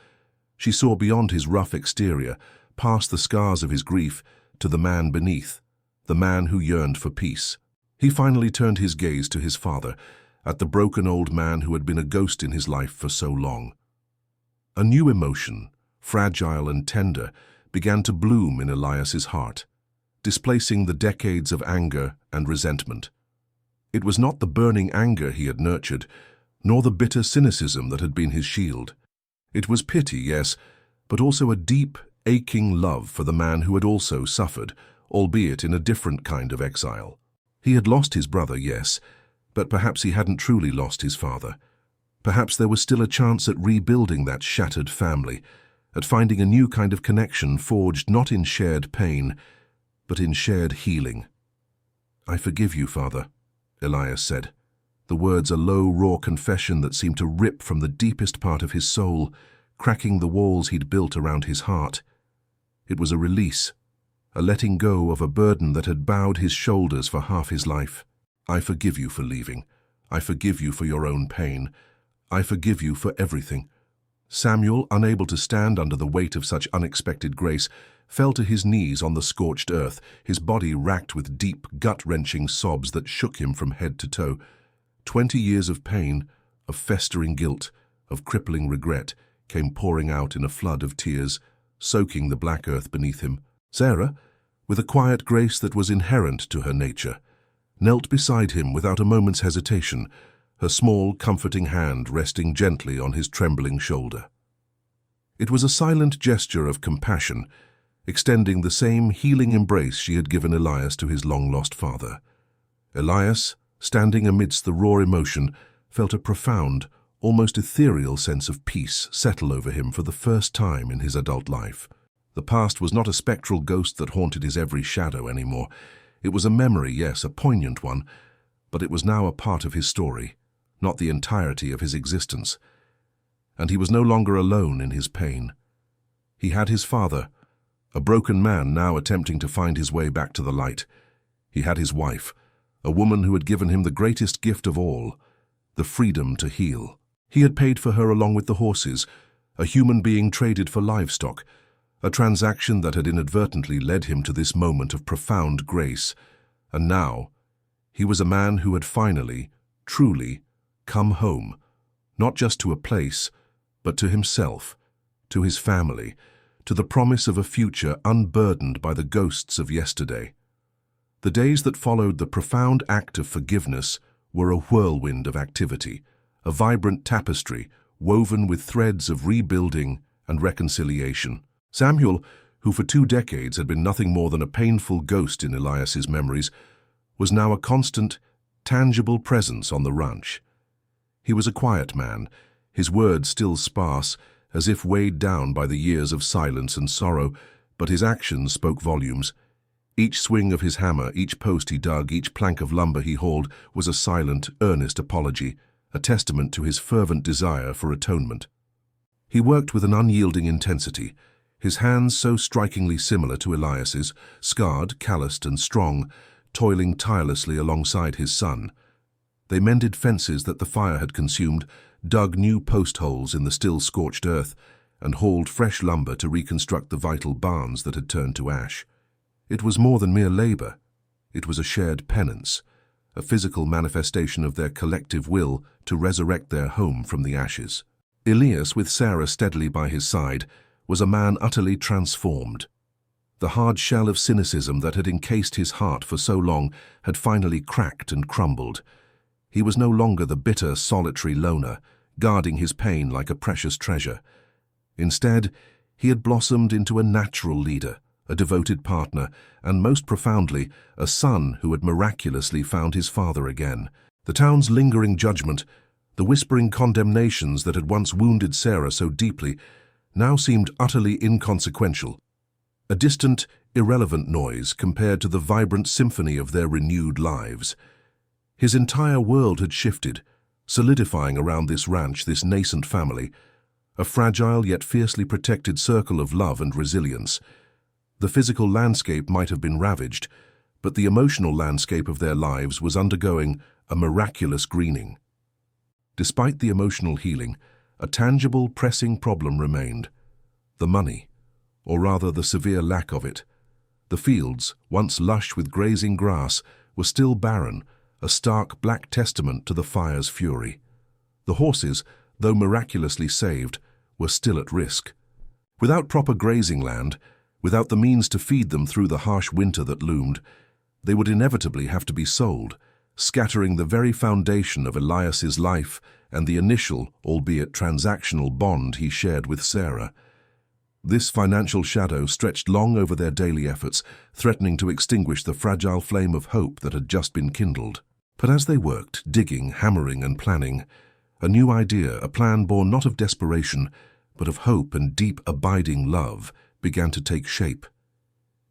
She saw beyond his rough exterior, past the scars of his grief, to the man beneath, the man who yearned for peace. He finally turned his gaze to his father, at the broken old man who had been a ghost in his life for so long. A new emotion, fragile and tender, began to bloom in Elias's heart, displacing the decades of anger and resentment. It was not the burning anger he had nurtured, nor the bitter cynicism that had been his shield. It was pity, yes, but also a deep, aching love for the man who had also suffered, albeit in a different kind of exile. He had lost his brother, yes, but perhaps he hadn't truly lost his father. Perhaps there was still a chance at rebuilding that shattered family, at finding a new kind of connection forged not in shared pain, but in shared healing. "I forgive you, Father," Elias said, the words a low, raw confession that seemed to rip from the deepest part of his soul, cracking the walls he'd built around his heart. It was a release, a letting go of a burden that had bowed his shoulders for half his life. "I forgive you for leaving. I forgive you for your own pain. I forgive you for everything." Samuel, unable to stand under the weight of such unexpected grace, fell to his knees on the scorched earth, his body racked with deep, gut-wrenching sobs that shook him from head to toe. 20 years of pain, of festering guilt, of crippling regret, came pouring out in a flood of tears, soaking the black earth beneath him. Sarah, with a quiet grace that was inherent to her nature, knelt beside him without a moment's hesitation, her small, comforting hand resting gently on his trembling shoulder. It was a silent gesture of compassion, extending the same healing embrace she had given Elias to his long-lost father. Elias, standing amidst the raw emotion, felt a profound, almost ethereal sense of peace settle over him for the first time in his adult life. The past was not a spectral ghost that haunted his every shadow anymore. It was a memory, yes, a poignant one, but it was now a part of his story, not the entirety of his existence. And he was no longer alone in his pain. He had his father, a broken man now attempting to find his way back to the light. He had his wife, a woman who had given him the greatest gift of all, the freedom to heal. He had paid for her along with the horses, a human being traded for livestock, a transaction that had inadvertently led him to this moment of profound grace. And now, he was a man who had finally, truly, come home, not just to a place, but to himself, to his family, to the promise of a future unburdened by the ghosts of yesterday. The days that followed the profound act of forgiveness were a whirlwind of activity, a vibrant tapestry woven with threads of rebuilding and reconciliation. Samuel, who for 2 decades had been nothing more than a painful ghost in Elias's memories, was now a constant, tangible presence on the ranch. He was a quiet man, his words still sparse, as if weighed down by the years of silence and sorrow, but his actions spoke volumes. Each swing of his hammer, each post he dug, each plank of lumber he hauled was a silent, earnest apology, a testament to his fervent desire for atonement. He worked with an unyielding intensity, his hands so strikingly similar to Elias's, scarred, calloused and strong, toiling tirelessly alongside his son. They mended fences that the fire had consumed, dug new post holes in the still scorched earth, and hauled fresh lumber to reconstruct the vital barns that had turned to ash. It was more than mere labor. It was a shared penance, a physical manifestation of their collective will to resurrect their home from the ashes. Elias, with Sarah steadily by his side, was a man utterly transformed. The hard shell of cynicism that had encased his heart for so long had finally cracked and crumbled. He was no longer the bitter, solitary loner, guarding his pain like a precious treasure. Instead, he had blossomed into a natural leader, a devoted partner, and most profoundly, a son who had miraculously found his father again. The town's lingering judgment, the whispering condemnations that had once wounded Sarah so deeply, now seemed utterly inconsequential, a distant, irrelevant noise compared to the vibrant symphony of their renewed lives. His entire world had shifted, solidifying around this ranch, this nascent family, a fragile yet fiercely protected circle of love and resilience. The physical landscape might have been ravaged, but the emotional landscape of their lives was undergoing a miraculous greening. Despite the emotional healing, a tangible, pressing problem remained: the money, or rather the severe lack of it. The fields, once lush with grazing grass, were still barren, a stark black testament to the fire's fury. The horses, though miraculously saved, were still at risk. Without proper grazing land, without the means to feed them through the harsh winter that loomed, they would inevitably have to be sold, scattering the very foundation of Elias's life and the initial, albeit transactional, bond he shared with Sarah. This financial shadow stretched long over their daily efforts, threatening to extinguish the fragile flame of hope that had just been kindled. But as they worked, digging, hammering, and planning, a new idea, a plan born not of desperation, but of hope and deep, abiding love, began to take shape.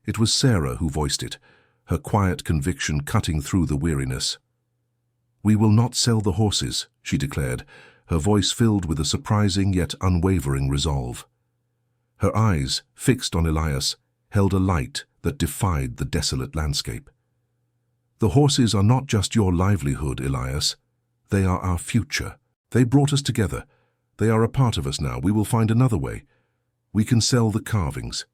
It was Sarah who voiced it, her quiet conviction cutting through the weariness. "We will not sell the horses," she declared, her voice filled with a surprising yet unwavering resolve. Her eyes, fixed on Elias, held a light that defied the desolate landscape. "The horses are not just your livelihood, Elias. They are our future. They brought us together. They are a part of us now. We will find another way. We can sell the carvings."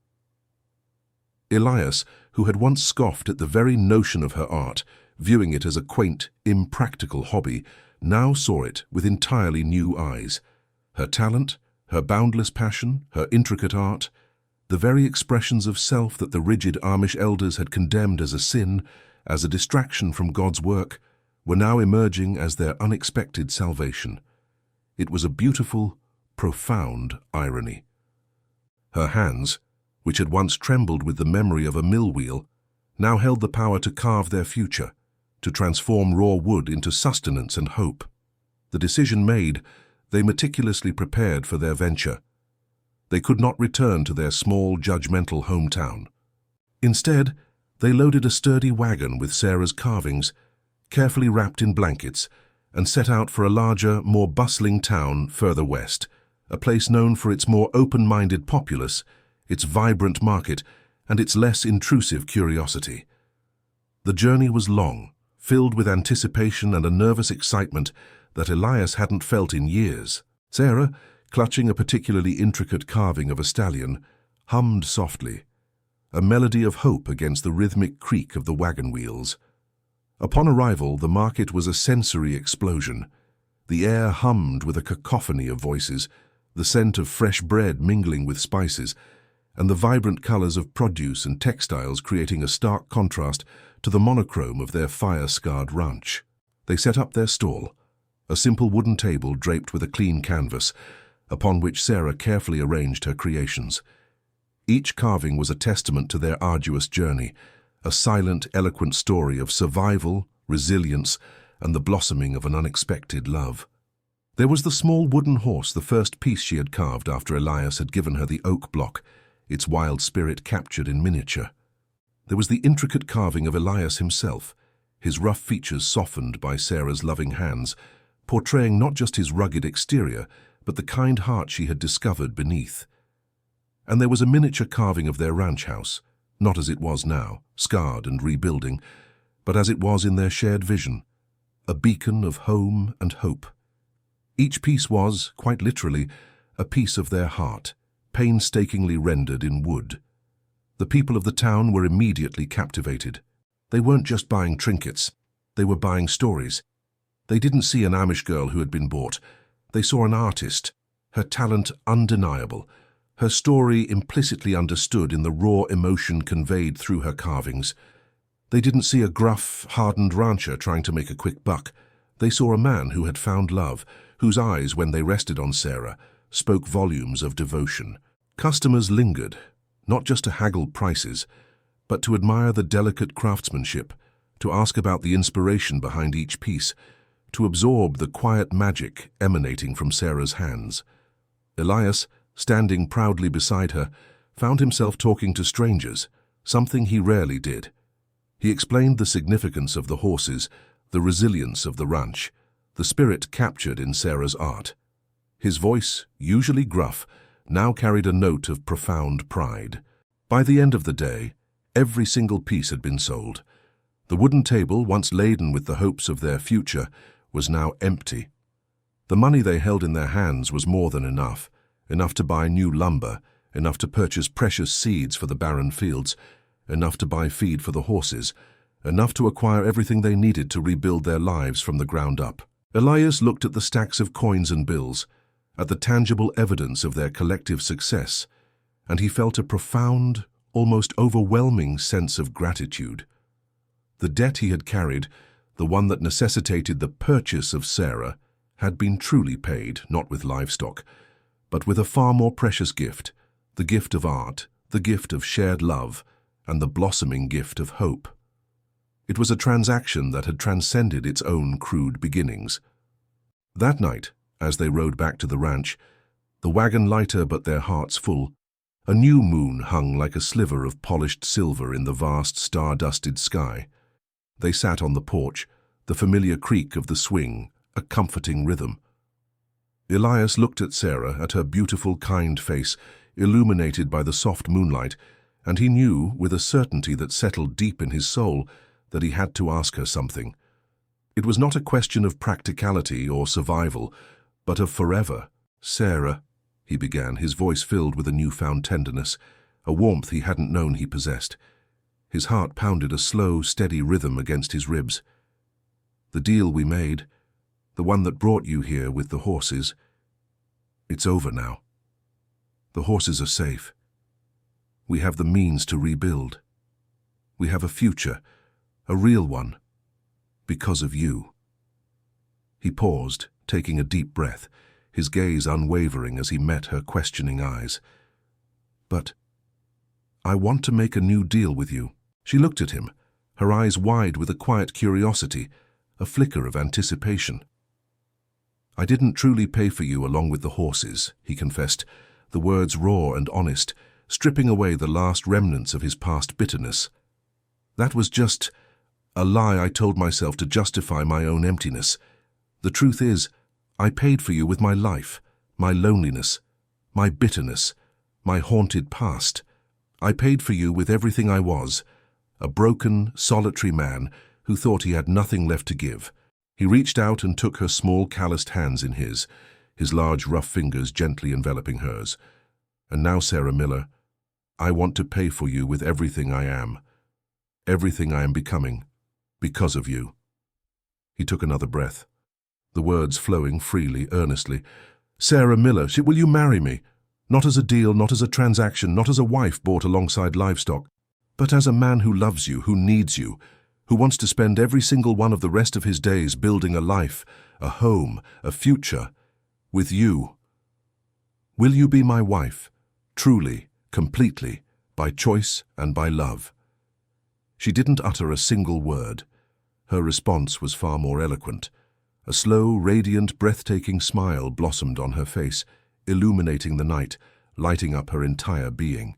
Elias, who had once scoffed at the very notion of her art, viewing it as a quaint, impractical hobby, now saw it with entirely new eyes. Her talent, her boundless passion, her intricate art, the very expressions of self that the rigid Amish elders had condemned as a sin, as a distraction from God's work, were now emerging as their unexpected salvation. It was a beautiful, profound irony. Her hands, which had once trembled with the memory of a mill wheel, now held the power to carve their future, to transform raw wood into sustenance and hope. The decision made, they meticulously prepared for their venture. They could not return to their small, judgmental hometown. Instead, they loaded a sturdy wagon with Sarah's carvings, carefully wrapped in blankets, and set out for a larger, more bustling town further west, a place known for its more open-minded populace, its vibrant market, and its less intrusive curiosity. The journey was long, filled with anticipation and a nervous excitement that Elias hadn't felt in years. Sarah, clutching a particularly intricate carving of a stallion, hummed softly, a melody of hope against the rhythmic creak of the wagon wheels. Upon arrival, the market was a sensory explosion. The air hummed with a cacophony of voices, the scent of fresh bread mingling with spices, and the vibrant colors of produce and textiles creating a stark contrast to the monochrome of their fire-scarred ranch. They set up their stall, a simple wooden table draped with a clean canvas, upon which Sarah carefully arranged her creations. Each carving was a testament to their arduous journey, a silent, eloquent story of survival, resilience, and the blossoming of an unexpected love. There was the small wooden horse, the first piece she had carved after Elias had given her the oak block, its wild spirit captured in miniature. There was the intricate carving of Elias himself, his rough features softened by Sarah's loving hands, portraying not just his rugged exterior, but the kind heart she had discovered beneath. And there was a miniature carving of their ranch house, not as it was now, scarred and rebuilding, but as it was in their shared vision, a beacon of home and hope. Each piece was, quite literally, a piece of their heart, painstakingly rendered in wood. The people of the town were immediately captivated. They weren't just buying trinkets, they were buying stories. They didn't see an Amish girl who had been bought. They saw an artist, her talent undeniable, her story implicitly understood in the raw emotion conveyed through her carvings. They didn't see a gruff, hardened rancher trying to make a quick buck. They saw a man who had found love, whose eyes, when they rested on Sarah, spoke volumes of devotion. Customers lingered, not just to haggle prices, but to admire the delicate craftsmanship, to ask about the inspiration behind each piece, to absorb the quiet magic emanating from Sarah's hands. Elias, standing proudly beside her, found himself talking to strangers, something he rarely did. He explained the significance of the horses, the resilience of the ranch, the spirit captured in Sarah's art. His voice, usually gruff, now carried a note of profound pride. By the end of the day, every single piece had been sold. The wooden table, once laden with the hopes of their future, was now empty. The money they held in their hands was more than enough to buy new lumber, enough to purchase precious seeds for the barren fields, enough to buy feed for the horses, enough to acquire everything they needed to rebuild their lives from the ground up. Elias looked at the stacks of coins and bills, at the tangible evidence of their collective success, and he felt a profound, almost overwhelming sense of gratitude. The debt he had carried, the one that necessitated the purchase of Sarah, had been truly paid, not with livestock, but with a far more precious gift, the gift of art, the gift of shared love, and the blossoming gift of hope. It was a transaction that had transcended its own crude beginnings. That night, as they rode back to the ranch, the wagon lighter but their hearts full, a new moon hung like a sliver of polished silver in the vast star-dusted sky. They sat on the porch, the familiar creak of the swing, a comforting rhythm. Elias looked at Sarah, at her beautiful, kind face, illuminated by the soft moonlight, and he knew, with a certainty that settled deep in his soul, that he had to ask her something. It was not a question of practicality or survival, but of forever. "Sarah," he began, his voice filled with a newfound tenderness, a warmth he hadn't known he possessed. His heart pounded a slow, steady rhythm against his ribs. "The deal we made, the one that brought you here with the horses, it's over now. The horses are safe. We have the means to rebuild. We have a future, a real one, because of you." He paused, taking a deep breath, his gaze unwavering as he met her questioning eyes. "But I want to make a new deal with you." She looked at him, her eyes wide with a quiet curiosity, a flicker of anticipation. "I didn't truly pay for you along with the horses," he confessed, the words raw and honest, stripping away the last remnants of his past bitterness. "That was just a lie I told myself to justify my own emptiness. The truth is, I paid for you with my life, my loneliness, my bitterness, my haunted past. I paid for you with everything I was, a broken, solitary man who thought he had nothing left to give." He reached out and took her small, calloused hands in his large, rough fingers gently enveloping hers. "And now, Sarah Miller, I want to pay for you with everything I am becoming, because of you." He took another breath, the words flowing freely, earnestly. "Sarah Miller, will you marry me? Not as a deal, not as a transaction, not as a wife bought alongside livestock, but as a man who loves you, who needs you, who wants to spend every single one of the rest of his days building a life, a home, a future, with you. Will you be my wife, truly, completely, by choice and by love?" She didn't utter a single word. Her response was far more eloquent. A slow, radiant, breathtaking smile blossomed on her face, illuminating the night, lighting up her entire being.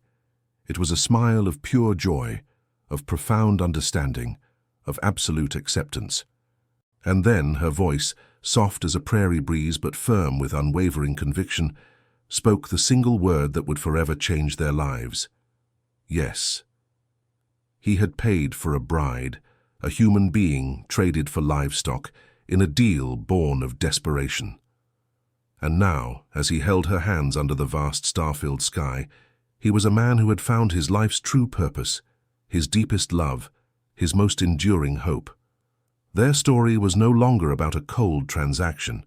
It was a smile of pure joy, of profound understanding, of absolute acceptance. And then her voice, soft as a prairie breeze but firm with unwavering conviction, spoke the single word that would forever change their lives. Yes. He had paid for a bride, a human being traded for livestock, in a deal born of desperation. And now, as he held her hands under the vast star-filled sky, he was a man who had found his life's true purpose, his deepest love, his most enduring hope. Their story was no longer about a cold transaction.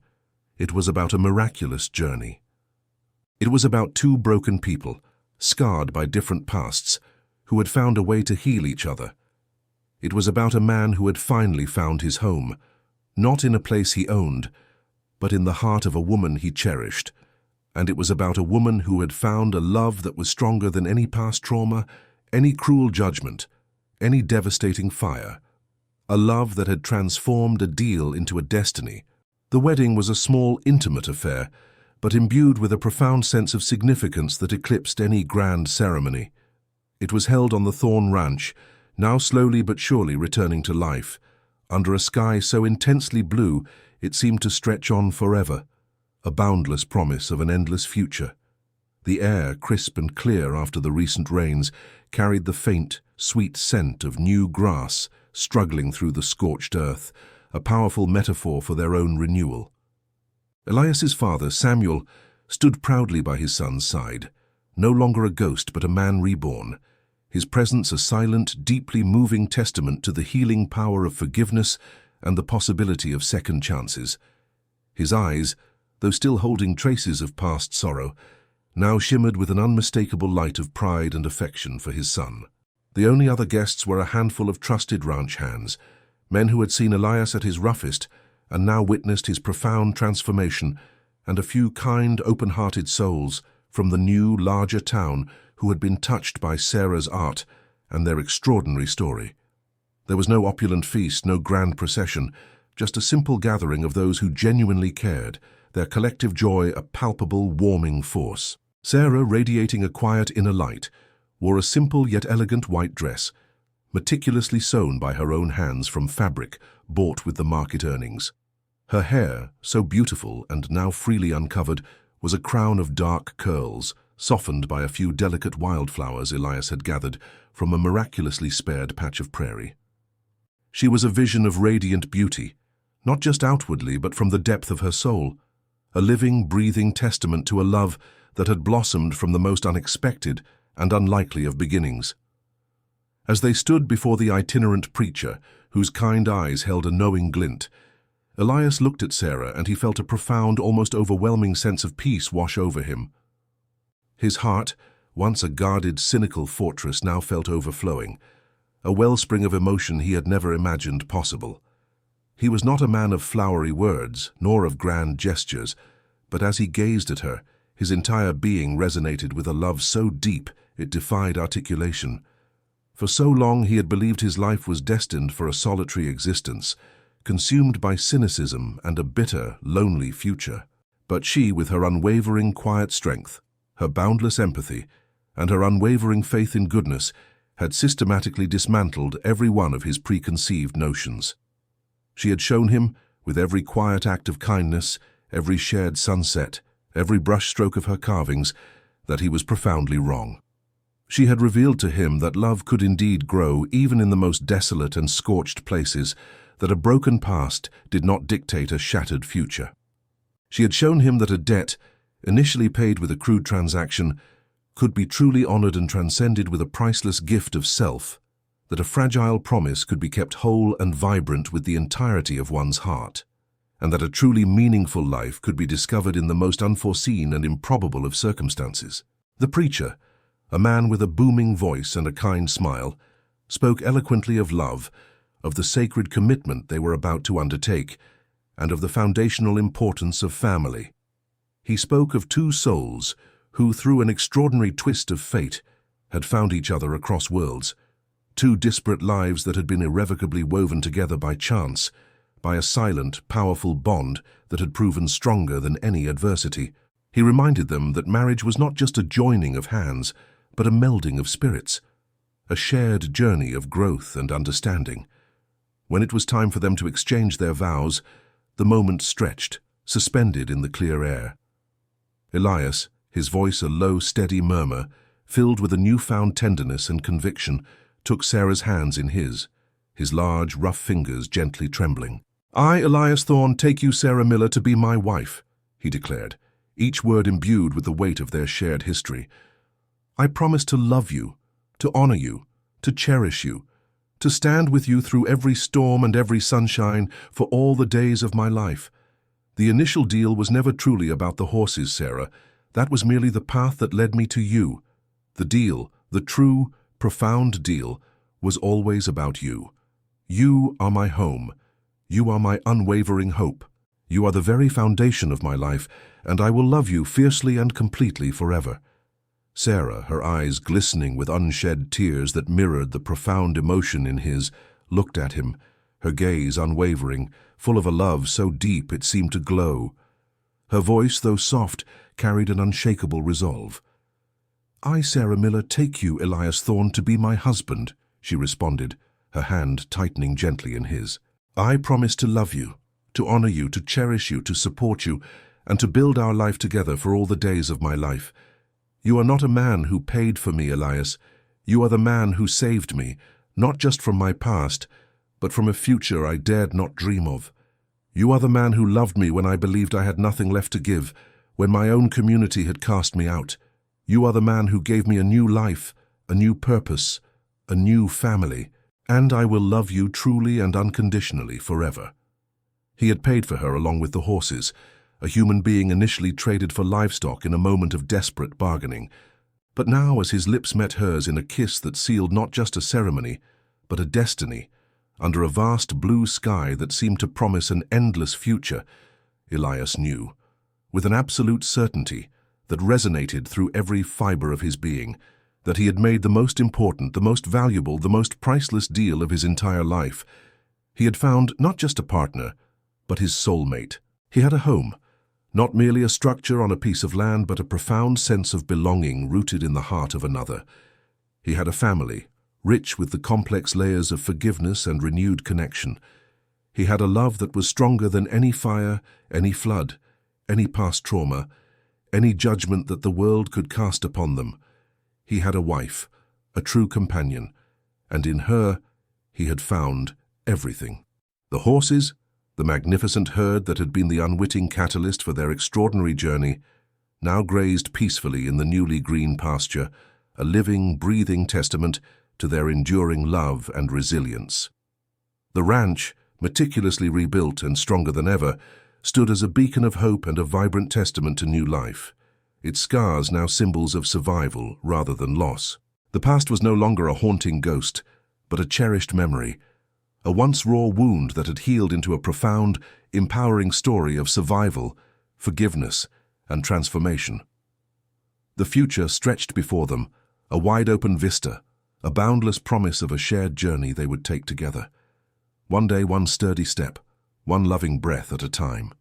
It was about a miraculous journey. It was about two broken people, scarred by different pasts, who had found a way to heal each other. It was about a man who had finally found his home, not in a place he owned, but in the heart of a woman he cherished. And it was about a woman who had found a love that was stronger than any past trauma, any cruel judgment, any devastating fire. A love that had transformed a deal into a destiny. The wedding was a small, intimate affair, but imbued with a profound sense of significance that eclipsed any grand ceremony. It was held on the Thorne Ranch, now slowly but surely returning to life, under a sky so intensely blue it seemed to stretch on forever, a boundless promise of an endless future. The air, crisp and clear after the recent rains, carried the faint, sweet scent of new grass struggling through the scorched earth, a powerful metaphor for their own renewal. Elias's father, Samuel, stood proudly by his son's side, no longer a ghost but a man reborn, his presence a silent, deeply moving testament to the healing power of forgiveness and the possibility of second chances. His eyes, though still holding traces of past sorrow, now shimmered with an unmistakable light of pride and affection for his son. The only other guests were a handful of trusted ranch hands, men who had seen Elias at his roughest and now witnessed his profound transformation, and a few kind, open-hearted souls from the new, larger town who had been touched by Sarah's art and their extraordinary story. There was no opulent feast, no grand procession, just a simple gathering of those who genuinely cared, their collective joy a palpable, warming force. Sarah, radiating a quiet inner light, wore a simple yet elegant white dress, meticulously sewn by her own hands from fabric bought with the market earnings. Her hair, so beautiful and now freely uncovered, was a crown of dark curls, softened by a few delicate wildflowers Elias had gathered from a miraculously spared patch of prairie. She was a vision of radiant beauty, not just outwardly but from the depth of her soul, a living, breathing testament to a love that had blossomed from the most unexpected and unlikely of beginnings. As they stood before the itinerant preacher, whose kind eyes held a knowing glint, Elias looked at Sarah and he felt a profound, almost overwhelming sense of peace wash over him. His heart, once a guarded, cynical fortress, now felt overflowing, a wellspring of emotion he had never imagined possible. He was not a man of flowery words, nor of grand gestures, but as he gazed at her, his entire being resonated with a love so deep it defied articulation. For so long he had believed his life was destined for a solitary existence, consumed by cynicism and a bitter, lonely future. But she, with her unwavering, quiet strength, her boundless empathy, and her unwavering faith in goodness, had systematically dismantled every one of his preconceived notions. She had shown him, with every quiet act of kindness, every shared sunset, every brushstroke of her carvings, that he was profoundly wrong. She had revealed to him that love could indeed grow even in the most desolate and scorched places, that a broken past did not dictate a shattered future. She had shown him that a debt, initially paid with a crude transaction, could be truly honored and transcended with a priceless gift of self, that a fragile promise could be kept whole and vibrant with the entirety of one's heart, and that a truly meaningful life could be discovered in the most unforeseen and improbable of circumstances. The preacher, a man with a booming voice and a kind smile, spoke eloquently of love, of the sacred commitment they were about to undertake, and of the foundational importance of family. He spoke of two souls who, through an extraordinary twist of fate, had found each other across worlds, two disparate lives that had been irrevocably woven together by chance, by a silent, powerful bond that had proven stronger than any adversity. He reminded them that marriage was not just a joining of hands, but a melding of spirits, a shared journey of growth and understanding. When it was time for them to exchange their vows, the moment stretched, suspended in the clear air. Elias, his voice a low, steady murmur, filled with a newfound tenderness and conviction, took Sarah's hands in his large, rough fingers gently trembling. "I, Elias Thorne, take you, Sarah Miller, to be my wife," he declared, each word imbued with the weight of their shared history. "I promise to love you, to honor you, to cherish you, to stand with you through every storm and every sunshine for all the days of my life. The initial deal was never truly about the horses, Sarah. That was merely the path that led me to you. The deal, the true, profound deal, was always about you. You are my home. You are my unwavering hope. You are the very foundation of my life, and I will love you fiercely and completely forever." Sarah, her eyes glistening with unshed tears that mirrored the profound emotion in his, looked at him, her gaze unwavering, full of a love so deep it seemed to glow. Her voice, though soft, carried an unshakable resolve. "I, Sarah Miller, take you, Elias Thorne, to be my husband," she responded, her hand tightening gently in his. "I promise to love you, to honor you, to cherish you, to support you, and to build our life together for all the days of my life. You are not a man who paid for me, Elias. You are the man who saved me, not just from my past, but from a future I dared not dream of. You are the man who loved me when I believed I had nothing left to give, when my own community had cast me out. You are the man who gave me a new life, a new purpose, a new family, and I will love you truly and unconditionally forever." He had paid for her along with the horses, a human being initially traded for livestock in a moment of desperate bargaining. But now, as his lips met hers in a kiss that sealed not just a ceremony, but a destiny, under a vast blue sky that seemed to promise an endless future, Elias knew, with an absolute certainty that resonated through every fiber of his being, that he had made the most important, the most valuable, the most priceless deal of his entire life. He had found not just a partner, but his soulmate. He had a home, not merely a structure on a piece of land, but a profound sense of belonging rooted in the heart of another. He had a family, rich with the complex layers of forgiveness and renewed connection. He had a love that was stronger than any fire, any flood, any past trauma, any judgment that the world could cast upon them. He had a wife, a true companion, and in her he had found everything. The horses, the magnificent herd that had been the unwitting catalyst for their extraordinary journey, now grazed peacefully in the newly green pasture, a living, breathing testament to their enduring love and resilience. The ranch, meticulously rebuilt and stronger than ever, stood as a beacon of hope and a vibrant testament to new life, its scars now symbols of survival rather than loss. The past was no longer a haunting ghost, but a cherished memory, a once raw wound that had healed into a profound, empowering story of survival, forgiveness, and transformation. The future stretched before them, a wide-open vista, a boundless promise of a shared journey they would take together. One day, one sturdy step, one loving breath at a time.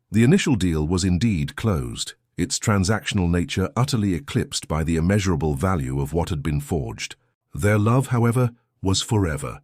The initial deal was indeed closed, its transactional nature utterly eclipsed by the immeasurable value of what had been forged. Their love, however, was forever,